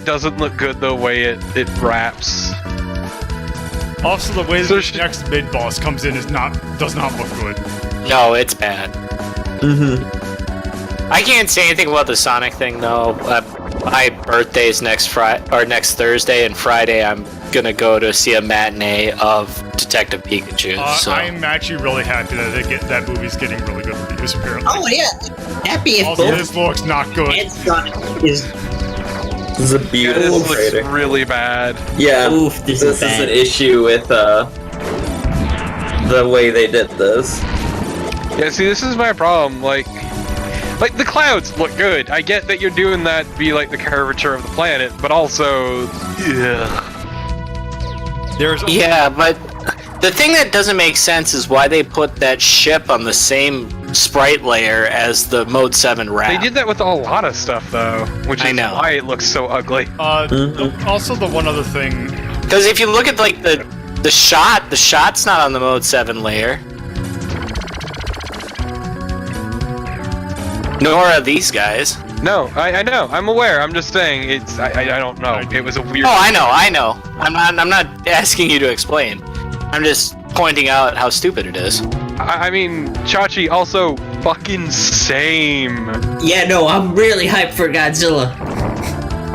doesn't look good the way it wraps. Also, the way So the next mid-boss comes in does not look good. No, it's bad. Mm-hmm. I can't say anything about the Sonic thing though. My birthday's next Thursday, and Friday I'm gonna go to see a matinee of Detective Pikachu. So I'm actually really happy that movie's getting really good reviews, apparently. Oh yeah, happy if Also, both this looks not good. and Sonic is. This is a Yeah, beautiful this looks trailer. really bad. Yeah, Oof, this is bad. an issue with the way they did this. Yeah, see, this is my problem. Like the clouds look good. I get that you're doing that to be like the curvature of the planet, but also, yeah. yeah, but the thing that doesn't make sense is why they put that ship on the same sprite layer as the Mode 7 wrap. They did that with a lot of stuff though, which I is know. why it looks so ugly. Also, the one other thing... Because if you look at like the shot's not on the Mode 7 layer. Nor are these guys. No, I know. I'm aware. I'm just saying I don't know. It was a weird. Oh, I know. I'm not asking you to explain. I'm just pointing out how stupid it is. I mean, Chachi also fucking same. Yeah, no, I'm really hyped for Godzilla.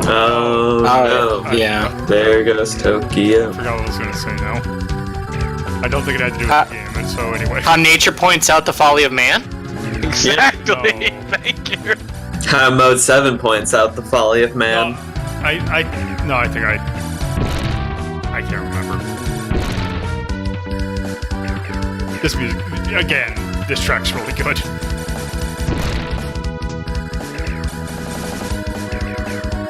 Oh, no. Yeah. There goes Tokyo. I forgot what I was going to say now. I don't think it had to do with the game, and so anyway. How nature points out the folly of man? Exactly. No. Thank you. How Mode 7 points out the folly of man. I can't remember. This music, again, this track's really good.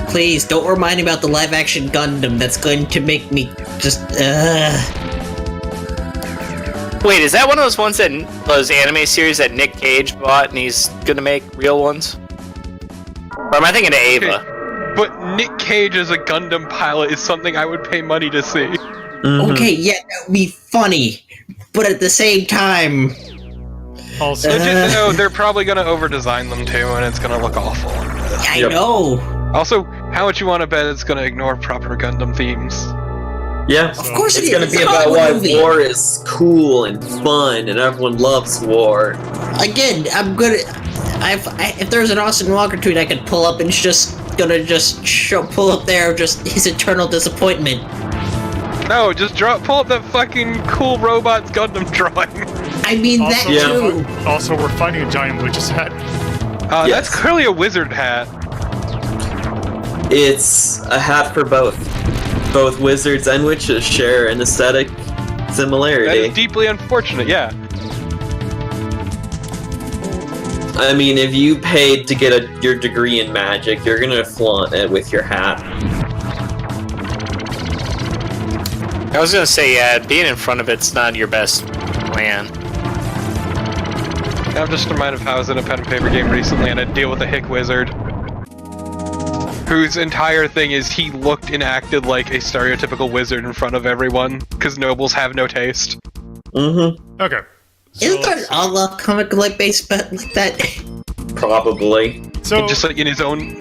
Please don't remind me about the live-action Gundam. That's going to make me just. Wait, is that one of those ones that those anime series that Nick Cage bought and he's gonna make real ones? Or am I thinking of Ava? Okay. But Nick Cage as a Gundam pilot is something I would pay money to see. Mhm. Okay, yeah, that would be funny, but at the same time, Also, So just know they're probably gonna over-design them too, and it's gonna look awful. I Yep. know. Also, how much you want to bet it's gonna ignore proper Gundam themes? Yeah. Of course it It's is. gonna It's be a about Hollywood why movie. war is cool and fun and everyone loves war. Again, I'm gonna. If there's an Austin Walker tweet I could pull up, and it's just gonna pull up there just his eternal disappointment. No, just pull up that fucking cool robots Gundam drawing. I mean that too. also, we're fighting a giant witch's hat. That's Yes. clearly a wizard hat. It's a hat for both. Both wizards and witches share an aesthetic That similarity. is deeply unfortunate, yeah. I mean, if you paid to get your degree in magic, you're gonna flaunt it with your hat. I was gonna say, yeah, being in front of it's not your best plan. I'm just reminded of how I was in a pen and paper game recently and I had to deal with a hick wizard. Whose entire thing is he looked and acted like a stereotypical wizard in front of everyone, because nobles have no taste. Mm-hmm. Okay. Isn't there a comic like based bet like that? Probably. So Just like in his own...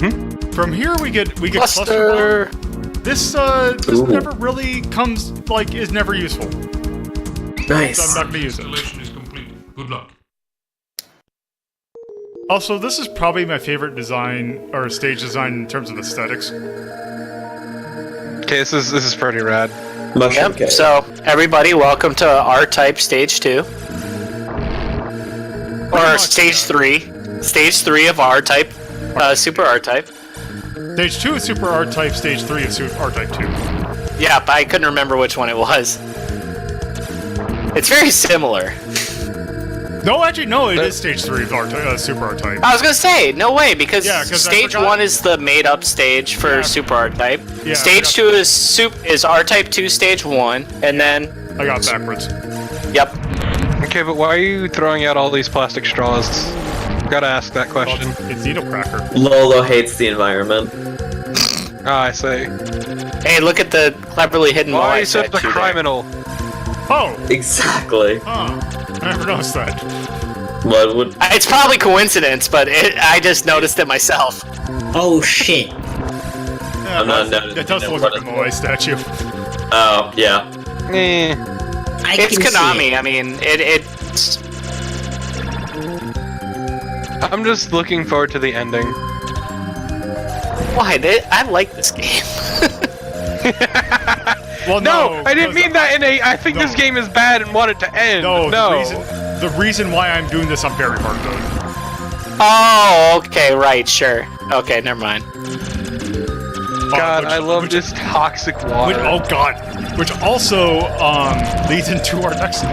from here we get Cluster. This Ooh. never really comes is never useful. Nice. So I'm not gonna use it. Installation is complete. Good luck. Also, this is probably my favorite design or stage design in terms of aesthetics. Okay, this is pretty rad. Mushroom Yep, cake. so everybody, welcome to R-Type Stage 2. Or much, Stage 3. Stage 3 of R-Type. Super R-Type. Stage 2 is Super R-Type, Stage 3 is Super R-Type 2. Yeah, but I couldn't remember which one it was. It's very similar. No, actually, no, it is Stage 3 of Super R-Type. I was gonna say, no way, because Yeah, 'cause I Stage forgot- 1 is the made-up stage for Yeah. Super R-Type. Yeah, I Stage forgot 2 is R-Type 2 Stage 1, and then... I got backwards. Yep. Okay, but why are you throwing out all these plastic straws? Gotta ask that question. It's Needle Cracker. Lolo hates the environment. Ah, I see. Hey, look at the cleverly hidden Why moai is such a statue there. criminal? Oh! Exactly. Huh. I never noticed that. What would... It's probably coincidence, but I just noticed it myself. Oh shit! Yeah, I'm not noticing it does it, look what like a is Moai statue. Oh, yeah. It's can see Konami. it. I mean, it's... I'm just looking forward to the ending. Why? I like this game. Well, No, I didn't because mean that in a. I think this No. game is bad and want it to end. No, No. the reason why I'm doing this on very hard mode. Oh, okay, right, sure. Okay, never mind. God, which- I love which- this toxic Which, water. oh god. Which also leads into our next game.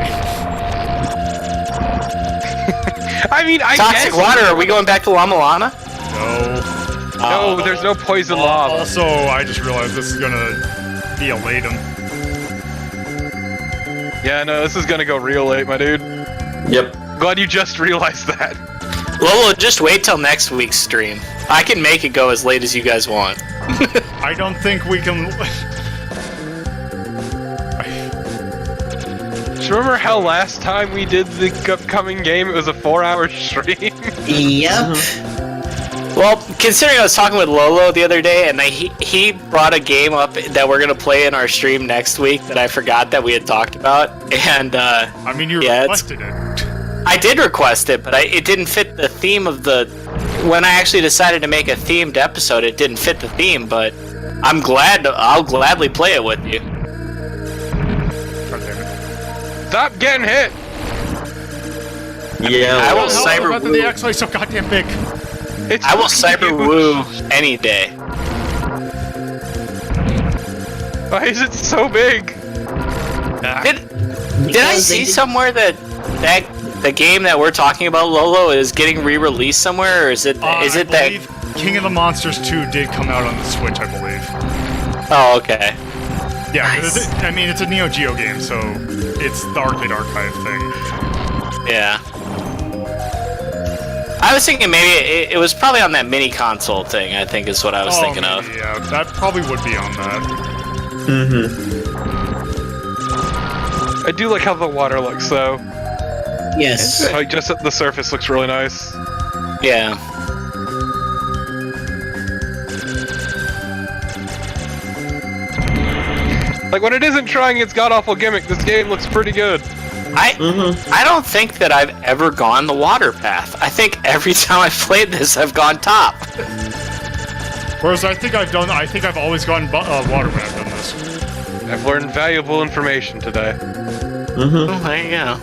I mean, I Toxic guess. water, are we going back to Lama Lana? No. No, there's no poison lava. Also, I just realized this is gonna be a latum. Yeah, no, this is gonna go real late, my dude. Yep. Glad you just realized that. Lolo, just wait till next week's stream. I can make it go as late as you guys want. I don't think we can. Just remember how last time we did the upcoming game, it was a 4-hour stream? Yep. Well, considering I was talking with Lolo the other day, and he brought a game up that we're gonna play in our stream next week that I forgot that we had talked about, and I mean, you Yeah, requested it. I did request it, but it didn't fit the theme of the... When I actually decided to make a themed episode, it didn't fit the theme, but I'll gladly play it with you. God damn it. Stop getting hit! Yeah. I will How cyber about the woo. Axelay so goddamn big? It's I will cyber woo any day. Why is it so big? Did I see somewhere that the game that we're talking about, Lolo, is getting re-released somewhere, or is it I that? believe King of the Monsters 2 did come out on the Switch, I believe. Oh, okay. Yeah, Nice. I mean, it's a Neo Geo game, so it's the Arcade Archive thing. Yeah. I was thinking maybe it was probably on that mini console thing. I think is what I was thinking of. Yeah, that probably would be on that. I do like how the water looks, though. Yes. Like, just the surface looks really nice. Yeah. Like, when it isn't trying its god-awful gimmick, this game looks pretty good. I don't think that I've ever gone the water path. I think every time I've played this, I've gone top. Whereas I think I've always gone water when I've done this. I've learned valuable information today. Oh, there you go.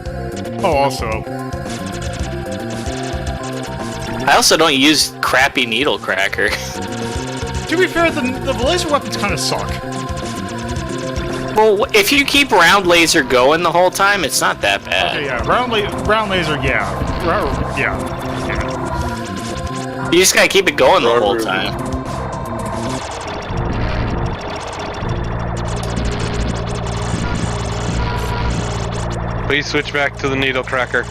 Oh, also, I also don't use crappy needle cracker. to be fair, the laser weapons kind of suck. Well, if you keep round laser going the whole time, it's not that bad. Okay, yeah, round laser, yeah. Yeah. You just gotta keep it going the whole time. Please switch back to the needle cracker.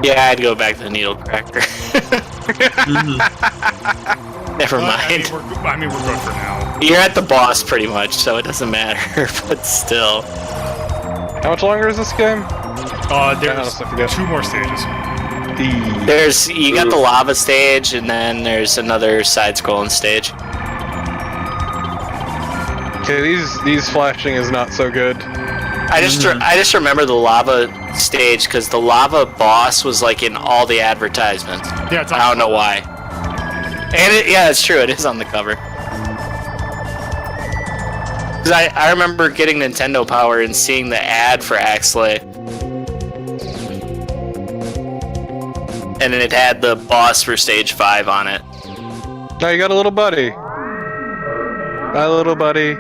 Yeah, I'd go back to the needle cracker. Never mind. I mean, we're good for now. You're at the boss pretty much, so it doesn't matter, but still. How much longer is this game? There's I forget. 2 more stages. You got the lava stage, and then there's another side-scrolling stage. Okay, these flashing is not so good. I just remember the lava stage because the lava boss was like in all the advertisements. Yeah, it's I don't know why. And yeah, it's true. It is on the cover. 'Cause I remember getting Nintendo Power and seeing the ad for Axelay. And it had the boss for stage 5 on it. Now you got a little buddy. Bye, little buddy.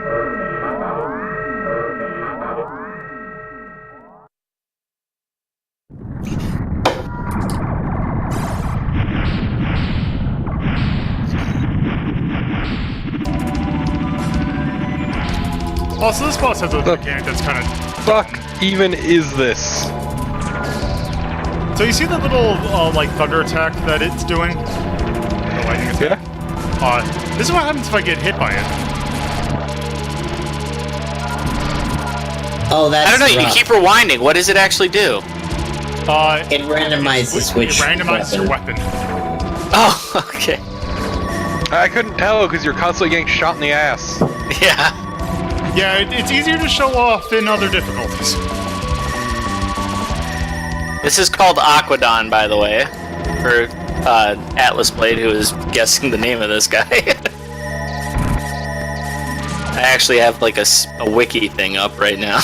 Also, this boss has a mechanic that's kind of... Fuck even is this? So you see the little, like, thunder attack that it's doing? The lightning attack? Yeah. This is what happens if I get hit by it. Oh, that's I don't know, you rough. keep rewinding. What does it actually do? It randomizes which It randomizes your weapon. Oh, okay. I couldn't tell because you're constantly getting shot in the ass. Yeah. Yeah, it's easier to show off in other difficulties. This is called Aquadon, by the way, for Atlas Blade, who is guessing the name of this guy. I actually have like a wiki thing up right now.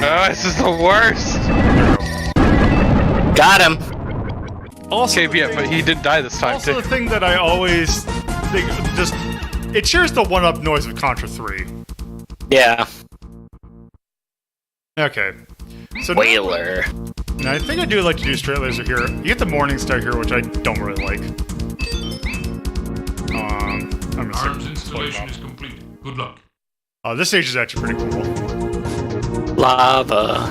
Oh, this is the worst. Got him. Also, Okay, yeah, but he did die this time also too. the thing that I always think, just... It shares the one-up noise of Contra 3. Yeah. Okay. So Whaler. now I think I do like to do straight laser here. You get the Morning Star here, which I don't really like. I'm gonna Arms say- installation is complete. Good luck. this stage is actually pretty cool. Lava.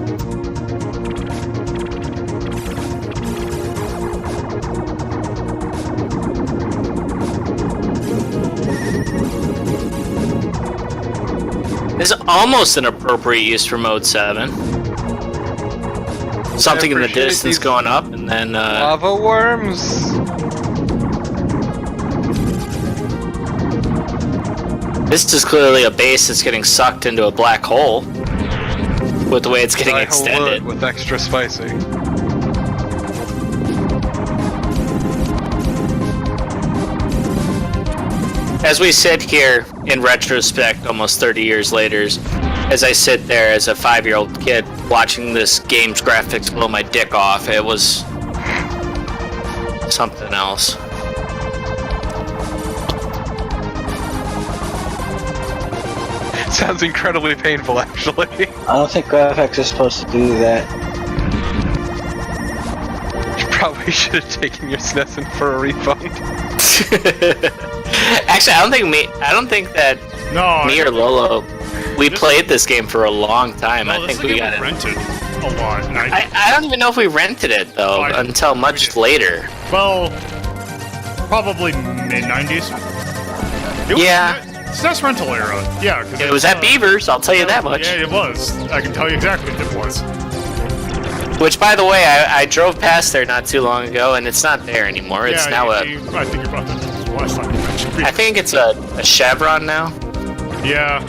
This is almost an appropriate use for Mode 7. Something in the appreciate distance these- going up, and then, Lava worms. this is clearly a base that's getting sucked into a black hole. with the way it's getting I extended. with extra spicy. As we sit here in retrospect, almost 30 years later, as I sit there as a 5-year-old kid watching this game's graphics blow my dick off, it was something else. Sounds incredibly painful, actually. I don't think graphics is supposed to do that. You probably should have taken your SNES in for a refund. Actually, I don't think that me or Lolo, we played this game for a long time. I think we got it rented a lot. And I don't even know if we rented it though until much later. Well, probably mid-90s. Yeah. SNES rental era. Yeah, because it was at Beavers. I'll tell you that much. Yeah, it was. I can tell you exactly what it was. Which, by the way, I drove past there not too long ago, and it's not there anymore. It's now I think you're about to last time you mentioned. I think it's a Chevron now. Yeah.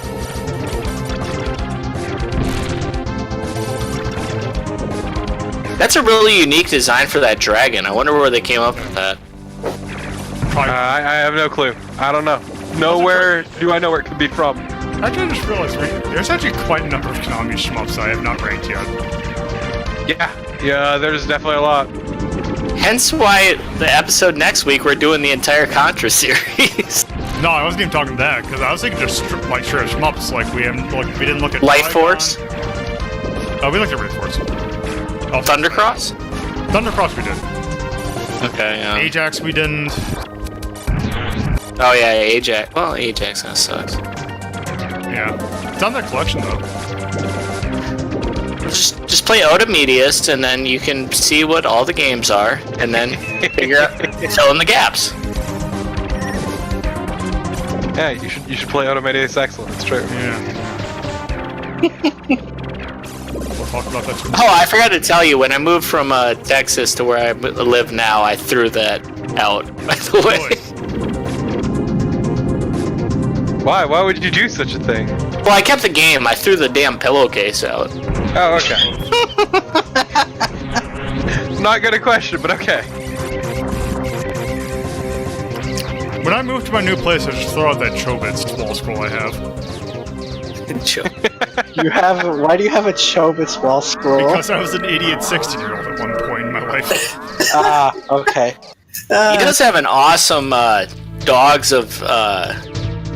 That's a really unique design for that dragon. I wonder where they came up with that. I have no clue. I don't know. Nowhere do I know where it could be from. Actually, I just realized there's actually quite a number of Konami shmups I have not ranked yet. Yeah, there's definitely a lot. Hence why the episode next week we're doing the entire Contra series. No, I wasn't even talking that because I was thinking just like sure shmups. Like we didn't look at Light Force. Oh, we looked at Red Force. Oh, Thundercross. Thundercross we did. Okay. Yeah. Ajax we didn't. Oh yeah, Ajax. Well, Ajax kind of sucks. Yeah, it's on that collection though. Just play Oda Medius, and then you can see what all the games are, and then figure out fill in the gaps. Yeah, you should play Oda Medius Excellent. It's true. Yeah. We'll talk about that too. Oh, I forgot to tell you, when I moved from Texas to where I live now, I threw that out. By the way. Why? Why would you do such a thing? Well, I kept the game. I threw the damn pillowcase out. Oh, okay. Not gonna question, but okay. When I moved to my new place, I just throw out that Chobits wall scroll I have. Why do you have a Chobits wall scroll? Because I was an idiot 16-year-old at one point in my life. Okay. He does have an awesome Dogs of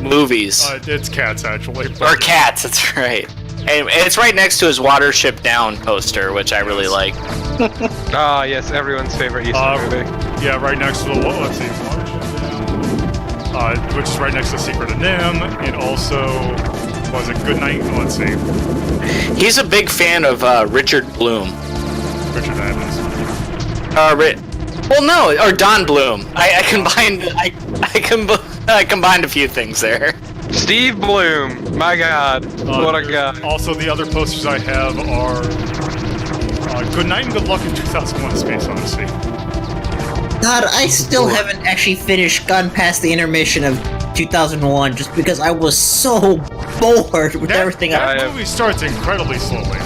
movies. It's Cats, actually. Or Cats, that's right. And it's right next to his Watership Down poster, which I really like. Ah, yes, everyone's favorite Easter movie. Yeah, right next to the let's see, Watership Down, which is right next to Secret of Nim, and also was it Goodnight? Let's see. He's a big fan of Richard Bloom. Richard Adams. Well, no, or Don Bloom. I combined a few things there. Steve Bloom, my God, what a guy! Also, the other posters I have are Good Night and Good Luck in 2001: Space Odyssey. God, I still haven't actually gotten past the intermission of 2001, just because I was so bored with everything. That movie starts incredibly slowly.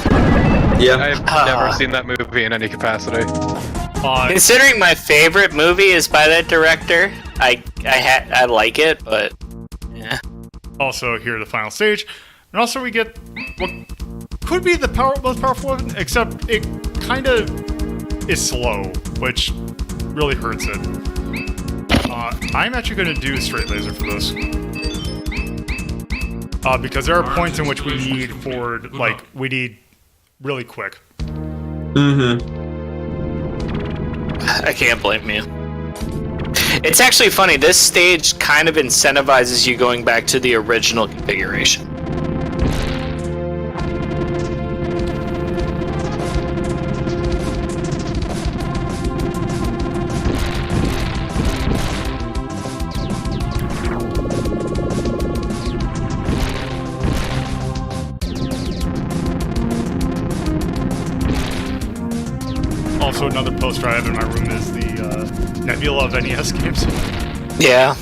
Yeah, I've never seen that movie in any capacity. Considering my favorite movie is by that director, I like it, but yeah. Also, here the final stage, and also we get what could be the most powerful one, except it kind of is slow, which really hurts it. I'm actually going to do straight laser for this. Because there are points in which we need we need really quick. I can't blame you. It's actually funny, this stage kind of incentivizes you going back to the original configuration. Also, another poster I have in my room is the Nebula of NES games. Yeah.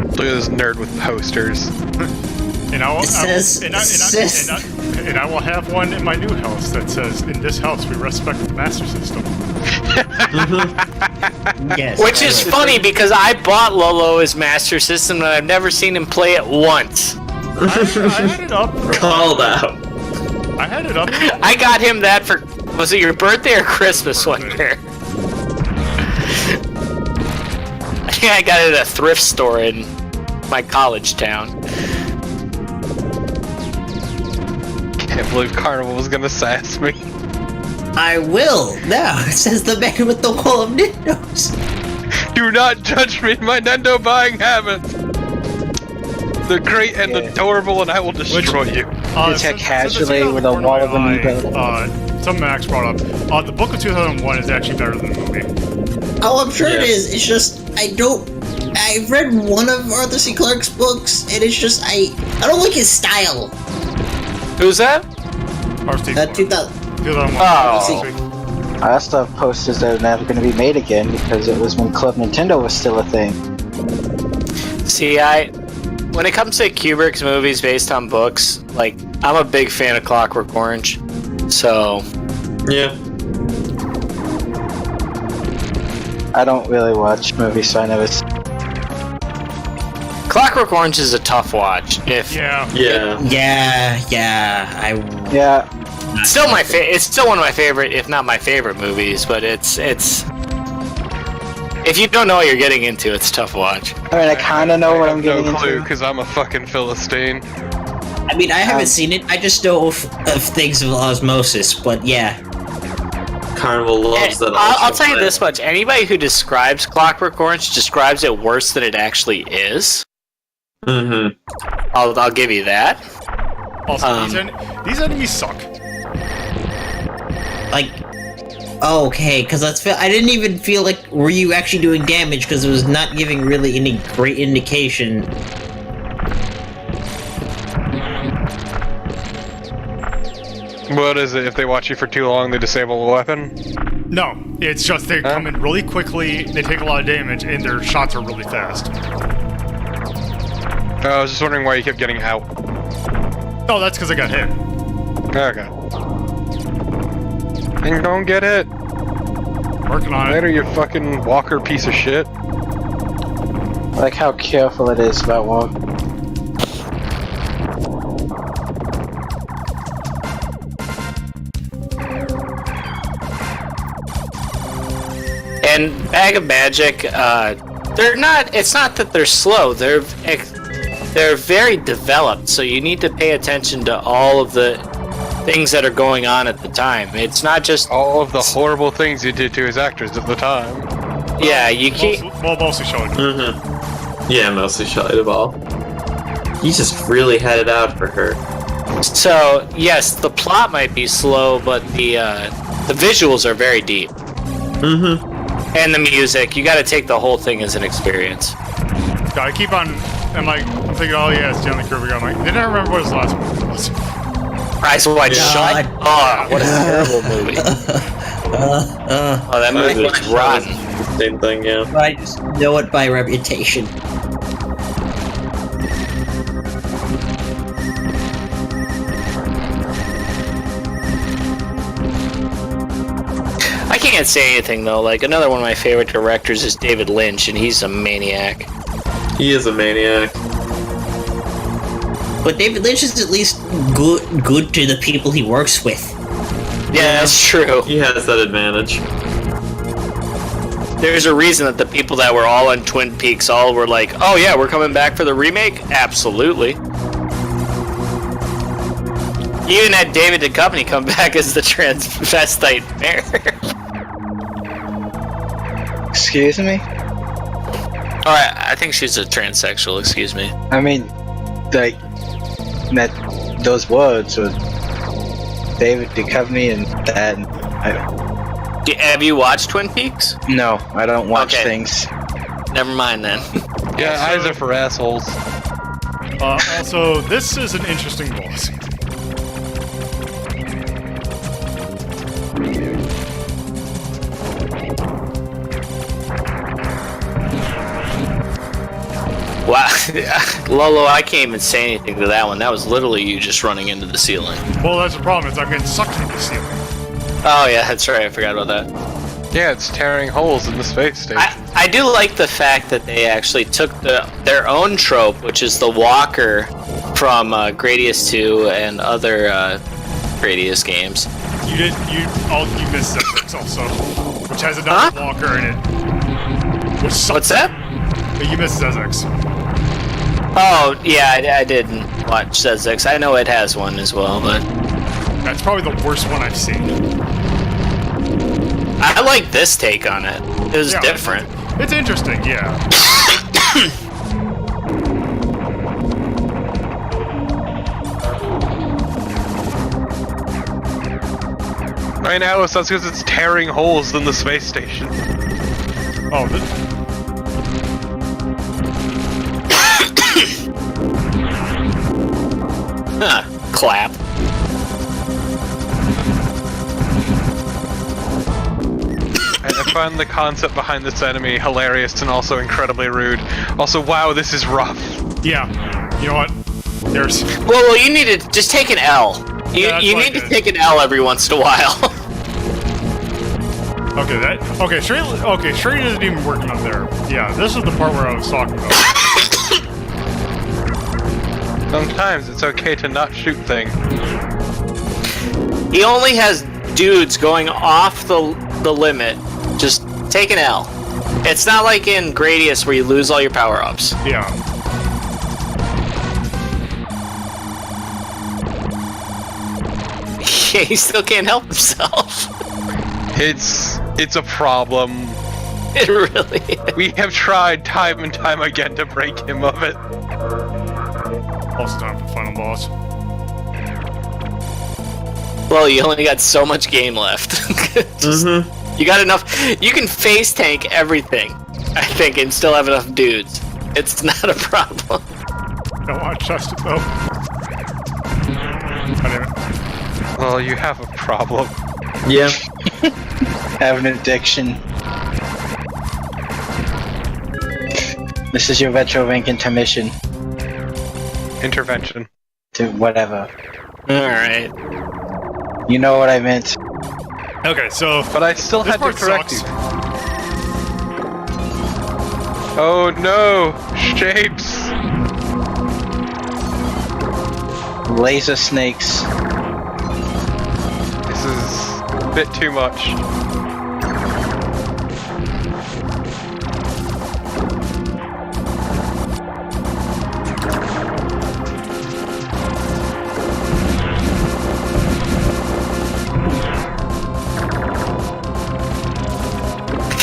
Look at this nerd with posters. You know, It says And I will have one in my new house that says, "In this house, we respect the Master System." Yes. Which is funny because I bought Lolo his Master System and I've never seen him play it once. I had it up. Called out. I had it up. I got him that for, was it your birthday or Christmas one year? I think I got it at a thrift store in my college town. Can't believe Carnival was gonna sass me. I will. Now, it says the man with the wall of Nintendos. Do not judge me, my Nintendo buying habits. They're great and adorable, and I will destroy you. It's a casually with a wall of amiibo. Something Max brought up. The book of 2001 is actually better than the movie. Oh, I'm sure it is. It's just, I've read one of Arthur C. Clarke's books, and it's just, I don't like his style. Who's that? 2000. 2001. Oh. I still have posters that are never going to be made again because it was when Club Nintendo was still a thing. See, when it comes to Kubrick's movies based on books, like, I'm a big fan of Clockwork Orange, so... Yeah. I don't really watch movies, so I never. Clockwork Orange is a tough watch. Yeah. Yeah. Yeah. It's still it's still one of my favorite, if not my favorite movies, but it's if you don't know what you're getting into, it's a tough watch. I mean, I kind of know what I'm getting no clue, into. because I'm a fucking Philistine. I mean, I haven't seen it. I just know of things of osmosis, but yeah. Carnival loves that. I'll tell you this much: anybody who describes Clockwork Orange describes it worse than it actually is. Mm-hmm. I'll give you that. Also, these enemies suck. Like, okay, because I didn't even feel like, were you actually doing damage, because it was not giving really any great indication. What is it? If they watch you for too long, they disable a weapon? No, it's just they come in really quickly, they take a lot of damage, and their shots are really fast. I was just wondering why you kept getting out. Oh, that's because I got hit. Okay. And don't get hit. Working on Later, it. you fucking walker piece of shit. I like how careful it is about walk. And Bag of Magic, they're not. It's not that they're slow. They're very developed. So you need to pay attention to all of the things that are going on at the time. It's not just all of the horrible things you did to his actors at the time. Yeah, you can't. Mostly Shelley. Mm-hmm. Yeah, mostly Shelley Duvall. He just really had it out for her. So yes, the plot might be slow, but the visuals are very deep. Mm-hmm. And the music, you got to take the whole thing as an experience. I keep on. I'm thinking, oh yeah, it's Stanley Kubrick. I'm like, didn't I remember what his last movie was? Eyes Wide Shut. Oh, what a terrible movie. Oh, that movie was rotten. Same thing, yeah. But I just know it by reputation. I can't say anything though. Like, another one of my favorite directors is David Lynch, and he's a maniac. He is a maniac. But David Lynch is at least good to the people he works with. Yeah, that's true. He has that advantage. There's a reason that the people that were all on Twin Peaks all were like, oh yeah, we're coming back for the remake? Absolutely. You even had David Duchovny come back as the transvestite mayor. Excuse me? Alright, I think she's a transsexual, excuse me. I mean, like, those words were David Duchovny and that. Have you watched Twin Peaks? No, I don't watch things. Never mind then. Yeah, eyes are for assholes. Also, this is an interesting boss. Wow. Lolo, I can't even say anything to that one. That was literally you just running into the ceiling. Well, that's the problem, is I'm getting sucked into the ceiling. Oh yeah, that's right. I forgot about that. Yeah, it's tearing holes in the space station. I do like the fact that they actually took their own trope, which is the walker from Gradius 2 and other Gradius games. You missed Xexex also, which has another walker in it. What's that? But you missed Xexex. Oh, yeah, I didn't watch Xexex. I know it has one as well, but... That's probably the worst one I've seen. I like this take on it. It was different. It's interesting, yeah. Right now, it sounds because it's tearing holes in the space station. Oh, Clap. I find the concept behind this enemy hilarious and also incredibly rude. Also, wow, this is rough. Yeah. You know what? There's... Well, you need to just take an L. You need to take an L every once in a while. Straight isn't even working on there. Yeah, this is the part where I was talking about. Sometimes it's okay to not shoot things. He only has dudes going off the limit. Just take an L. It's not like in Gradius where you lose all your power-ups. Yeah. Yeah, he still can't help himself. It's a problem. It really is. We have tried time and time again to break him of it. Also time for final boss. Well, you only got so much game left. You got enough. You can face tank everything, I think, and still have enough dudes. It's not a problem. Don't want to trust it though. Well, you have a problem. Yeah. Have an addiction. This is your retro rank intermission. Intervention. To whatever. Alright. You know what I meant. Okay, so... But I still had to part correct sucks. you. Oh no! Shapes! Laser snakes. This is a bit too much.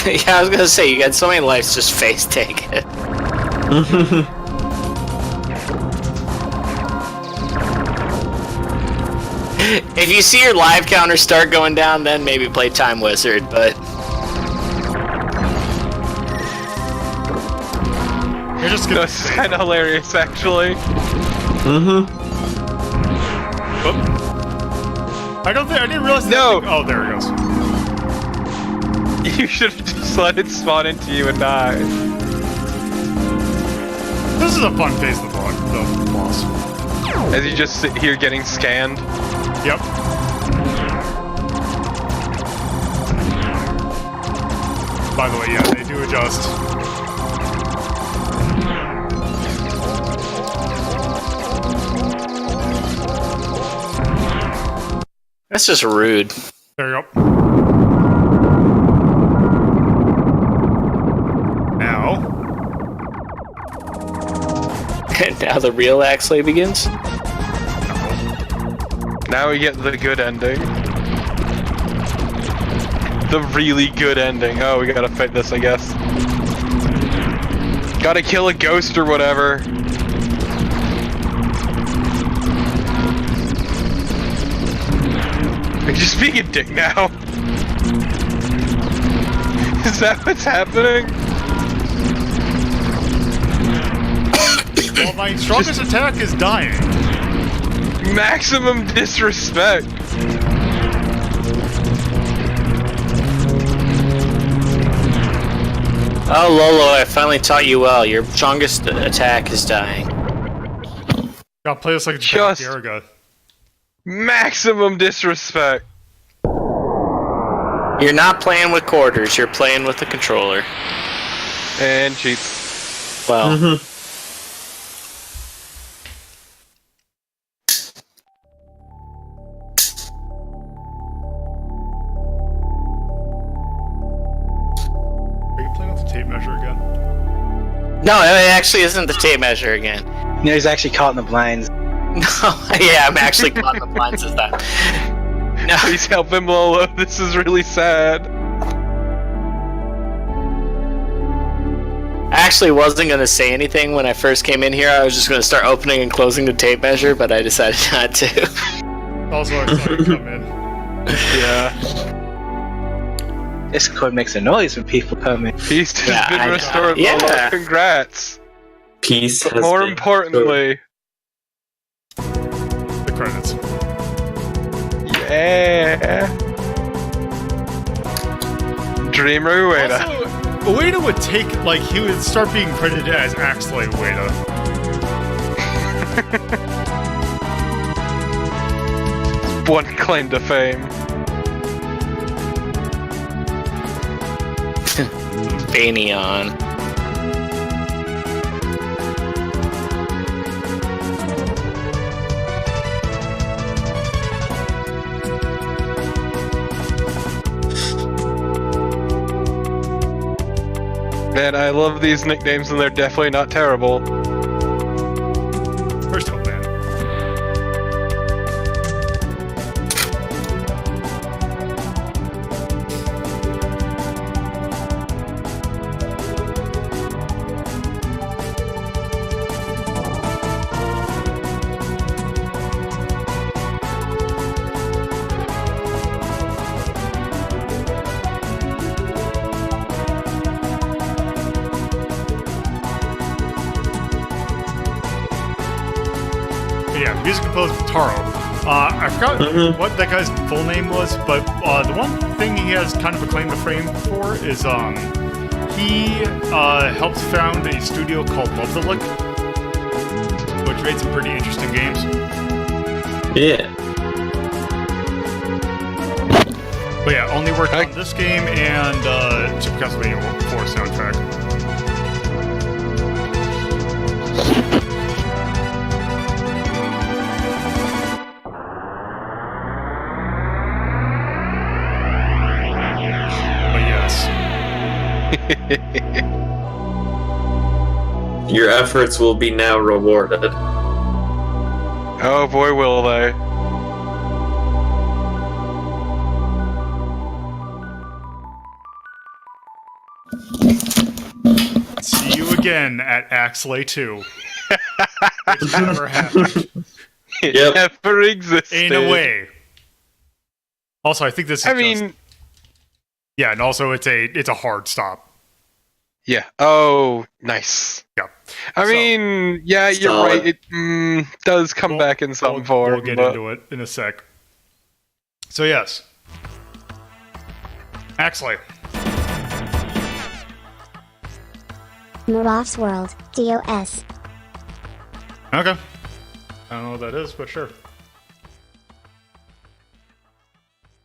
Yeah, I was gonna say, you got so many lives, just face take it. If you see your live counter start going down, then maybe play Time Wizard, but... You're just gonna... That's kinda hilarious, actually. I didn't realize No! that... Oh, there it goes. You should have just let it spawn into you and die. This is a fun phase of the boss. As you just sit here getting scanned. Yep. By the way, yeah, they do adjust. That's just rude. There you go. Now... Now the real Axelay begins? Now we get the good ending. The really good ending. Oh, we gotta fight this, I guess. Gotta kill a ghost or whatever. Are you just being a dick now? Is that what's happening? Well, my strongest attack is dying. Maximum disrespect. Oh, Lolo, I finally taught you well. Your strongest attack is dying. Gotta play this like it's Just- Garaga. Maximum disrespect. You're not playing with quarters, you're playing with the controller. And cheats. Well, Are you playing with the tape measure again? no, it actually isn't the tape measure again. No, he's actually caught in the blinds. No, yeah, I'm actually caught in the blinds this time. No, Please help him, Lolo. This is really sad. I actually wasn't going to say anything when I first came in here. I was just going to start opening and closing the tape measure, but I decided not to. Also, I saw you come in. Yeah. Discord makes a noise when people come in. Peace has Yeah, been I know. restored, Yeah. Lolo. Congrats. Peace But has more been importantly, The credits. yeah. Dreamer Ueda. Also, Ueda would take, like, he would start being credited as Axelay Ueda. One claim to fame. Banyan. Man, I love these nicknames and they're definitely not terrible. First of all, man. Yeah, music composed by Taro. I forgot what that guy's full name was, but the one thing he has kind of a claim to fame for is he helped found a studio called Love the Lick, which made some pretty interesting games. Yeah. But yeah, only worked on this game and Super Castlevania 4 soundtrack. But yes. Your efforts will be now rewarded. Oh boy, will they. See you again at Axelay 2. Which never happened. It Yep. never existed. In a way. Also, I think this is I mean, yeah, and also it's a hard stop. yeah. Oh, nice. Yeah. I So- mean, yeah, you're Solid. right. It does come back in some form. We'll get but- into it in a sec. So yes. Axelay. Murov's World, DOS. Okay. I don't know what that is, but sure.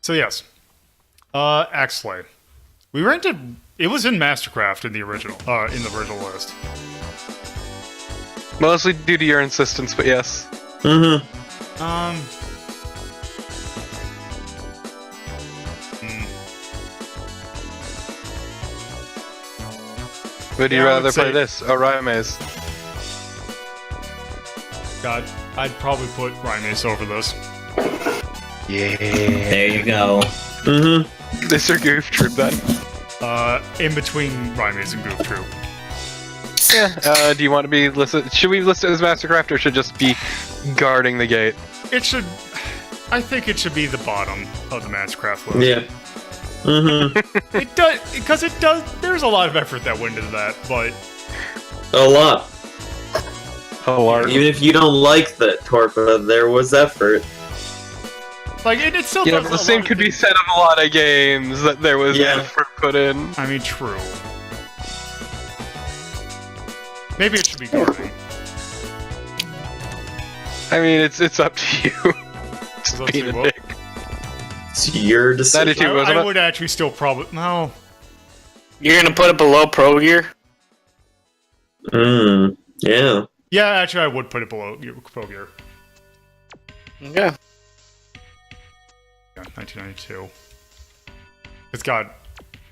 So yes. Axelay. We rented it was in Mastercraft in the original list. Mostly due to your insistence, but yes. Mm-hmm. Would you Yeah, I rather would play say- this or Raime's? God, I'd probably put Raime's over this. Yeah. There you go. Mm-hmm. This or Goof Troop then? In between Raime's and Goof Troop. Yeah. Do you want to be listed? Should we list it as Mastercraft or should it just be guarding the gate? It should. I think it should be the bottom of the Mastercraft list. Yeah. Mm-hmm. It does because it does. There's a lot of effort that went into that, but A lot. Hilarious. Even if you don't like the Torpa, there was effort. like it still. Yeah, does but a the same lot of could be things- said of a lot of games that there was Yeah. effort put in. I mean, true. should be guarding. I mean, it's up to you. So Just let's being see a what- dick. It's your decision. 92, wasn't I it? would actually still probably no. You're gonna put it below Progear? Yeah. Yeah, actually, I would put it below Progear. Yeah. Yeah, 1992. It's got.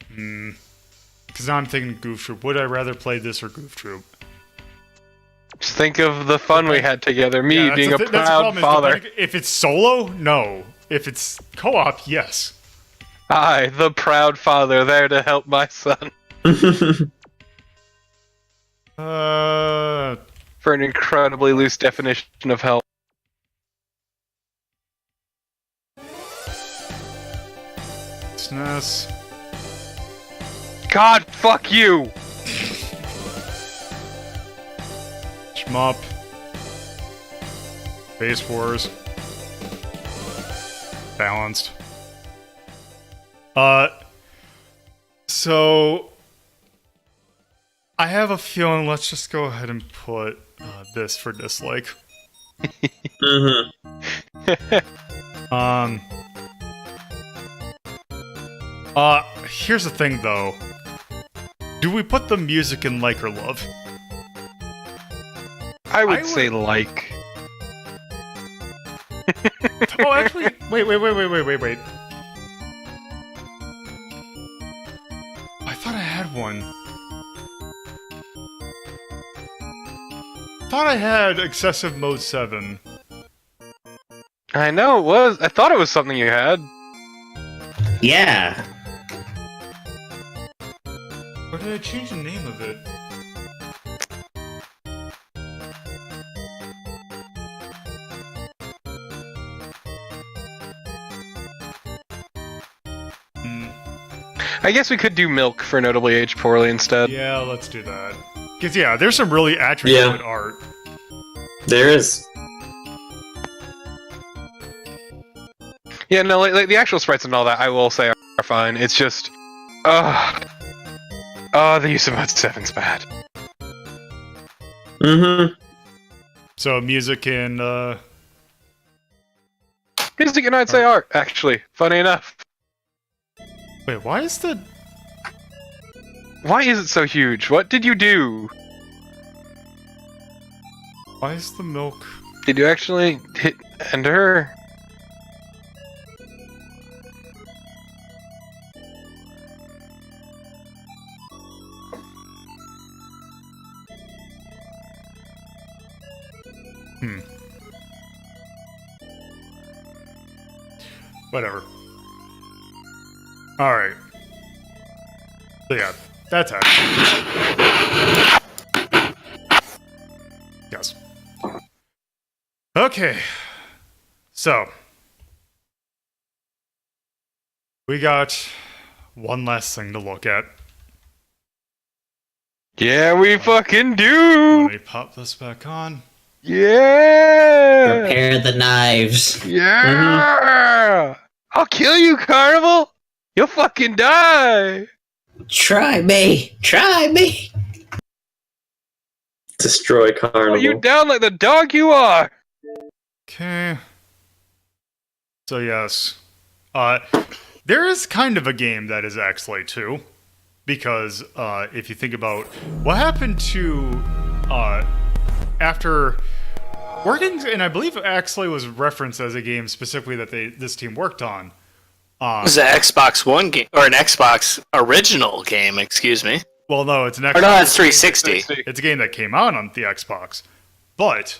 Because now I'm thinking Goof Troop. Would I rather play this or Goof Troop? Just think of the fun we had together. Me Yeah, that's being the a that's the proud problem, is father. depending- If it's solo, no. If it's co-op, yes. I, the proud father, there to help my son. For an incredibly loose definition of help. SNES. God, fuck you! Shmup. Base Wars. Balanced. So I have a feeling. Let's just go ahead and put this for dislike. Here's the thing, though. Do we put the music in like or love? I would I say like. Oh, actually, wait. I thought I had one. Thought I had excessive mode 7. I know it was. I thought it was something you had. Yeah. Or did I change the name of it? I guess we could do milk for Notably Aged Poorly instead. Yeah, let's do that. Because, yeah, there's some really attribute art. There is. Yeah, no, like the actual sprites and all that, I will say are fine. It's just, the use of mode 7's bad. So, music and, Music and I'd say art, actually. Funny enough. Wait, why is the... Why is it so huge? What did you do? Why is the milk... Did you actually hit enter? Whatever. Alright. So yeah, that's actually... Yes. Okay. So. We got one last thing to look at. Yeah, we fucking do! Let me pop this back on. Yeah! Prepare the knives. Yeah! I'll kill you, Carnival! You'll fucking die! Try me! Try me! Destroy Carnival. Are you down like the dog you are? Okay. So yes. There is kind of a game that is Axelay too. Because if you think about what happened to after working, and I believe Axelay was referenced as a game specifically that this team worked on. It was an Xbox One game, or an Xbox original game, excuse me. Well, no, it's an Xbox. Or no, that's 360. It's a game that came out on the Xbox. But,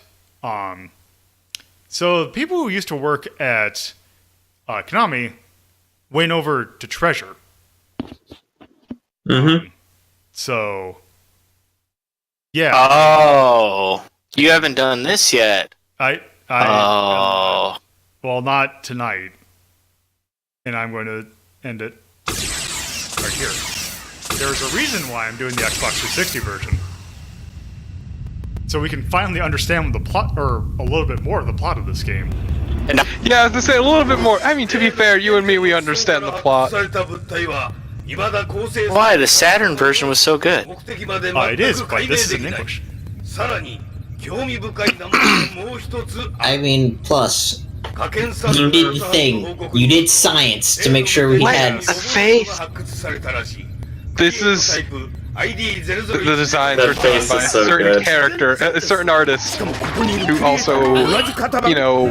so people who used to work at Konami went over to Treasure. So, yeah. Oh, you haven't done this yet. Well, not tonight. And I'm going to end it right here. There's a reason why I'm doing the Xbox 360 version. So we can finally understand the plot, or a little bit more of the plot of this game. Yeah, I was gonna say a little bit more. I mean, to be fair, you and me, we understand the plot. Why? The Saturn version was so good. It is, but this is in English. I mean, plus, you did the thing. You did science to make sure we had... The face? This is the designs That are done face by a is so certain good. character, a certain artist who also,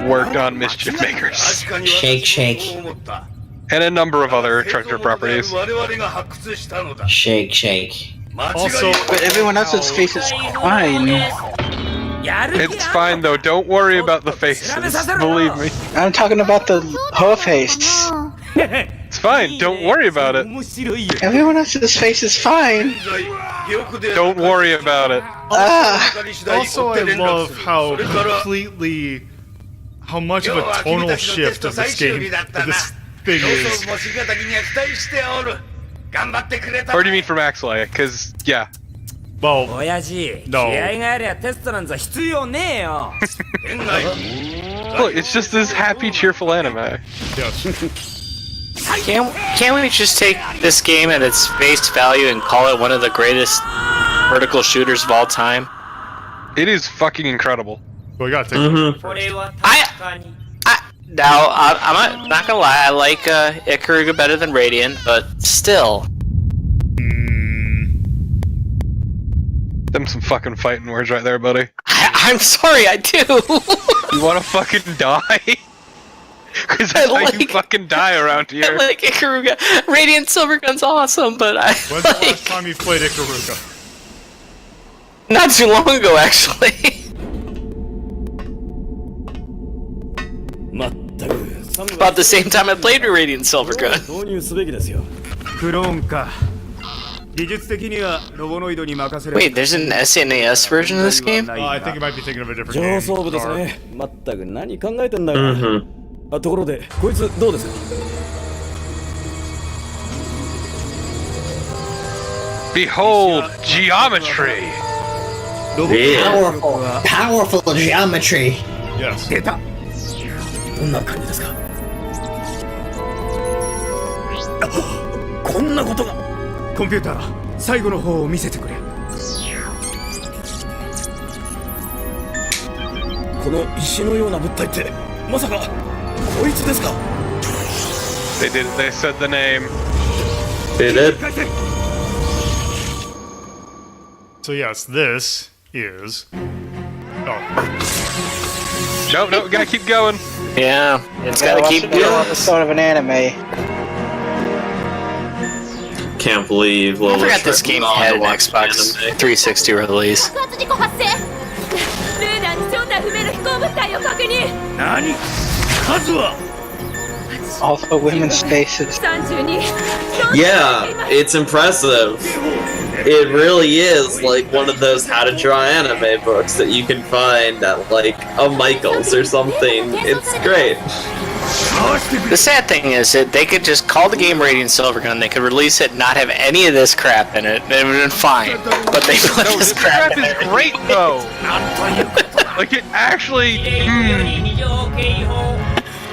worked on Mischief Makers Shake, shake. and a number of other treasure properties. Shake, shake. Also, But everyone else's face is fine. It's fine though. Don't worry about the faces. Believe me, I'm talking about the her face. it's fine. Don't worry about it. Everyone else's face is fine. Don't worry about it. also, I love how much of a tonal shift of this game this thing is. Or do you mean from Axelay? Because yeah, Well, 親父、 No. 気合がありゃテストなんざ必要ねえよ。 look, it's just this happy, cheerful anime. yes. Can't we just take this game at its face value and call it one of the greatest vertical shooters of all time? It is fucking incredible. Well, we gotta take it. これは確かに。 Now, I'm not gonna lie, I like Ikaruga better than Radiant, but still. Them some fucking fighting words right there, buddy. I'm sorry, I do. You wanna fucking die? Cause that's how you fucking die around I here. like Ikaruga. Radiant Silvergun's awesome, but I When's the last like... time you played Ikaruga? Not too long ago, actually. About the same time I played Radiant Silvergun. 導入すべきですよ。クローンか。技術的にはロボノイドに任せれば。 Wait, there's an SNES version of this game? I think you might be thinking of a different 上 game. 層部ですね。まったく何考えてんだよ。 Mhm. あ、ところで、こいつどうですか？ Behold, geometry! Yeah. Powerful geometry. Yes. 出た。どんな感じですか？あ、こんなことが。コンピューター、最後の方を見せてくれ。この石のような物体ってまさかこいつですか？ They did. They said the name. Did it? So yes, this is. Oh, No, gotta keep going. Yeah, it's gotta Watch keep another going. episode of an anime. Can't believe. I forgot this game had an Xbox 360 release. 爆発事故発生。ルーナーに正体不明の飛行物体を確認。何？数は？ Also, women's faces. 32。 Yeah, it's impressive. It really is like one of those how to draw anime books that you can find at like a Michael's or something. It's great. The sad thing is that they could just call the game Radiant Silvergun, they could release it, not have any of this crap in it, and it would have been fine. But they put No, this this crap crap in is there. great though. Like it actually,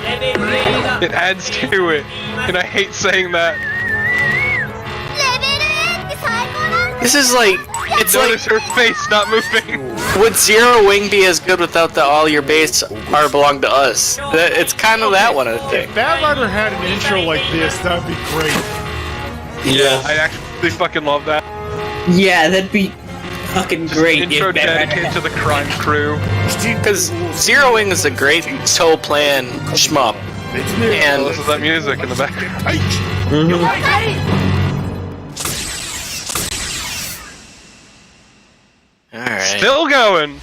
it adds to it, and I hate saying that. This is like, it's like, Notice her face not moving. would Zero Wing be as good without the all your base are belong to us? It's kind of that one, I think. if Batrider had an intro like this, that'd be great. Yeah. I actually fucking love that. Yeah, that'd be fucking great. Intro if Batman dedicated had- to the crime crew. Because Zero Wing is a great toe plan shmup. And Listen to that music in the background. alright. Still going.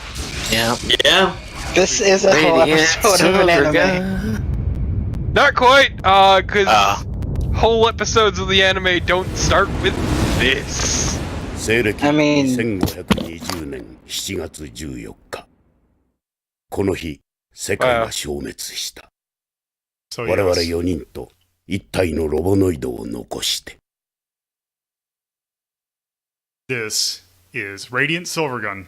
Yeah. Yeah. This is a whole Radiant episode of an anime. Silvergun. Not quite, because Ah. whole episodes of the anime don't start with this. 西暦 I mean- 1520年7月14日この日世界は消滅した So 我々 yes. 4人と一体のロボノイドを残して This is Radiant Silvergun.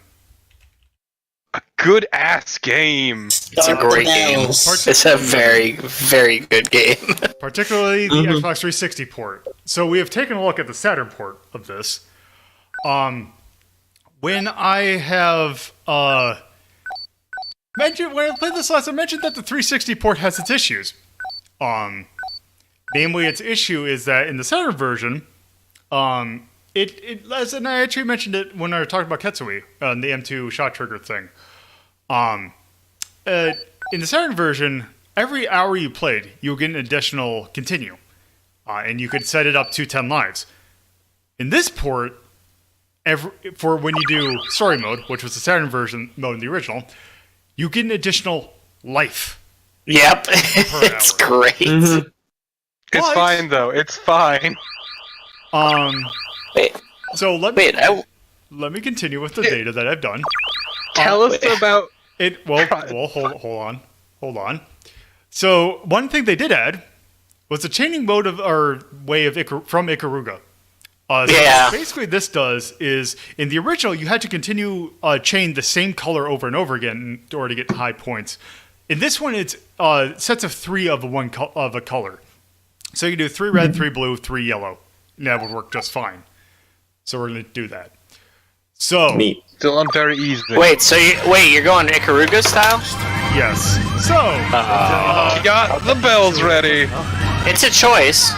A good ass game. It's a great game. It's a very, very good game. Particularly the Xbox 360 port. So we have taken a look at the Saturn port of this. when I have mentioned when I played this last, I mentioned that the 360 port has its issues. Namely, its issue is that in the Saturn version, and I actually mentioned it when I talked about Ketsui, the M2 shot trigger thing. In the Saturn version, every hour you played, you'll get an additional continue, and you could set it up to 10 lives. In this port, for when you do story mode, which was the Saturn version mode in the original, you get an additional life. Yep, it's great. Mm-hmm. It's fine though. It's fine. Wait. So let me continue with the data that I've done. Tell us about it. Well, hold on. So one thing they did add was the chaining mode from Ikaruga. So basically, this does is in the original you had to continue chain the same color over and over again in order to get high points. In this one, it's sets of 3 of a color. So you can do 3 red, 3 blue, 3 yellow. And that would work just fine. So we're going to do that. So still on very easy. Wait, you're going Ikaruga style? Yes. So you got the bells ready. It's a choice.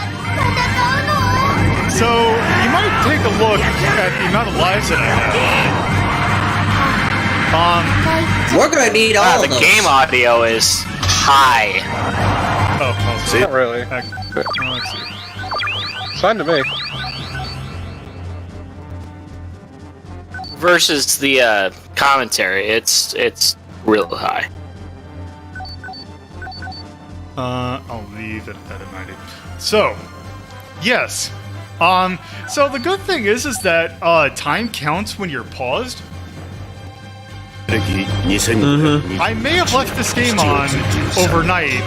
So you might take a look at the amount of lives that I have. We're gonna need all of the those. game audio is high. See? Not really. Let's see. It's fine to me. Versus the commentary, it's real high. I'll leave it at 90. So, yes. So the good thing is that time counts when you're paused. I may have left this game on overnight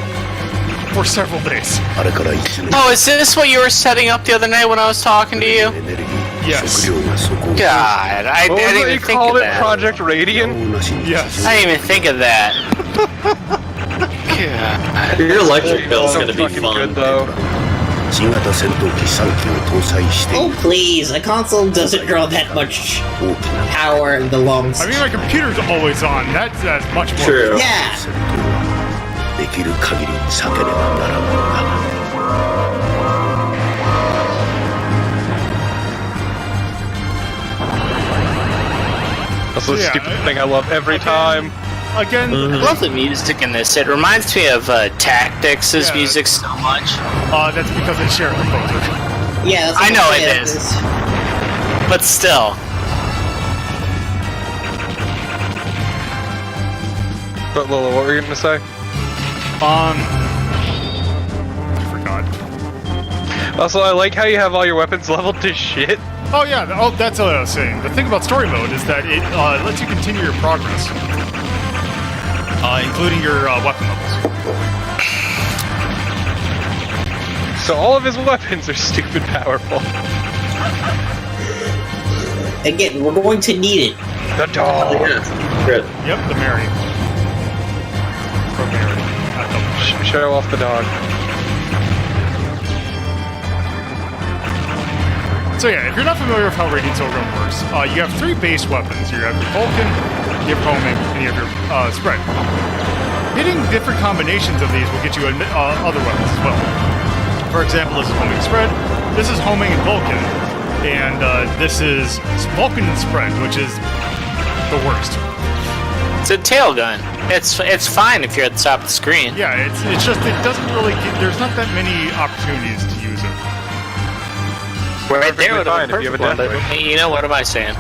for several days. Oh, is this what you were setting up the other night when I was talking to you? Yes. God, I didn't even think of that. Project Radiant? Yes. I didn't even think of that. God. Your electric bill's So gonna be fucking fun. good though. Oh please, a console doesn't draw that much power in the long. I mean, my computer's always on. That's much more. True. Yeah. That's a stupid thing I love every time. Again, I love the music in this. It reminds me of Tactics' music so much. That's because it's shared composer. Yeah, that's I know what it is. But still. But Lola, what were you gonna say? I forgot. Also, I like how you have all your weapons leveled to shit. Oh yeah, that's what I was saying. The thing about story mode is that it lets you continue your progress, including your weapon levels. So all of his weapons are stupid powerful. Again, we're going to need it. The dog. Yep, the Mary. Or Mary. Not the Show off the dog. So yeah, if you're not familiar with how Radiant Silvergun works, you have 3 base weapons. You have your Vulcan, you have Homing, and you have your Spread. Hitting different combinations of these will get you other weapons as well. For example, this is Homing Spread, this is Homing and Vulcan, and this is Vulcan and Spread, which is the worst. It's a tail gun. It's fine if you're at the top of the screen. Yeah, it's just it doesn't really there's not that many opportunities to use it. Right there with fine a if you have a perfect death one. wish. Hey, you know, what am I saying?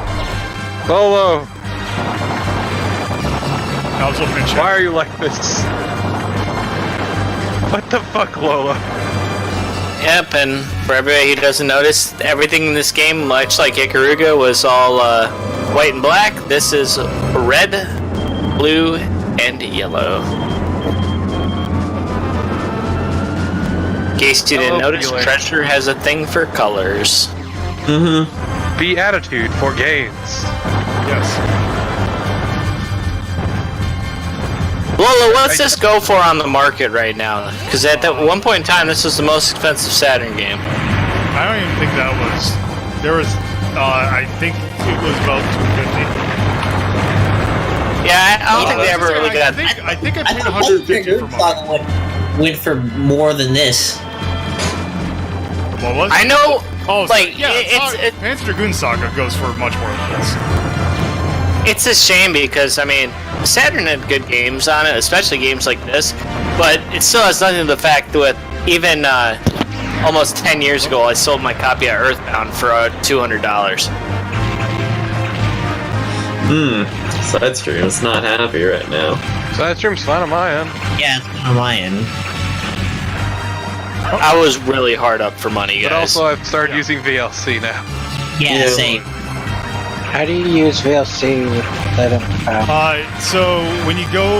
Lolo, I was looking at chat. why are you like this? What the fuck, Lola? Yep, and for everybody who doesn't notice, everything in this game, much like Ikaruga, was all white and black. This is red, blue, and yellow. In case you didn't notice, feeling. Treasure has a thing for colors. Be attitude for gains. Yes. Lola, what's this go for on the market right now? Because at that one point in time, this was the most expensive Saturn game. I don't even think that was. There was I think it was about 250. Yeah, I don't think they ever really got. I think I paid I 150 for mine. went for more than this. What was it? I know. Oh, like yeah, Panzer Dragoon Saga goes for much more than this. It's a shame because, I mean, Saturn had good games on it, especially games like this, but it still has nothing to the fact that even almost 10 years ago I sold my copy of Earthbound for $200. Sidestream's not happy right now. Sidestream's fine on my end. Yeah, it's on my end. I was really hard up for money, guys. But also, I've started using VLC now. Yeah, same. How do you use VLC with that in the file? So when you go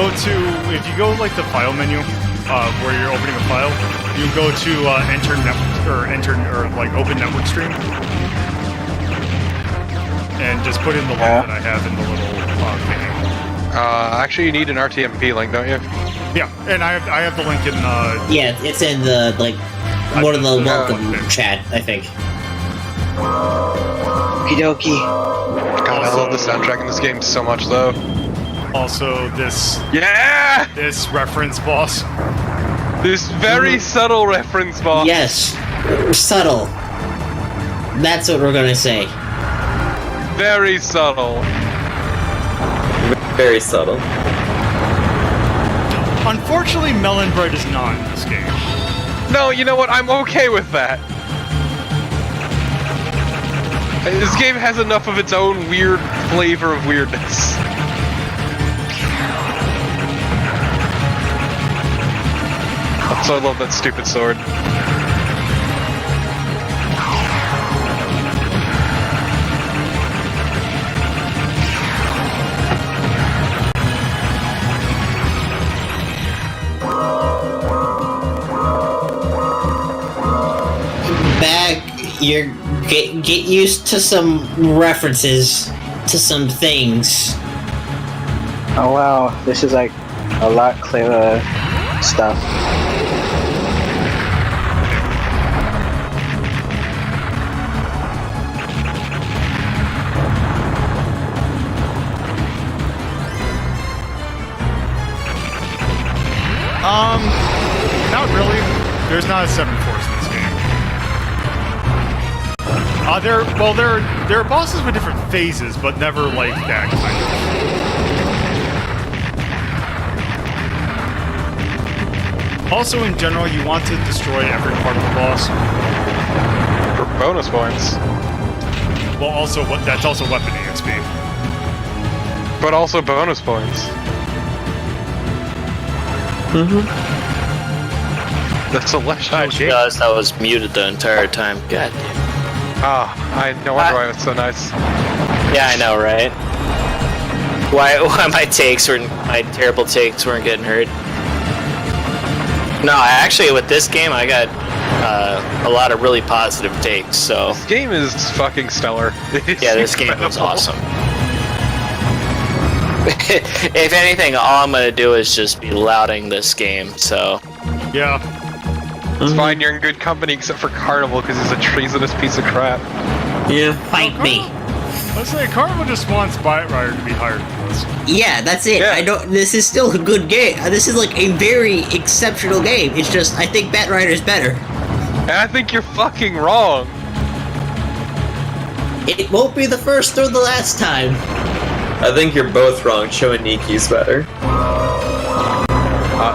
to, if you go like the file menu, where you're opening a file, you go to enter open network stream, and just put in the link that I have in the little thing. Actually, you need an RTMP link, don't you? Yeah, and I have the link in. Yeah, it's in the one of the welcome chat, I think. Okie God, I love the soundtrack in this game so much, though. Also, this reference boss. This very subtle reference boss. Yes, subtle. That's what we're gonna say. Very subtle. Very subtle. Unfortunately, Melon Bread is not in this game. No, you know what? I'm okay with that. This game has enough of its own weird flavor of weirdness. So I love that stupid sword. You're get used to some references to some things. Oh wow, this is like a lot clearer stuff. Not really. There's not a 7 force in this game. There are bosses with different phases, but never like that kind of. Also, in general, you want to destroy every part of the boss for bonus points. Well, also that's also weapon EXP. But also bonus points. The celestial gate. That was muted the entire time. God damn. I no wonder why it was so nice. Yeah, I know, right? Why my terrible takes weren't getting heard? No, actually, with this game, I got a lot of really positive takes. So this game is fucking stellar. Yeah, this game was awesome. If anything, all I'm gonna do is just be lauding this game. So yeah. It's fine, you're in good company except for Carnival because he's a treasonous piece of crap. Yeah. Fight me. Let's say Carnival just wants Rider to be higher than this. Yeah, that's it. Yeah. This is still a good game. This is like a very exceptional game. It's just, I think Bat Rider's better. And I think you're fucking wrong. It won't be the first or the last time. I think you're both wrong. Niki's better.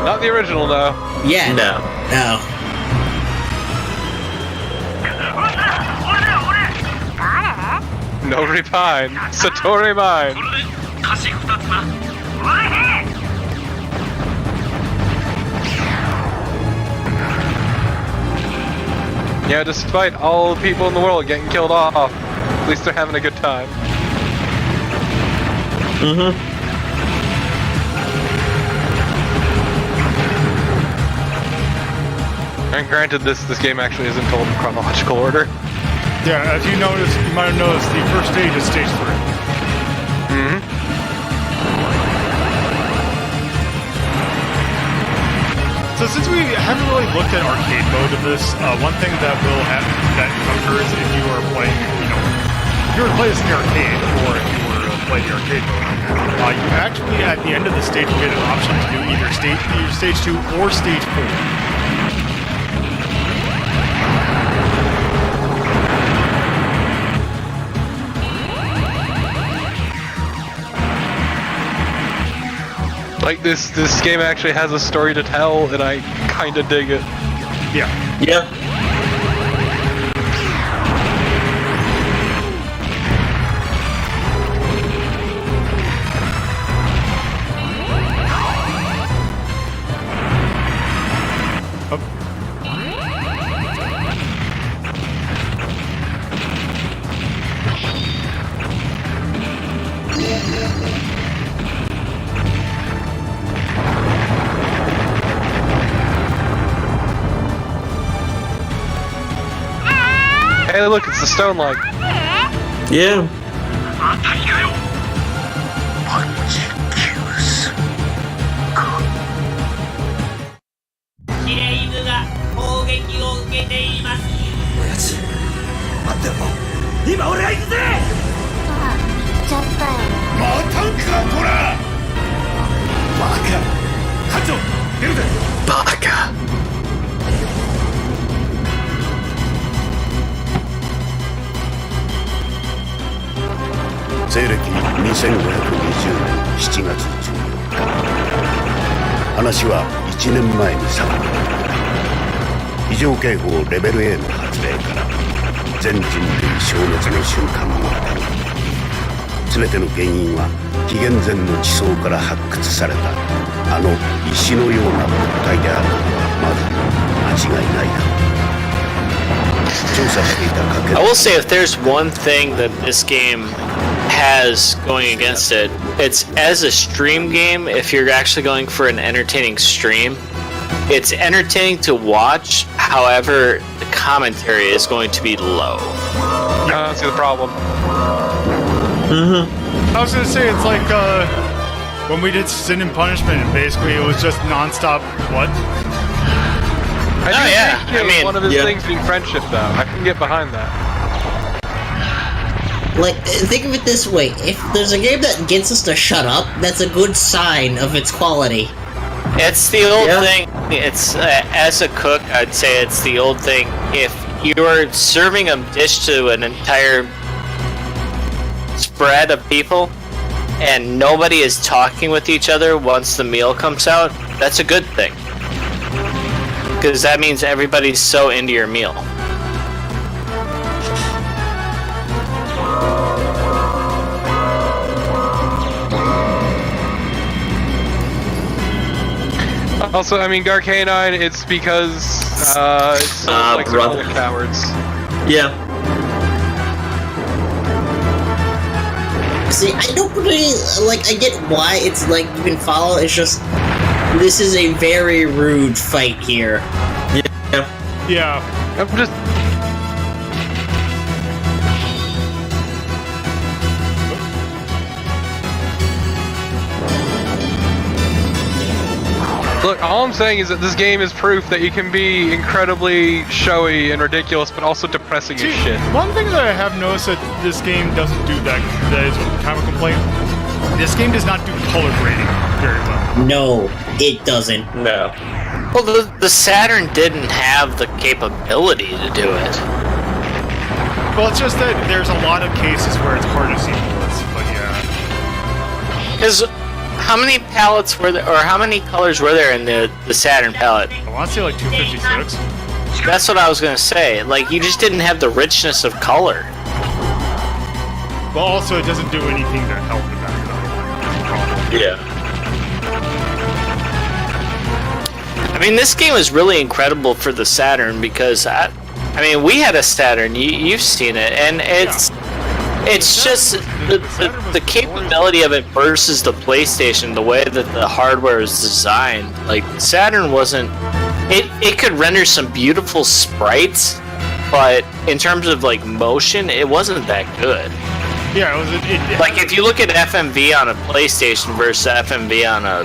Not the original, though. Yeah. No. No. No repine. Satori mine. Yeah, despite all the people in the world getting killed off, at least they're having a good time. And granted, this game actually isn't told in chronological order. Yeah, as you noticed, you might have noticed the first stage is stage 3. So since we haven't really looked at arcade mode of this, one thing that will happen that occurs if you are playing, if you were to play this in the arcade, or if you were to play the arcade mode, you actually at the end of the stage will get an option to do either stage 2 or stage 4. Like this game actually has a story to tell, and I kind of dig it. Yeah. Yeah. Hey, look, it's the stone line. Yeah. Baka. 西暦2520年7月14日話は1年前に遡る。異常警報レベル A の発令から全人類消滅の瞬間を当たる。全ての原因は紀元前の地層から発掘されたあの石のような物体であることはまず間違いないだろう。 I will say if there's one thing that this game has going against it, it's as a stream game, if you're actually going for an entertaining stream, it's entertaining to watch, however, the commentary is going to be low. I don't see the problem. I was gonna say, it's like, when we did Sin and Punishment, and basically it was just non-stop, what? I mean, one of his things being friendship, though. I can get behind that. Like, think of it this way: if there's a game that gets us to shut up, that's a good sign of its quality. It's the old thing. It's as a cook, I'd say it's the old thing. If you're serving a dish to an entire spread of people, and nobody is talking with each other once the meal comes out, that's a good thing. Because that means everybody's so into your meal. Also, I mean, Garcanine, it's because it's like they're all the cowards. Yeah. See, I don't really, like, I get why it's like you can follow, it's just, this is a very rude fight here. Yeah. Yeah. I'm just... Look, all I'm saying is that this game is proof that you can be incredibly showy and ridiculous, but also depressing as shit. One thing that I have noticed that this game doesn't do that is kind of a complaint. This game does not do color grading very well. No, it doesn't. No. Well, the Saturn didn't have the capability to do it. Well, it's just that there's a lot of cases where it's hard to see bullets, but yeah. Because how many palettes were there, or how many colors were there in the Saturn palette? I want to say like 256. That's what I was gonna say. Like, you just didn't have the richness of color. Well, also, it doesn't do anything to help with that. Yeah. I mean, this game is really incredible for the Saturn because, I mean, we had a Saturn, you've seen it, and it's just the capability of it versus the PlayStation, the way that the hardware is designed. Like, Saturn wasn't... It could render some beautiful sprites, but in terms of, like, motion, it wasn't that good. Yeah, it was... Like, if you look at FMV on a PlayStation versus FMV on a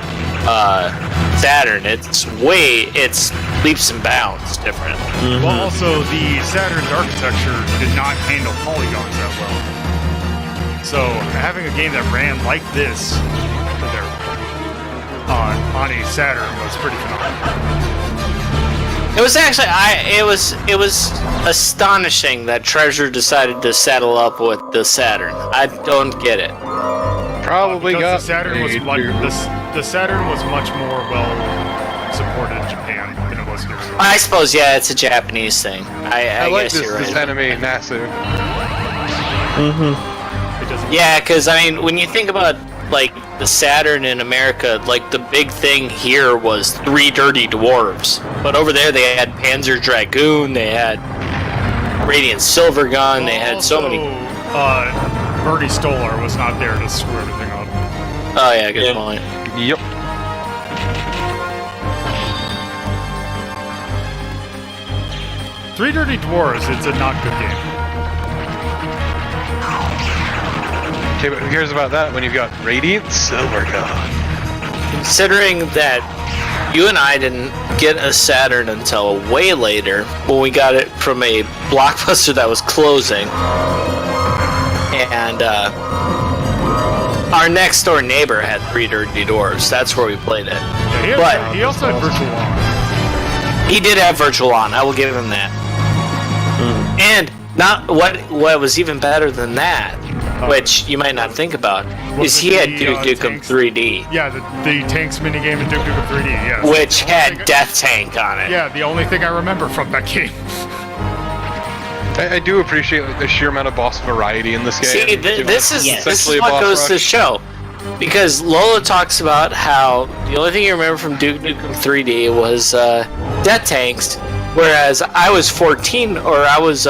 Saturn. It's leaps and bounds different. Well, also, the Saturn's architecture did not handle polygons that well. So, having a game that ran like this on a Saturn was pretty phenomenal. It was actually, it was astonishing that Treasure decided to settle up with the Saturn. I don't get it. Probably got the Saturn was the Saturn was much more well supported in Japan than it was here. I suppose, yeah, it's a Japanese thing. I like guess this, you're right. this enemy, Nasu. Yeah, because I mean, when you think about like the Saturn in America, like the big thing here was 3 dirty dwarves, but over there they had Panzer Dragoon, they had Radiant Silvergun, they had so many. Bertie Stolar was not there to screw everything up. Oh yeah, good point. Yep. Three Dirty Dwarves, it's a not good game. Okay, but who cares about that when you've got Radiant Silvergun? Considering that you and I didn't get a Saturn until way later, when we got it from a Blockbuster that was closing, and our next door neighbor had 3 Dirty Dwarves. That's where we played it. Yeah, he also had Virtual On. He did have Virtual On. I will give him that. And not what was even better than that, which you might not think about, is he had Duke Nukem 3D. Yeah, the tanks minigame in Duke Nukem 3D, yeah. Which had Death Tank on it. Yeah, the only thing I remember from that game. I do appreciate like, the sheer amount of boss variety in this game. See, this is essentially a what boss goes rush. to show. Because Lola talks about how the only thing you remember from Duke Nukem 3D was Death Tanks, whereas I was 14, or I was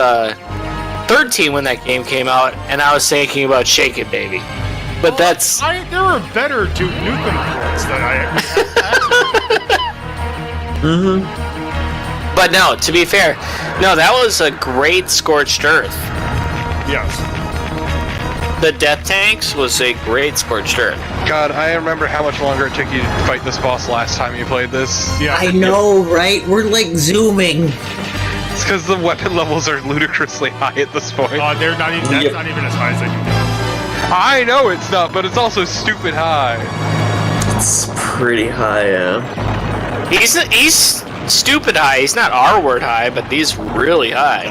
13 when that game came out, and I was thinking about Shake It Baby. But that's... there were better Duke Nukem ports than But no, to be fair, no, that was a great Scorched Earth. Yes. The Death Tanks was a great Scorched Earth. God, I remember how much longer it took you to fight this boss last time you played this. Yeah. I know, right? We're like zooming. It's because the weapon levels are ludicrously high at this point. They're not even, that's not even as high as they can go. I know it's not, but it's also stupid high. It's pretty high, yeah. He's stupid high. He's not R word high, but he's really high.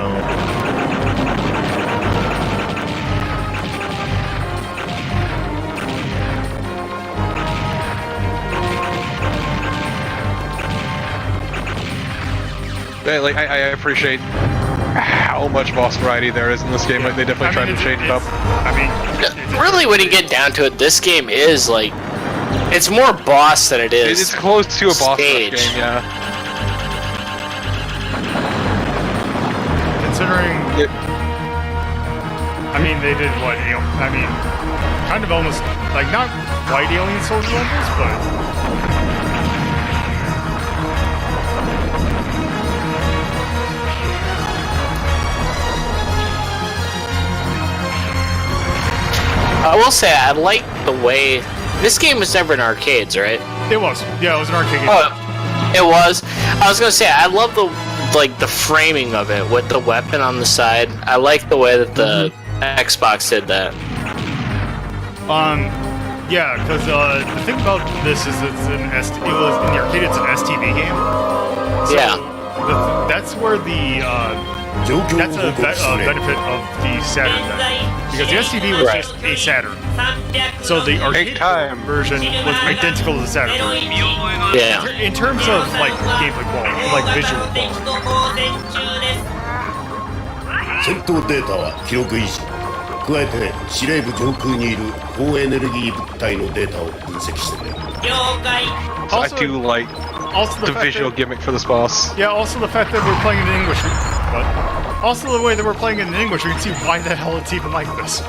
Like I appreciate how much boss variety there is in this game. Like they definitely tried to change it up. Really, when you get down to it, this game is like it's more boss than it is. It's close to a boss rush stage. game, yeah. Considering, I mean, they did what? I mean, kind of almost like not quite Alien Soldier levels, but. I will say I like the way this game was never in arcades, right? It was. Yeah, it was an arcade game. Oh, it was. I was gonna say I love the framing of it with the weapon on the side. I like the way that the Xbox did that. Yeah, because the thing about this is it was in the arcade. It's an STV game. So Yeah. that's where that's a benefit of the Saturn then. Because the STV was just a Saturn. So the arcade version was identical to the Saturn version. Yeah. In terms of like gameplay quality, like visual quality. 戦闘データは記録維持。加えて司令部上空にいる高エネルギー物体のデータを分析してくれ。 I do like the visual gimmick for this boss. Yeah, also the fact that we're playing it in English. But also the way that we're playing it in English, you can see why the hell it's even like this.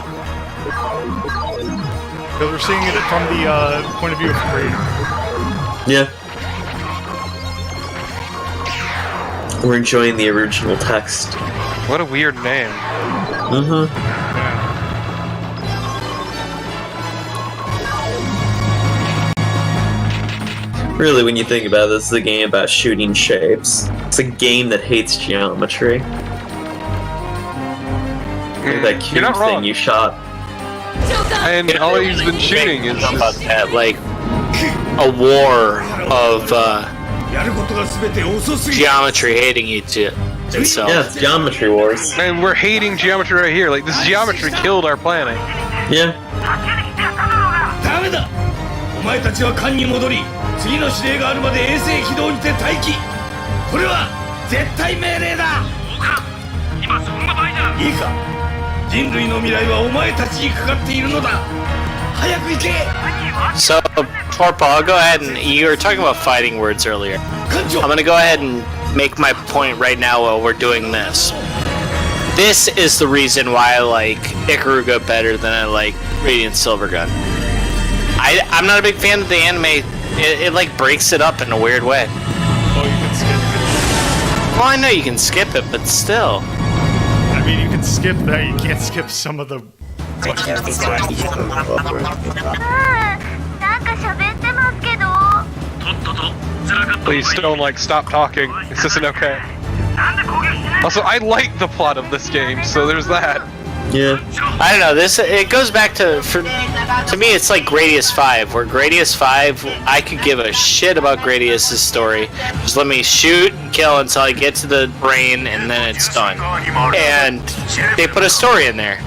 Because we're seeing it from the point of view of the creator. Yeah. We're enjoying the original text. What a weird name. Really, when you think about it, this is a game about shooting shapes. It's a game that hates geometry. Look at that cube thing you shot. And all he's been shooting is about that, like a war of geometry hating each itself. Yeah, it's Geometry Wars. and we're hating geometry right here. Like this geometry killed our planet. Yeah. ダメだお前たちは艦に戻り次の指令があるまで衛星軌道にて待機これは絶対命令だ今そんな場合じゃいいか人類の未来はお前たちにかかっているのだ早く行け So, Torpo, I'll go ahead and you were talking about fighting words earlier. I'm gonna go ahead and make my point right now while we're doing this. This is the reason why I like Ikaruga better than I like Radiant Silvergun. I'm not a big fan of the anime. It like breaks it up in a weird way. Oh, you can skip it. Well, I know you can skip it, but still. I mean, you can skip that. You can't skip some of the. なんか喋ってますけど Please don't like stop talking. This isn't okay. Also, I like the plot of this game, so there's that. Yeah. I don't know. This it goes back to me. It's like Gradius 5, where Gradius 5, I could give a shit about Gradius' story. Just let me shoot and kill until I get to the brain, and then it's done. And they put a story in there,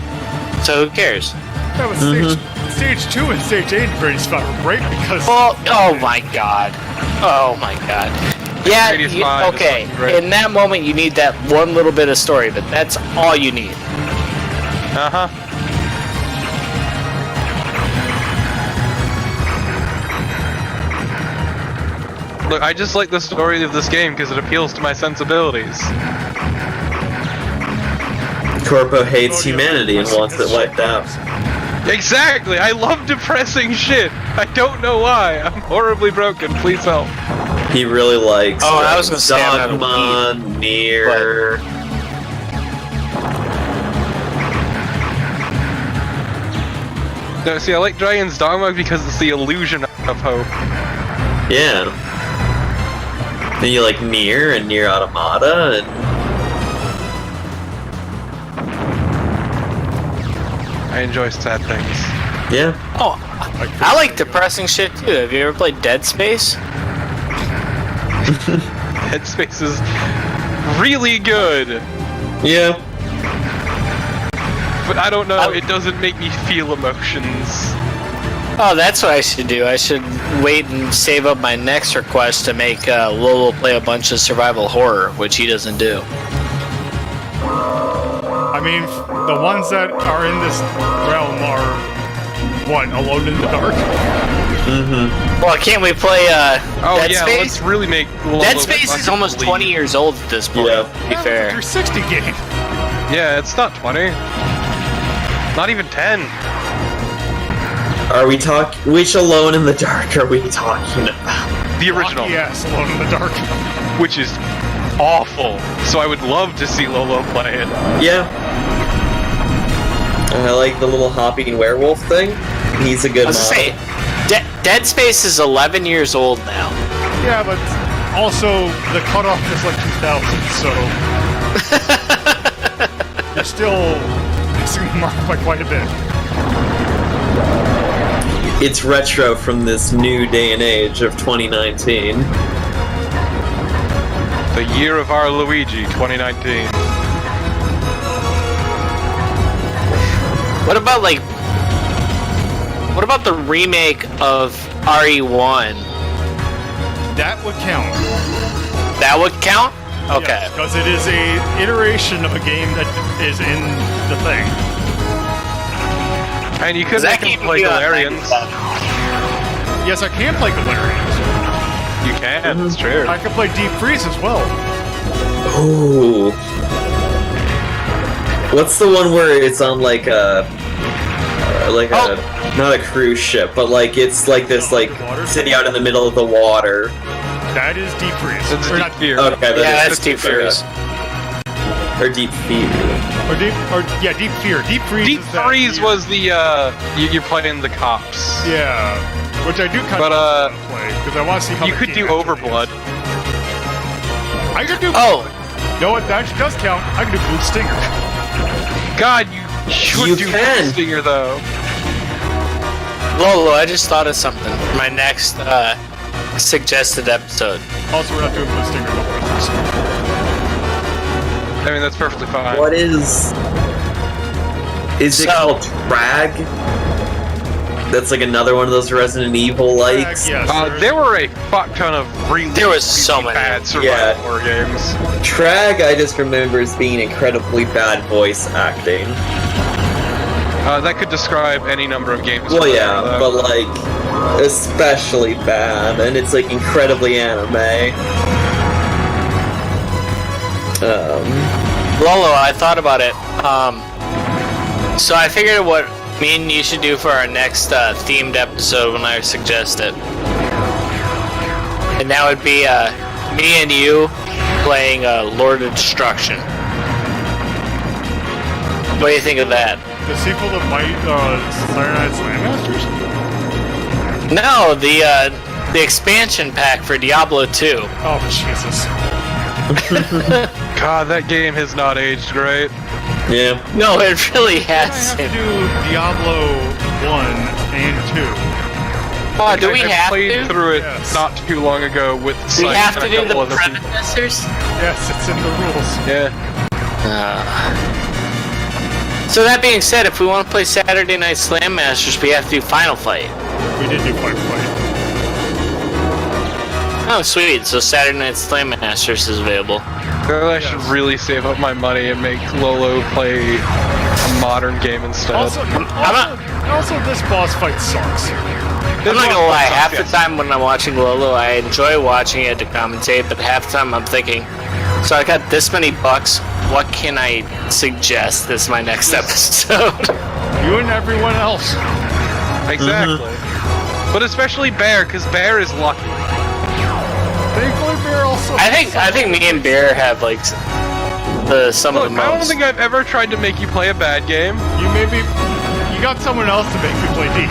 so who cares? That was stage 2 and stage 8 Gradius 5 were great because. Well, oh my god. Oh my god. Yeah, okay. In that moment, you need that one little bit of story, but that's all you need. Uh-huh. Look, I just like the story of this game because it appeals to my sensibilities. Corpo hates humanity and wants it wiped out. Exactly! I love depressing shit! I don't know why! I'm horribly broken, please help. He really likes I was gonna say I'm Dogma, Nier. No, see, I like Dragon's Dogma because it's the illusion of hope. Yeah. Then you like Nier and Nier Automata and... I enjoy sad things. Yeah. Oh, I like depressing shit too. Have you ever played Dead Space? Dead Space is really good. Yeah. But I don't know, it doesn't make me feel emotions. Oh, that's what I should do. I should wait and save up my next request to make Lolo play a bunch of survival horror, which he doesn't do. I mean, the ones that are in this realm are what? Alone in the Dark? Mm-hmm. Well, can't we play Dead Space? Let's really make Lolo Dead Space is almost 20 years old at this point, to be fair. It's your 60 game. Yeah, it's not 20. Not even 10. Are we talking... Which Alone in the Dark are we talking about? The original. Yes, Alone in the Dark. Which is awful. So I would love to see Lolo play it. Yeah. I like the little hopping werewolf thing. He's a good I was model. gonna say, Dead Space is 11 years old now. Yeah, but also the cutoff is like 2000, so you're still missing the mark by quite a bit. It's retro from this new day and age of 2019. The year of our Luigi, 2019. What about the remake of RE1? That would count. That would count? Okay. Because it is a iteration of a game that is in the thing. And you could make him play Galarians. Yes, I can play Galarians. You can, that's true. I can play Deep Freeze as well. Ooh. What's the one where it's on like a not a cruise ship, but like it's like this like city out in the middle of the water? That is Deep Freeze. That's Deep Fear. Okay, That's Deep Freeze. Or Deep Fear. Deep Fear. Deep Freeze. Deep Freeze was the you're playing the cops. Yeah. which I do kind But, of want to play because I want to see how You the could game do actually Overblood. is. I could do. Oh, You know what? That actually does count. I can do Blue Stinger. God, you should You do can. Stinger though. Lolo, I just thought of something for my next suggested episode. Also, we're not doing Blue Stinger. No brothers. I mean, that's perfectly fine. What is it So- called? Drag? That's like another one of those Resident Evil likes. Yes. There were a fuck ton of really, There was so really many. bad survival Yeah. horror games. Trag, I just remember as being incredibly bad voice acting. That could describe any number of games. Well, for yeah, that. but like, especially bad, and it's like incredibly anime. Lolo, I thought about it. So I figured what me and you should do for our next themed episode when I suggest it. And that would be me and you playing Lord of Destruction. What do you think of that? The sequel to Saturday Night Slam Masters? No, the expansion pack for Diablo 2. Oh, Jesus. God, that game has not aged great. Yeah. No, it really I have to hasn't. do Diablo 1 and 2. Oh, do we I have played to? through it Yes. not too long ago with Do we Sight have and to a do couple the other people. predecessors? Yes, it's in the rules. Yeah. So that being said, if we want to play Saturday Night Slam Masters, we have to do Final Fight. We did do Fight Fight. Oh, sweet. So Saturday Night Slam Masters is available. I should really save up my money and make Lolo play a modern game instead. Also, this boss fight sucks. I'm not gonna lie, half the time when I'm watching Lolo, I enjoy watching it to commentate, but half the time I'm thinking, so I got this many bucks, what can I suggest as my next episode? You and everyone else. Exactly. But especially Bear, because Bear is lucky. Thankfully, Bear also. I think me and Bear have like some of Look, the most. I don't think I've ever tried to make you play a bad game. You got someone else to make me play D.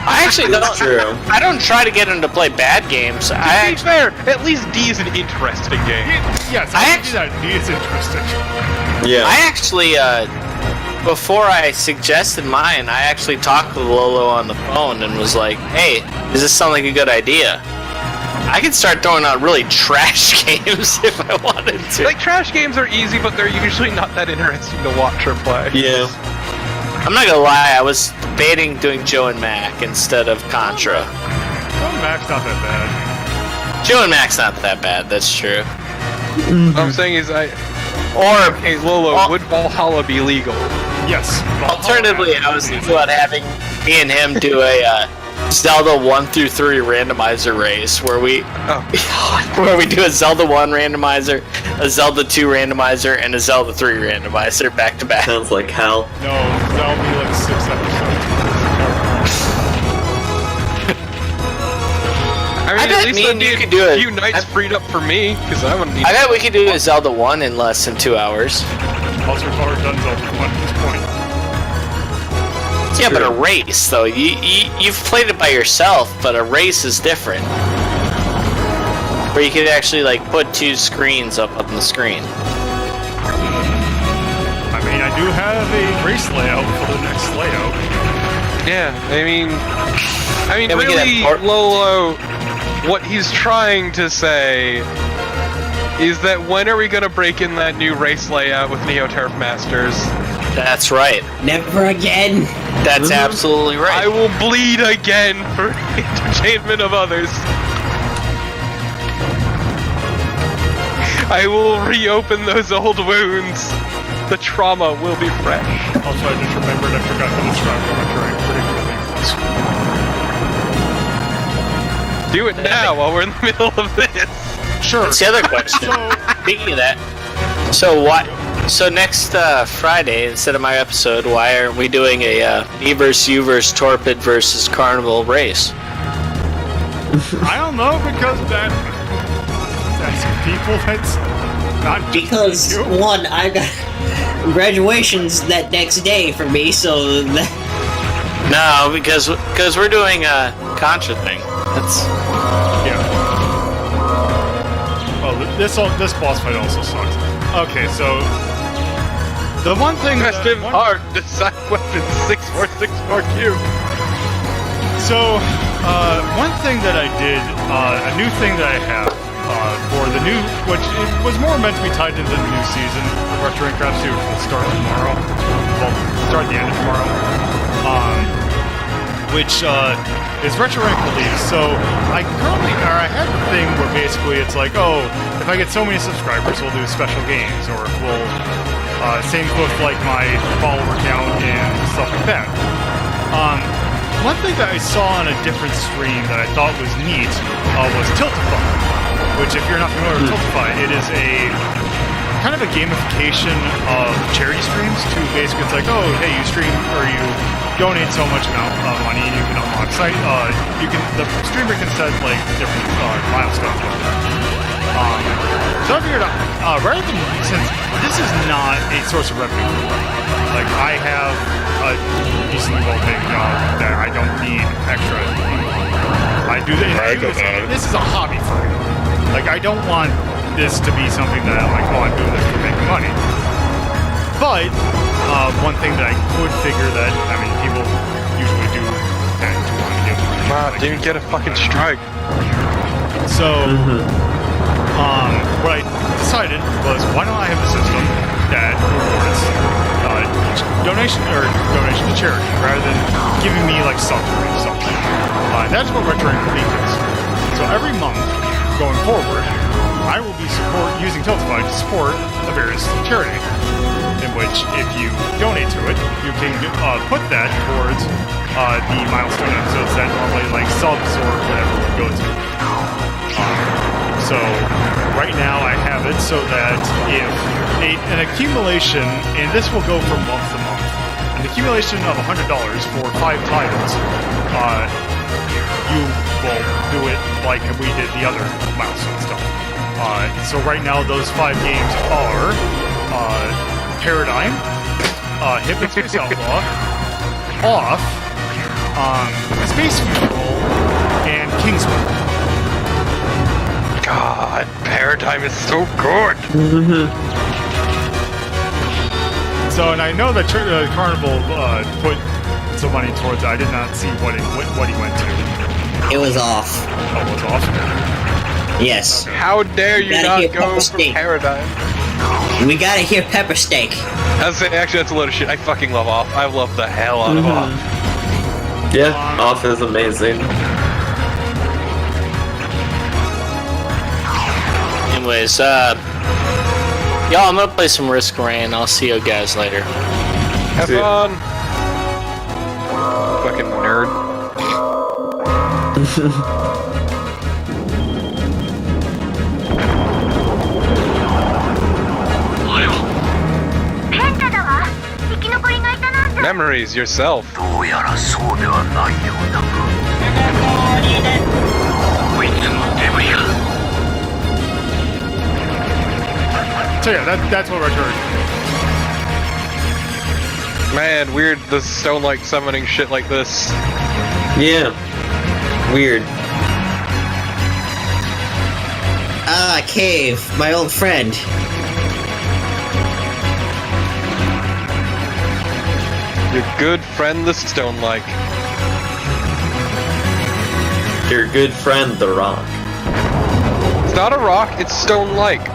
I actually don't. That's true. I don't try to get him to play bad games. To be fair, at least D is an interesting game. Yes, I actually that D is interesting. Yeah. I actually, before I suggested mine, I actually talked with Lolo on the phone and was like, hey, does this sound like a good idea? I can start throwing out really trash games if I wanted to. Like, trash games are easy, but they're usually not that interesting to watch or play. Yeah. I'm not gonna lie, I was debating doing Joe and Mac instead of Contra. Mac's not that bad. Joe and Mac's not that bad, that's true. What I'm saying is, Or, hey, Lolo, would Valhalla be legal? Yes. alternatively, I was thinking about having me and him do a Zelda 1 through 3 randomizer race where we do a Zelda 1 randomizer, a Zelda 2 randomizer, and a Zelda 3 randomizer back to back. Sounds like hell. No, that'll be like 6 episodes. I mean, I bet at least me that'd and be you a could do it. few nights freed up for me, because I wouldn't need I bet we could do a Zelda 1 in less than 2 hours. Also, we've already done Zelda 1 at this point. Yeah, but a race, though. You've played it by yourself, but a race is different. Where you could actually, like, put 2 screens up on the screen. I mean, I do have a race layout for the next layout. Yeah, I mean, Yeah, we could really, have Lolo, what he's trying to say is that when are we going to break in that new race layout with Neo Turf Masters? That's right. Never again. That's absolutely right. I will bleed again for the entertainment of others. I will reopen those old wounds. The trauma will be fresh. Also, I just remembered I forgot to describe what my current predicament is. Do it now while we're in the middle of this. Sure. That's the other question. Speaking of that, so next Friday, instead of my episode, why aren't we doing a me versus you versus Torpid versus Carnival race? I don't know, because that's people that's not Because you. one, I got graduation's that next day for me, so that, No, because we're doing a Contra thing. That's Yeah. Oh, this boss fight also sucks. Okay, so the one thing Festive Heart, design weapon 6464Q. So, one thing that I did, a new thing that I have for the new, which it was more meant to be tied into the new season of Retro Ink Rhapsody, which will start tomorrow. Well, start at the end of tomorrow. Which is Retro Ink Release. So, I had the thing where basically it's like, oh, if I get so many subscribers, we'll do special games, or we'll, same with like my follower count and stuff like that. One thing that I saw on a different stream that I thought was neat was Tiltify, which if you're not familiar with Tiltify, it is a kind of a gamification of charity streams to basically, it's like, oh, hey, you stream or you donate so much amount of money and you can unlock site. The streamer can set like different milestones. So I figured out, rather than, since this is not a source of revenue, like I have a decently well-paying job that I don't need extra. I do this is a hobby for me. Like I don't want this to be something that I'm like, oh, I'm doing this for making money. But one thing that I could figure that people usually do tend to want to do. Wow, didn't get a fucking strike. So. What I decided was, why don't I have a system that rewards donation to charity rather than giving me like something or something. That's what Retro Ink Release is. So every month going forward, I will be using Tiltify to support a various charity. In which, if you donate to it, you can put that towards the milestone episodes that normally like subs or whatever would go to. So right now I have it so that if an accumulation, and this will go from month to month, an accumulation of $100 for 5 titles, you will do it like we did the other milestone stuff. So right now those 5 games are Paradigm, Hypno Space Outlaw, Off, Space Funeral, and Kingsman. God, Paradigm is so good. So, and I know that Carnival put some money towards it. I did not see what he went to. It was off. Oh, it was off? Yes. Okay. How dare you not go for Paradigm? We gotta hear Pepper Steak. Actually, that's a load of shit. I fucking love Off. I love the hell out of Off. Yeah, Off is amazing. Anyways, y'all, I'm gonna play some Risk Rain. I'll see you guys later. Have fun! Fucking nerd. Memories yourself. So yeah, that's what Retro Ink. Man, weird the stone-like summoning shit like this. Yeah. Weird. Ah, Cave, my old friend. Your good friend the stone-like. Your good friend, The Rock. It's not a rock, it's stone-like.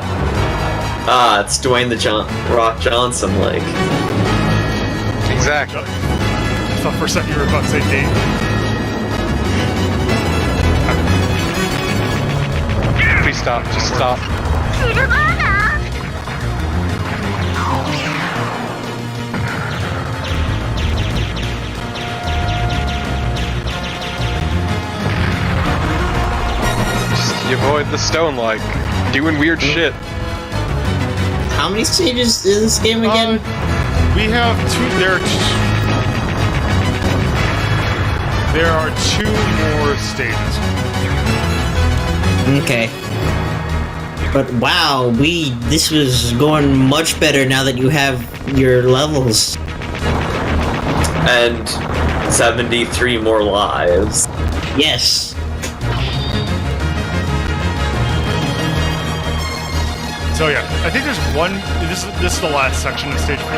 Ah, it's Dwayne the Rock Johnson, like. Exactly. I thought for a second you were about to say Dave. Please stop, just stop. Just you avoid the stone-like. Doing weird shit. How many stages is this game again? We have 2. There are 2 more stages. Okay. But wow, this was going much better now that you have your levels. And 73 more lives. Yes. So yeah, I think there's one. This is the last section of stage 4.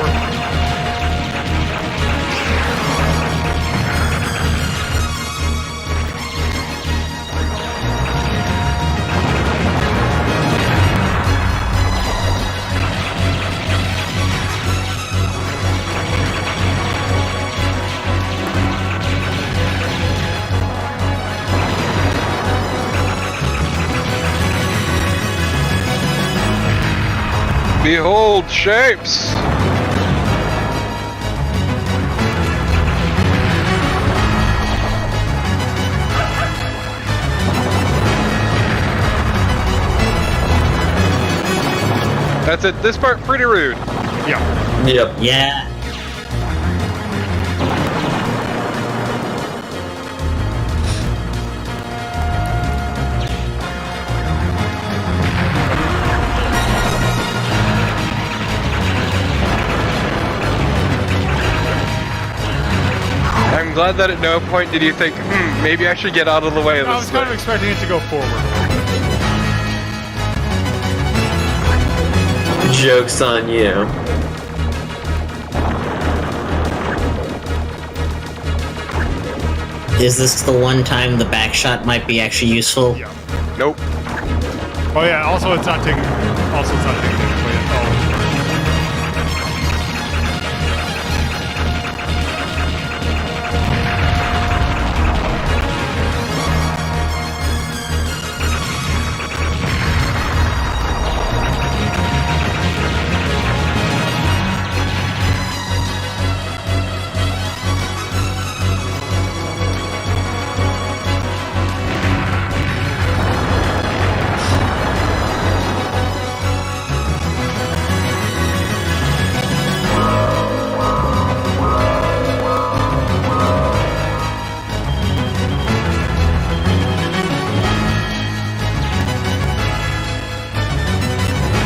Behold shapes! That's it. This part pretty rude. Yeah. Yep. Yeah. I'm glad that at no point did you think, maybe I should get out of the way of this. I was kind of expecting it to go forward a little bit. Joke's on you. Is this the one time the back shot might be actually useful? Yeah. Nope. Oh yeah. Also, it's not taking. Also, it's not taking any play at all.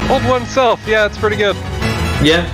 Hold oneself, yeah, it's pretty good. Yeah.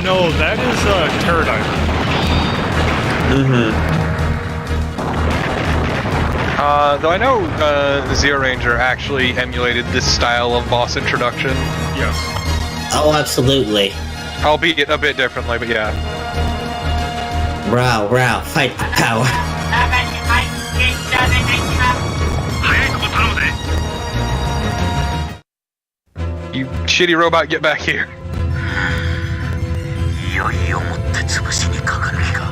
No, that is Pterodite. Though I know Zero Ranger actually emulated this style of boss introduction. Yes. Oh, absolutely. Albeit a bit differently, but yeah. Row, fight for power. You shitty robot, get back here. いよいよもって潰しにかかる日か。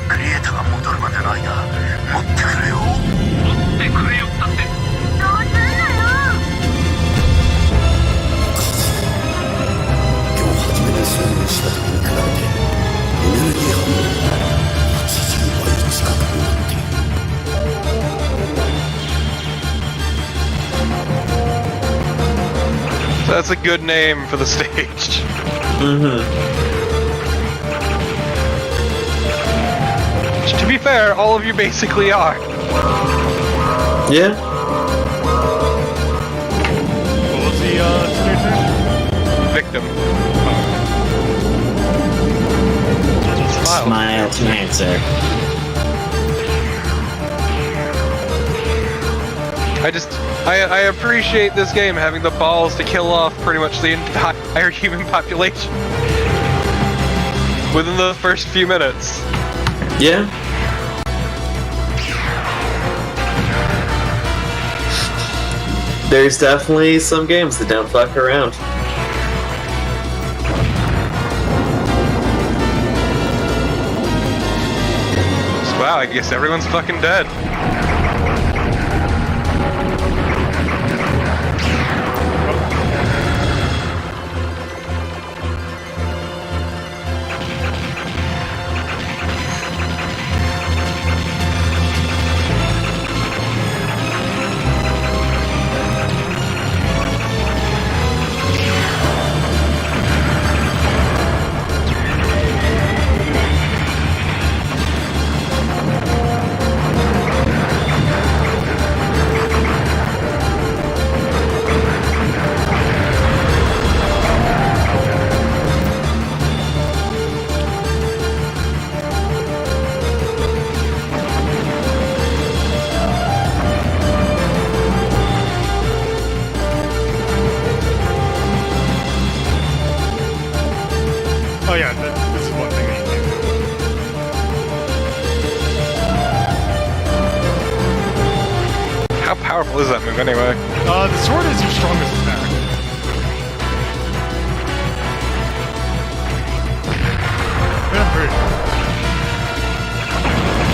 クリエイターが戻るまでの間、持ってくれよ。持ってくれよったって。どうすんのよ。今日初めて遭遇した時に比べて、エネルギー反応が80倍近くになっている。That's a good name for the stage. Which, to be fair, all of you basically are. Yeah. What was the stage name? Victim. Smile to answer. I appreciate this game having the balls to kill off pretty much the entire human population within the first few minutes. Yeah. There's definitely some games that don't fuck around. Wow, I guess everyone's fucking dead. powerful is that move anyway? The sword is your strongest attack. Yeah, I'm pretty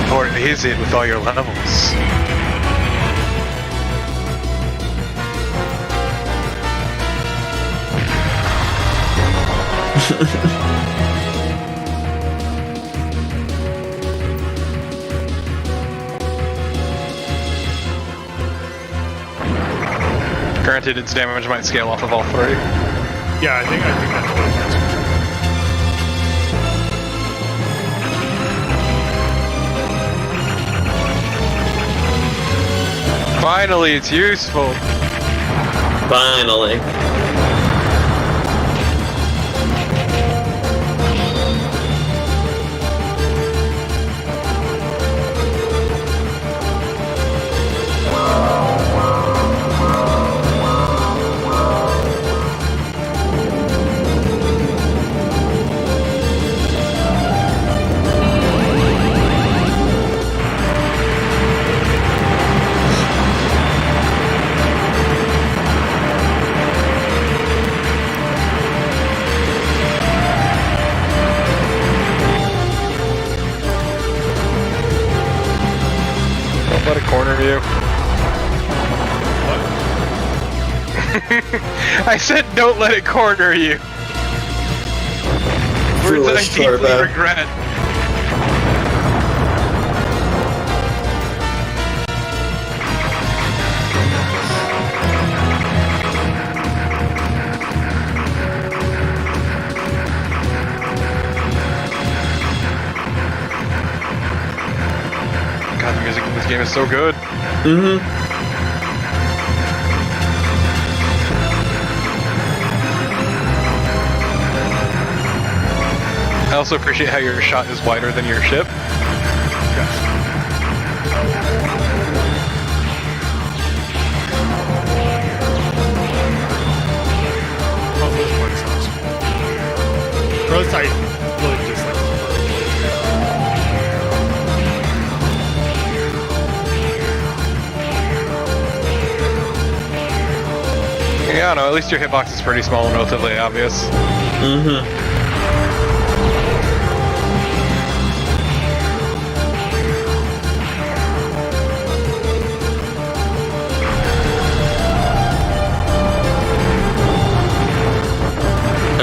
sure. Or is it with all your levels? Granted, its damage might scale off of all three. Yeah, I think that's what it is. Finally, it's useful. Finally. Don't let it corner you. I said don't let it corner you. Words that I Foolish deeply Turbo. regret. God, the music in this game is so good. Mm-hmm. I also appreciate how your shot is wider than your ship. Oh, those one sounds. Prototype really just like. Yeah, no, at least your hitbox is pretty small and relatively obvious. Mm-hmm.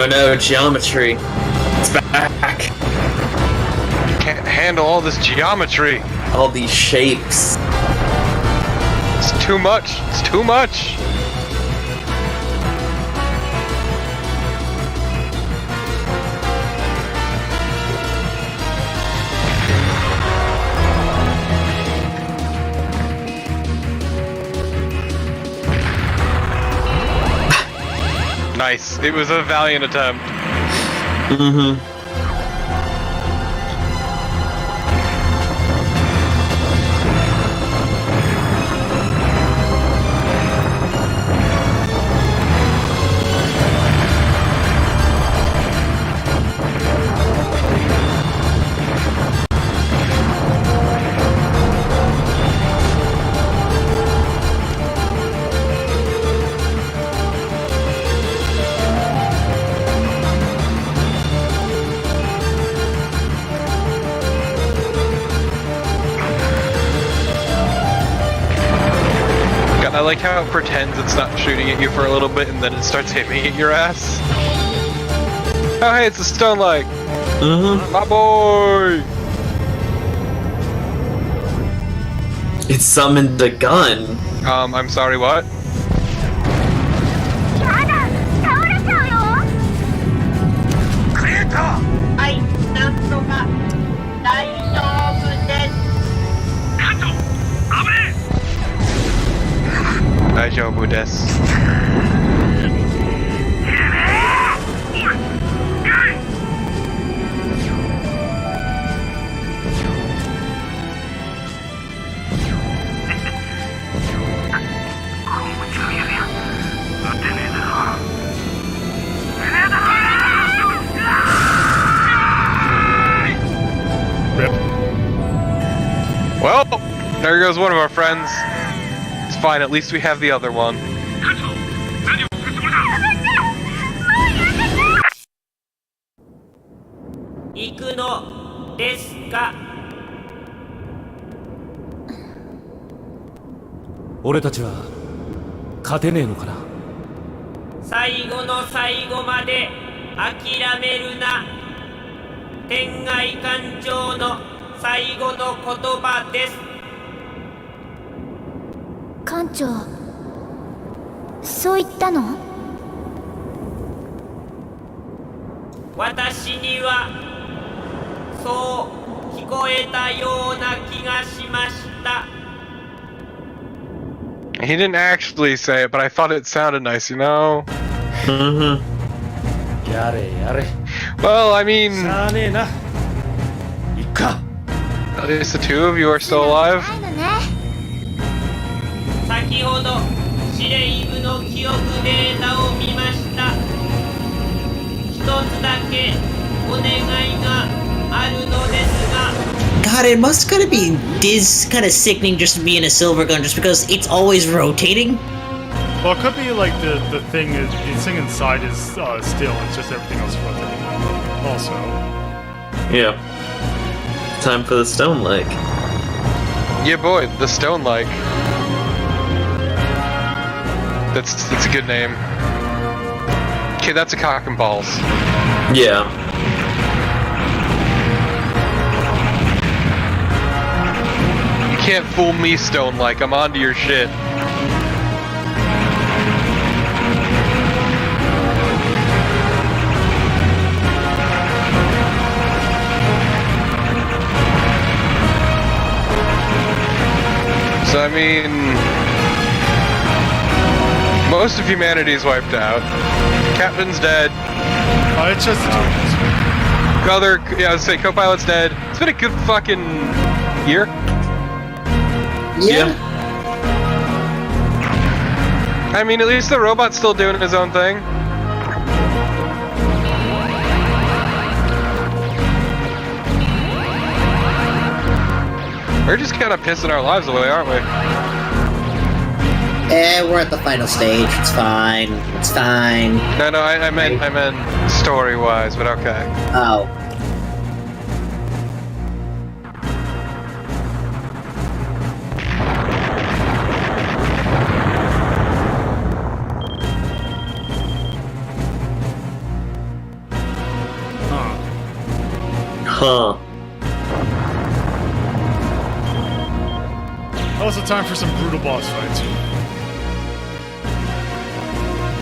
Oh no, geometry. It's back. Can't handle all this geometry. All these shapes. It's too much. It's too much. Nice. It was a valiant attempt. Mm-hmm. I like how it pretends it's not shooting at you for a little bit and then it starts aiming at your ass. Oh hey, it's a stone leg. Mm-hmm. My boy! It summoned the gun. I'm sorry, what? Daijoubu desu. Rip. Well, there goes one of our friends. It's fine, at least we have the other one. 行くのですか？俺たちは勝てねえのかな。最後の最後まで諦めるな。天外館長の最後の言葉です。館長、そう言ったの？私にはそう聞こえたような気がしました。 He didn't actually say it, but I thought it sounded nice, you know? Mm-hmm. やれやれ。 Well, I mean, しゃあねえな。いっか。 at least the two of you are still alive. 先ほど司令部の記憶データを見ました。一つだけお願いがあるのですが。 God, it must kind of be kind of sickening just to be in a Silvergun, just because it's always rotating. Well, it could be like the thing inside is still. It's just everything else rotating. Also. Yeah. Time for the stone leg. Yeah, boy, the Stone Like. That's a good name. Okay, that's a cock and balls. Yeah. You can't fool me, Stone Like. I'm onto your shit. So, I mean, most of humanity is wiped out. Captain's dead. It's just I would say co-pilot's dead. It's been a good fucking year. Yeah. I mean, at least the robot's still doing his own thing. We're just kind of pissing our lives away, aren't we? We're at the final stage. It's fine. It's fine. No, I meant story-wise, but okay. Oh. Huh. also time for some brutal boss fights.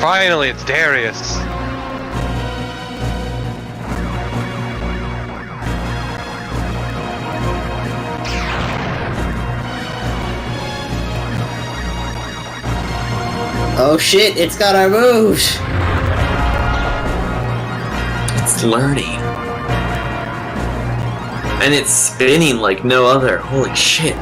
Finally, it's Darius. Oh shit, it's got our moves! It's learning. And it's spinning like no other. Holy shit.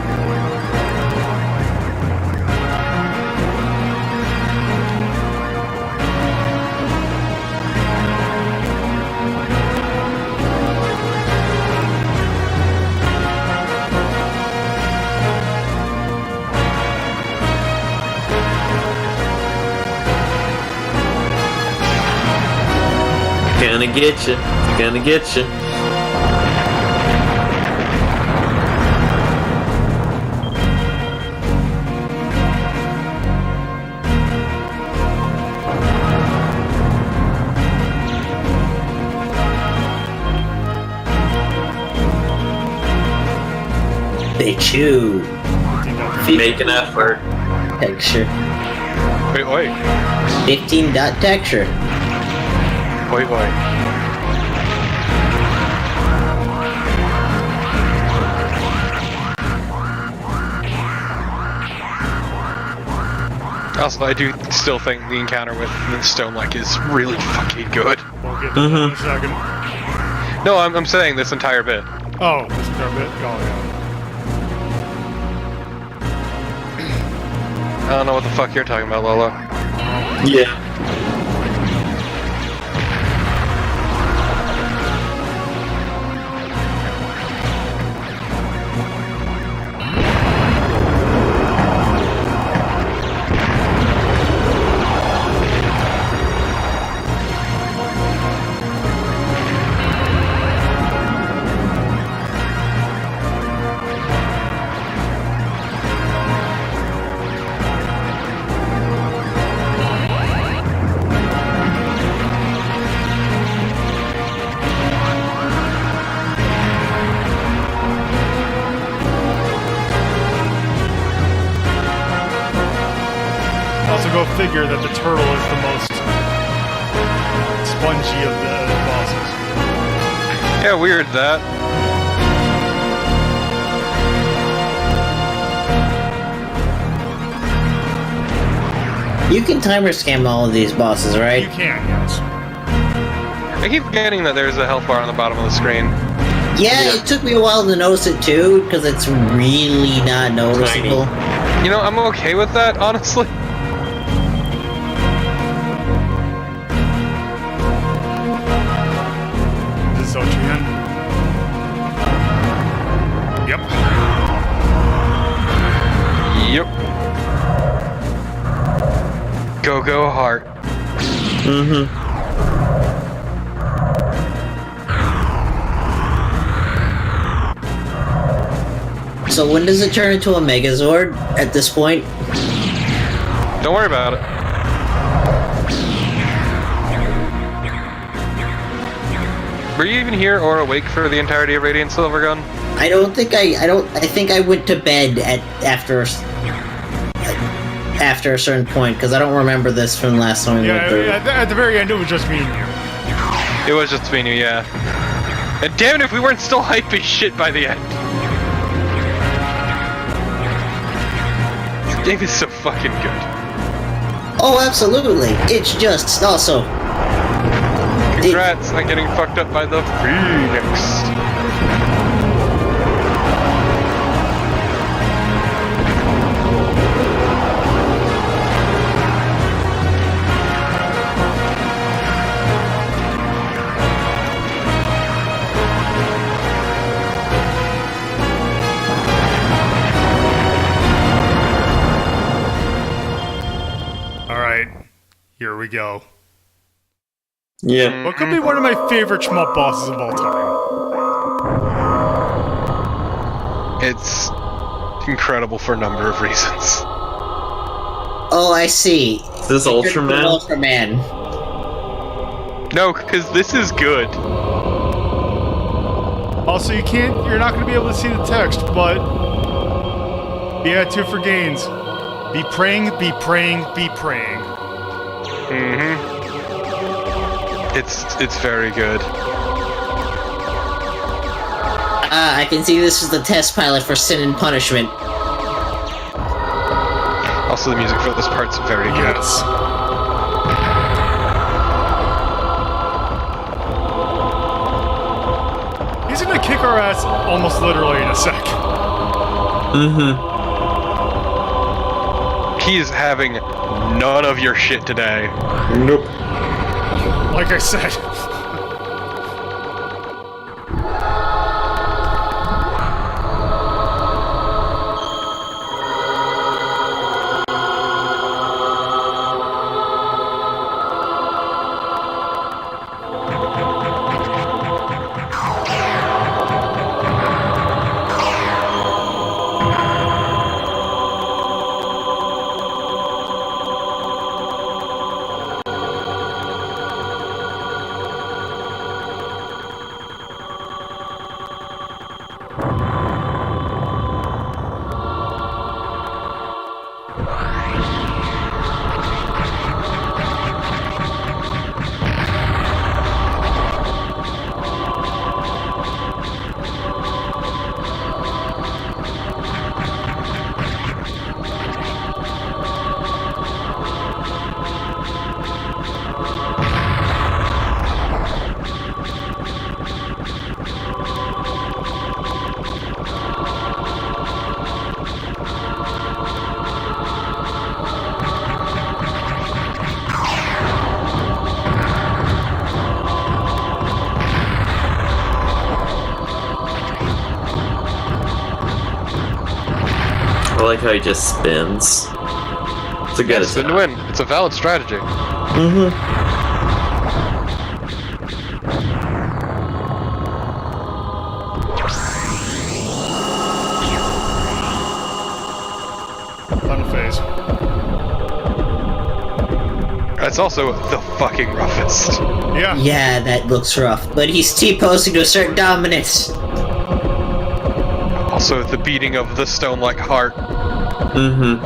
Gonna get you. Gonna get you. They chew. Make an effort. Texture. Wait. 15 dot texture. Wait. Also, I do still think the encounter with the Stone Like is really fucking good. We'll get to that in a second. No, I'm saying this entire bit. Oh, this entire bit? Oh, yeah. I don't know what the fuck you're talking about, Lola. Yeah. go figure that the turtle is the most spongy of the bosses. Yeah, weird that. You can timer scam all of these bosses, right? You can, yes. I keep forgetting that there's a health bar on the bottom of the screen. Yeah, it took me a while to notice it too, because it's really not noticeable. You know, I'm okay with that, honestly. This is Ochian. Yep. Yep. Go heart. Mm-hmm. So when does it turn into a Megazord at this point? Don't worry about it. Were you even here or awake for the entirety of Radiant Silvergun? I think I went to bed after a certain point, because I don't remember this from the last time we went through. At the very end, it was just me and you. It was just me and you, yeah. And damn it if we weren't still hyping shit by the end. This game is so fucking good. Oh, absolutely. It's just also... Congrats on getting fucked up by the Phoenix. Here we go. Yeah. What could be one of my favorite shmup bosses of all time? It's incredible for a number of reasons. Oh, I see. Is this Ultraman? Ultraman. No, because this is good. Also, you're not going to be able to see the text, but yeah, 2 for gains. Be praying, be praying, be praying. Mm-hmm. It's very good. I can see this is the test pilot for Sin and Punishment. Also, the music for this part's very good. Yes. He's gonna kick our ass almost literally in a sec. Mm-hmm. He is having none of your shit today. Nope. Like I said. I like how he just spins. It's a good spin to win. It's a valid strategy. Mm-hmm. Final phase. That's also the fucking roughest. Yeah. Yeah, that looks rough. But he's T-posing to assert dominance. Also, the beating of the stone-like heart. Mm-hmm.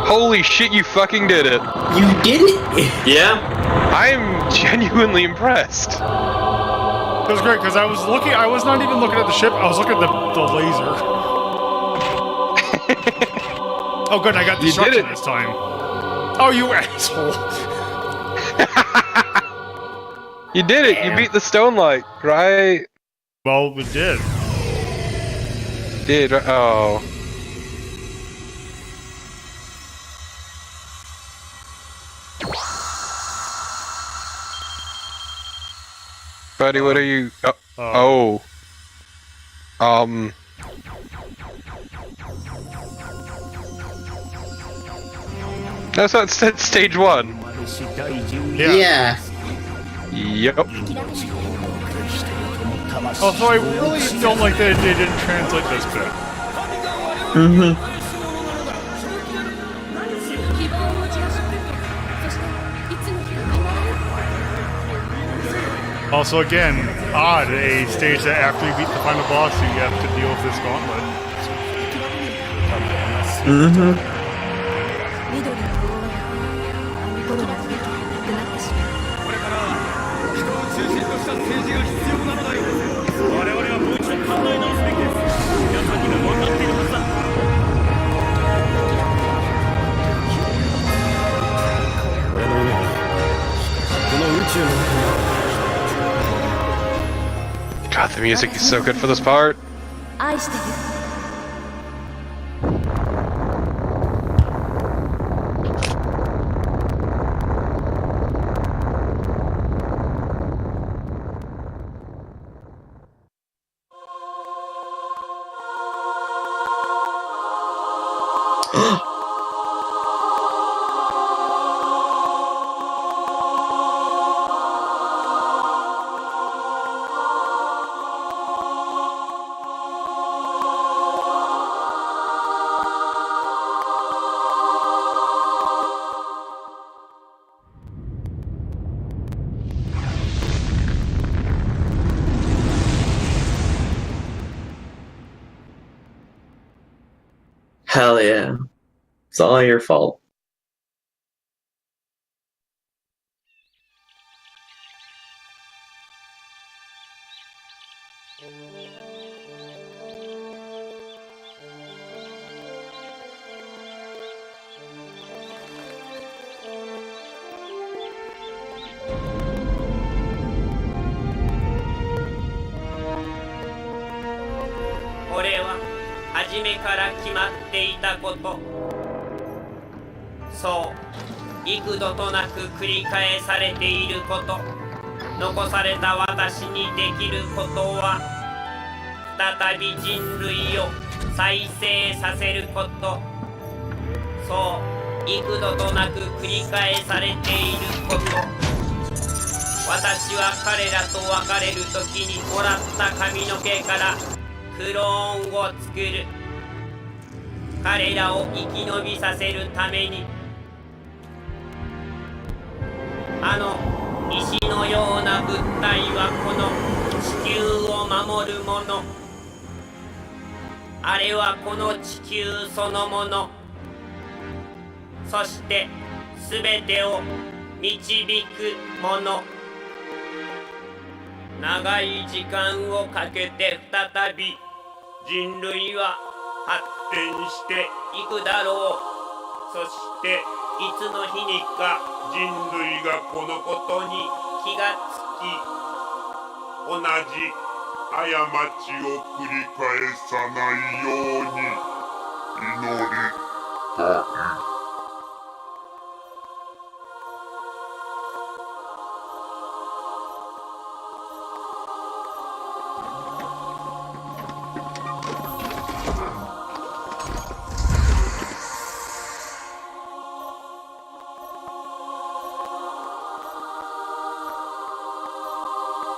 Holy shit, you fucking did it. You did it? Yeah. I'm genuinely impressed. It was great because I was not even looking at the ship, I was looking at the laser. Oh good, I got destruction this time. Oh, you asshole. You did it, you beat the stone light, right? Well, we did. Did, oh. Buddy, what are you? That's not stage 1. Yeah. Yep. Oh, so I really don't like that they didn't translate this bit. Also, again, odd, a stage that after you beat the final boss, you have to deal with this gauntlet. God, the music is so good for this part. 愛してる Hell yeah. It's all your fault.そう幾度となく繰り返されていること、残された私にできることは再び人類を再生させること。そう幾度となく繰り返されていること。私は彼らと別れる時にもらった髪の毛からクローンを作る。彼らを生き延びさせるために、あの石のような物体はこの地球を守るもの。あれはこの地球そのもの。そして全てを導くもの。長い時間をかけて再び人類は発展していくだろう。そしていつの日にか人類がこのことに気がつき、同じ過ちを繰り返さないように祈りたい。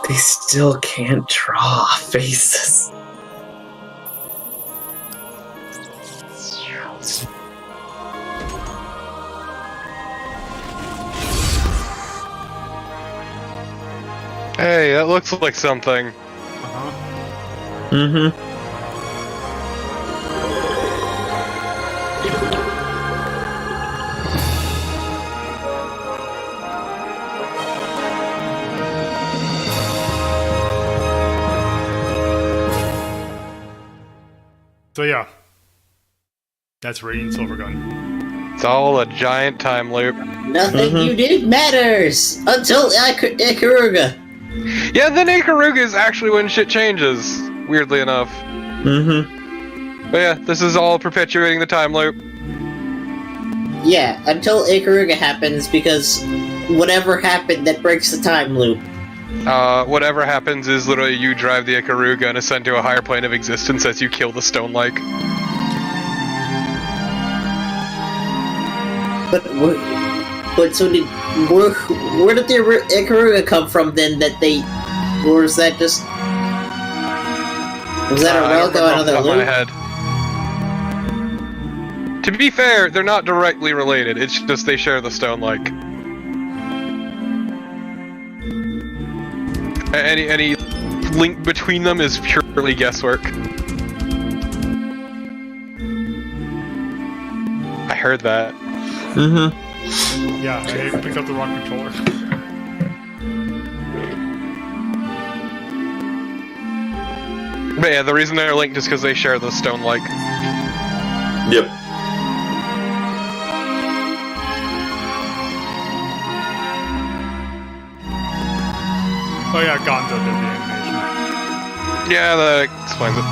They still can't draw faces. Hey, that looks like something. So yeah, that's Radiant Silvergun. It's all a giant time loop. Nothing you did matters until Ikaruga. Yeah, then Ikaruga is actually when shit changes, weirdly enough. Mm-hmm. But yeah, this is all perpetuating the time loop. Yeah, until Ikaruga happens, because whatever happened that breaks the time loop. Whatever happens is literally you drive the Ikaruga and ascend to a higher plane of existence as you kill the stone-like. But so did where did the Ikaruga come from then? That they, or was that just was that a relic of another loop? To be fair, they're not directly related. It's just they share the stone-like. Any link between them is purely guesswork. I heard that. Mm-hmm. Yeah, I picked up the wrong controller. But yeah, the reason they're linked is because they share the stone-like. Yep. Oh yeah, Gonzo did the animation. Yeah, that explains it.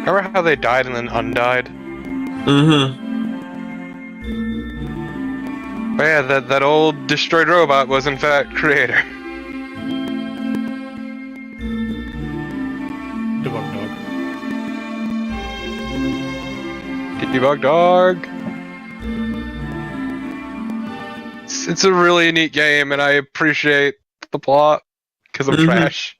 Remember how they died and then undied? Mm-hmm. But yeah, that old destroyed robot was in fact Creator. Debug dog. Debug dog. It's a really neat game, and I appreciate the plot because I'm trash.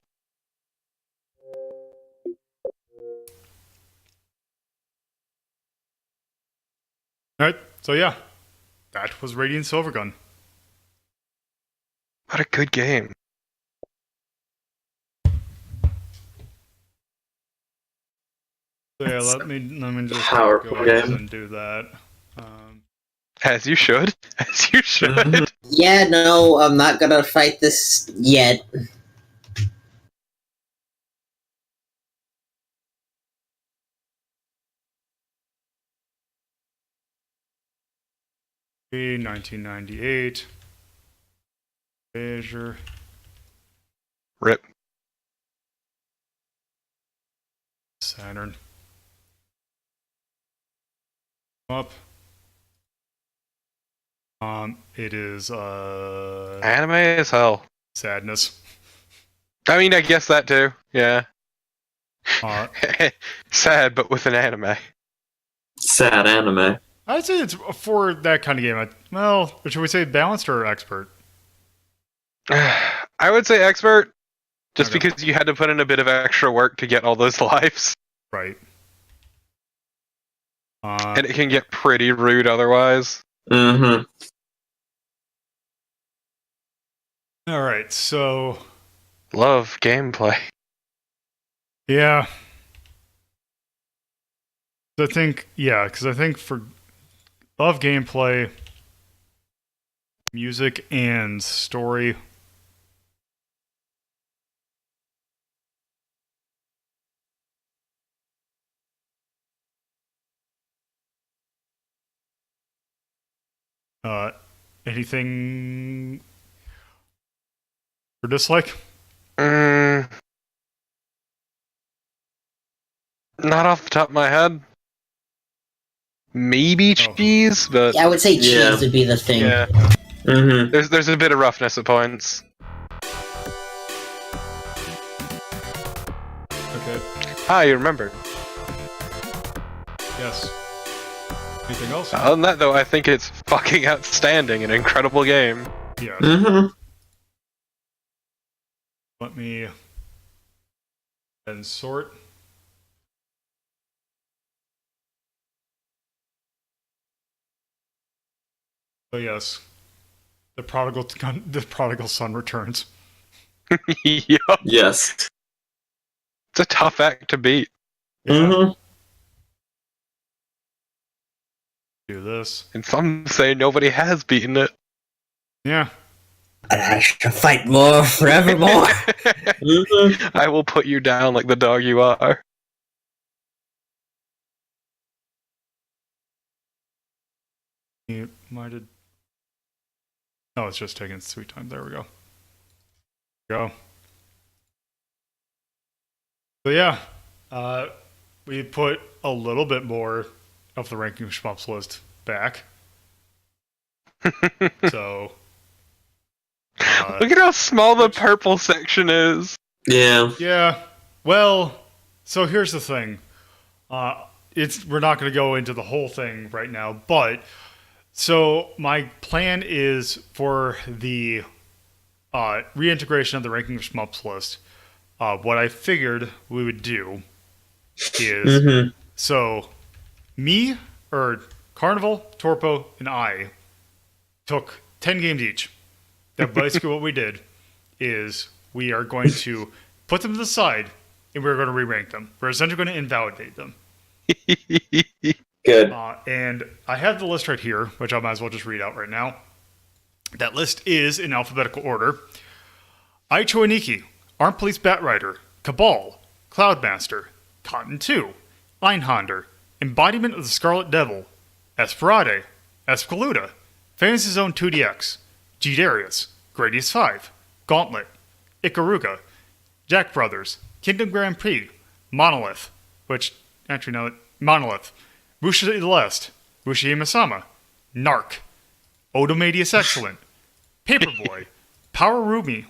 Alright, so yeah, that was Radiant Silvergun. What a good game. So yeah, let me just Powerful go ahead game. and do that. As you should. As you should. Yeah, no, I'm not gonna fight this yet. In 1998. Azure. Rip. Saturn. Up. It is Anime as hell. sadness. I mean, I guess that too. Yeah. Uh, Sad, but with an anime. Sad anime. I'd say it's for that kind of game. Well, should we say balanced or expert? I would say expert, just Okay. because you had to put in a bit of extra work to get all those lives. Right. And it can get pretty rude otherwise. Mm-hmm. All right, so Love gameplay. yeah, I think because I think for love gameplay, music, and story. Anything for dislike? Not off the top of my head. Maybe cheese, but Yeah, I would say cheese Yeah. would be the thing. yeah, Mm-hmm. there's a bit of roughness at points. Okay. Ah, you remember. Yes. Anything else? Other than that, though, I think it's fucking outstanding, an incredible game. Yes. Mm-hmm. Let me then sort. So yes, the prodigal son returns. Yup. Yes. It's a tough act to beat. Yeah. Mm-hmm. Do this. And some say nobody has beaten it. Yeah. And I shall fight more forevermore. I will put you down like the dog you are. You might have. No, it's just taking sweet time. There we go. So yeah, we put a little bit more of the ranking shmups list back. So look at how small the purple section is. Yeah. Yeah. Well, so here's the thing. We're not going to go into the whole thing right now, but so my plan is for the reintegration of the ranking of shmups list. What I figured we would do is so me or Carnival, Torpo, and I took 10 games each. That basically what we did is we are going to put them to the side and we're going to re-rank them. We're essentially going to invalidate them. Good. And I have the list right here, which I might as well just read out right now. That list is in alphabetical order. Aicho Aniki, Armed Police Batrider, Cabal, Cloudmaster, Cotton 2, Einhander, Embodiment of the Scarlet Devil, Esperade, Escaluda, Fantasy Zone 2DX, G-Darius, Gradius 5, Gauntlet, Ikaruga, Jack Brothers, Kingdom Grand Prix, Monolith, Monolith, Musha Celeste, Mushihime-sama, Narc, Odomadius Excellent, Paperboy, Power Rumi,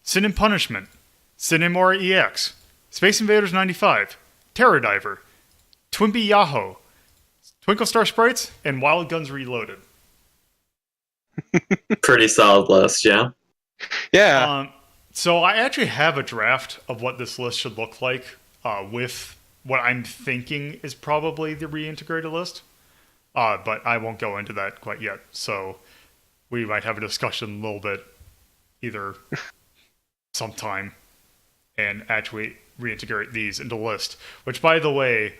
Sin and Punishment, Cinemora EX, Space Invaders 95, Terror Diver, Twimpy Yahoo, Twinkle Star Sprites, and Wild Guns Reloaded. Pretty solid list, yeah. Yeah. So I actually have a draft of what this list should look like with what I'm thinking is probably the reintegrated list. But I won't go into that quite yet. So we might have a discussion a little bit either sometime and actually reintegrate these into the list. Which, by the way,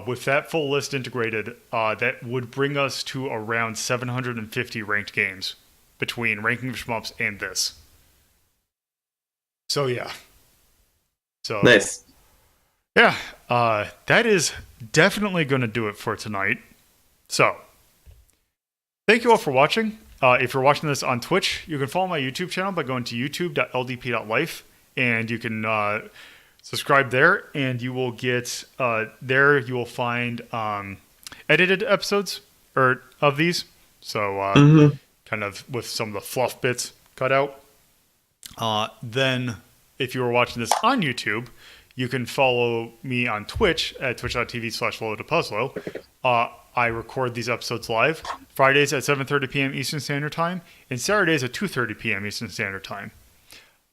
with that full list integrated, that would bring us to around 750 ranked games between Ranking of Shmups and this. So, yeah. So Nice. Yeah, that is definitely going to do it for tonight. So, thank you all for watching. If you're watching this on Twitch, you can follow my YouTube channel by going to youtube.ldp.life, and you can subscribe there, and you will get there. You will find edited episodes of these, so kind of with some of the fluff bits cut out. Then, if you were watching this on YouTube, you can follow me on Twitch at twitch.tv/LoloDePuzzlo. I record these episodes live Fridays at 7:30 p.m. Eastern Standard Time and Saturdays at 2:30 p.m. Eastern Standard Time.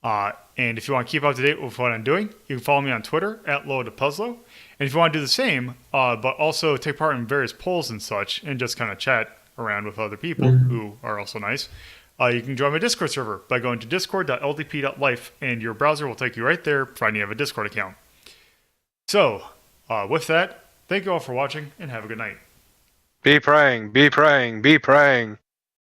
And if you want to keep up to date with what I'm doing, you can follow me on Twitter at LoloDePuzzlo. And if you want to do the same, but also take part in various polls and such, and just kind of chat around with other people who are also nice, you can join my Discord server by going to discord.ldp.life, and your browser will take you right there, providing you have a Discord account. So, with that, thank you all for watching, and have a good night. Be praying, be praying, be praying.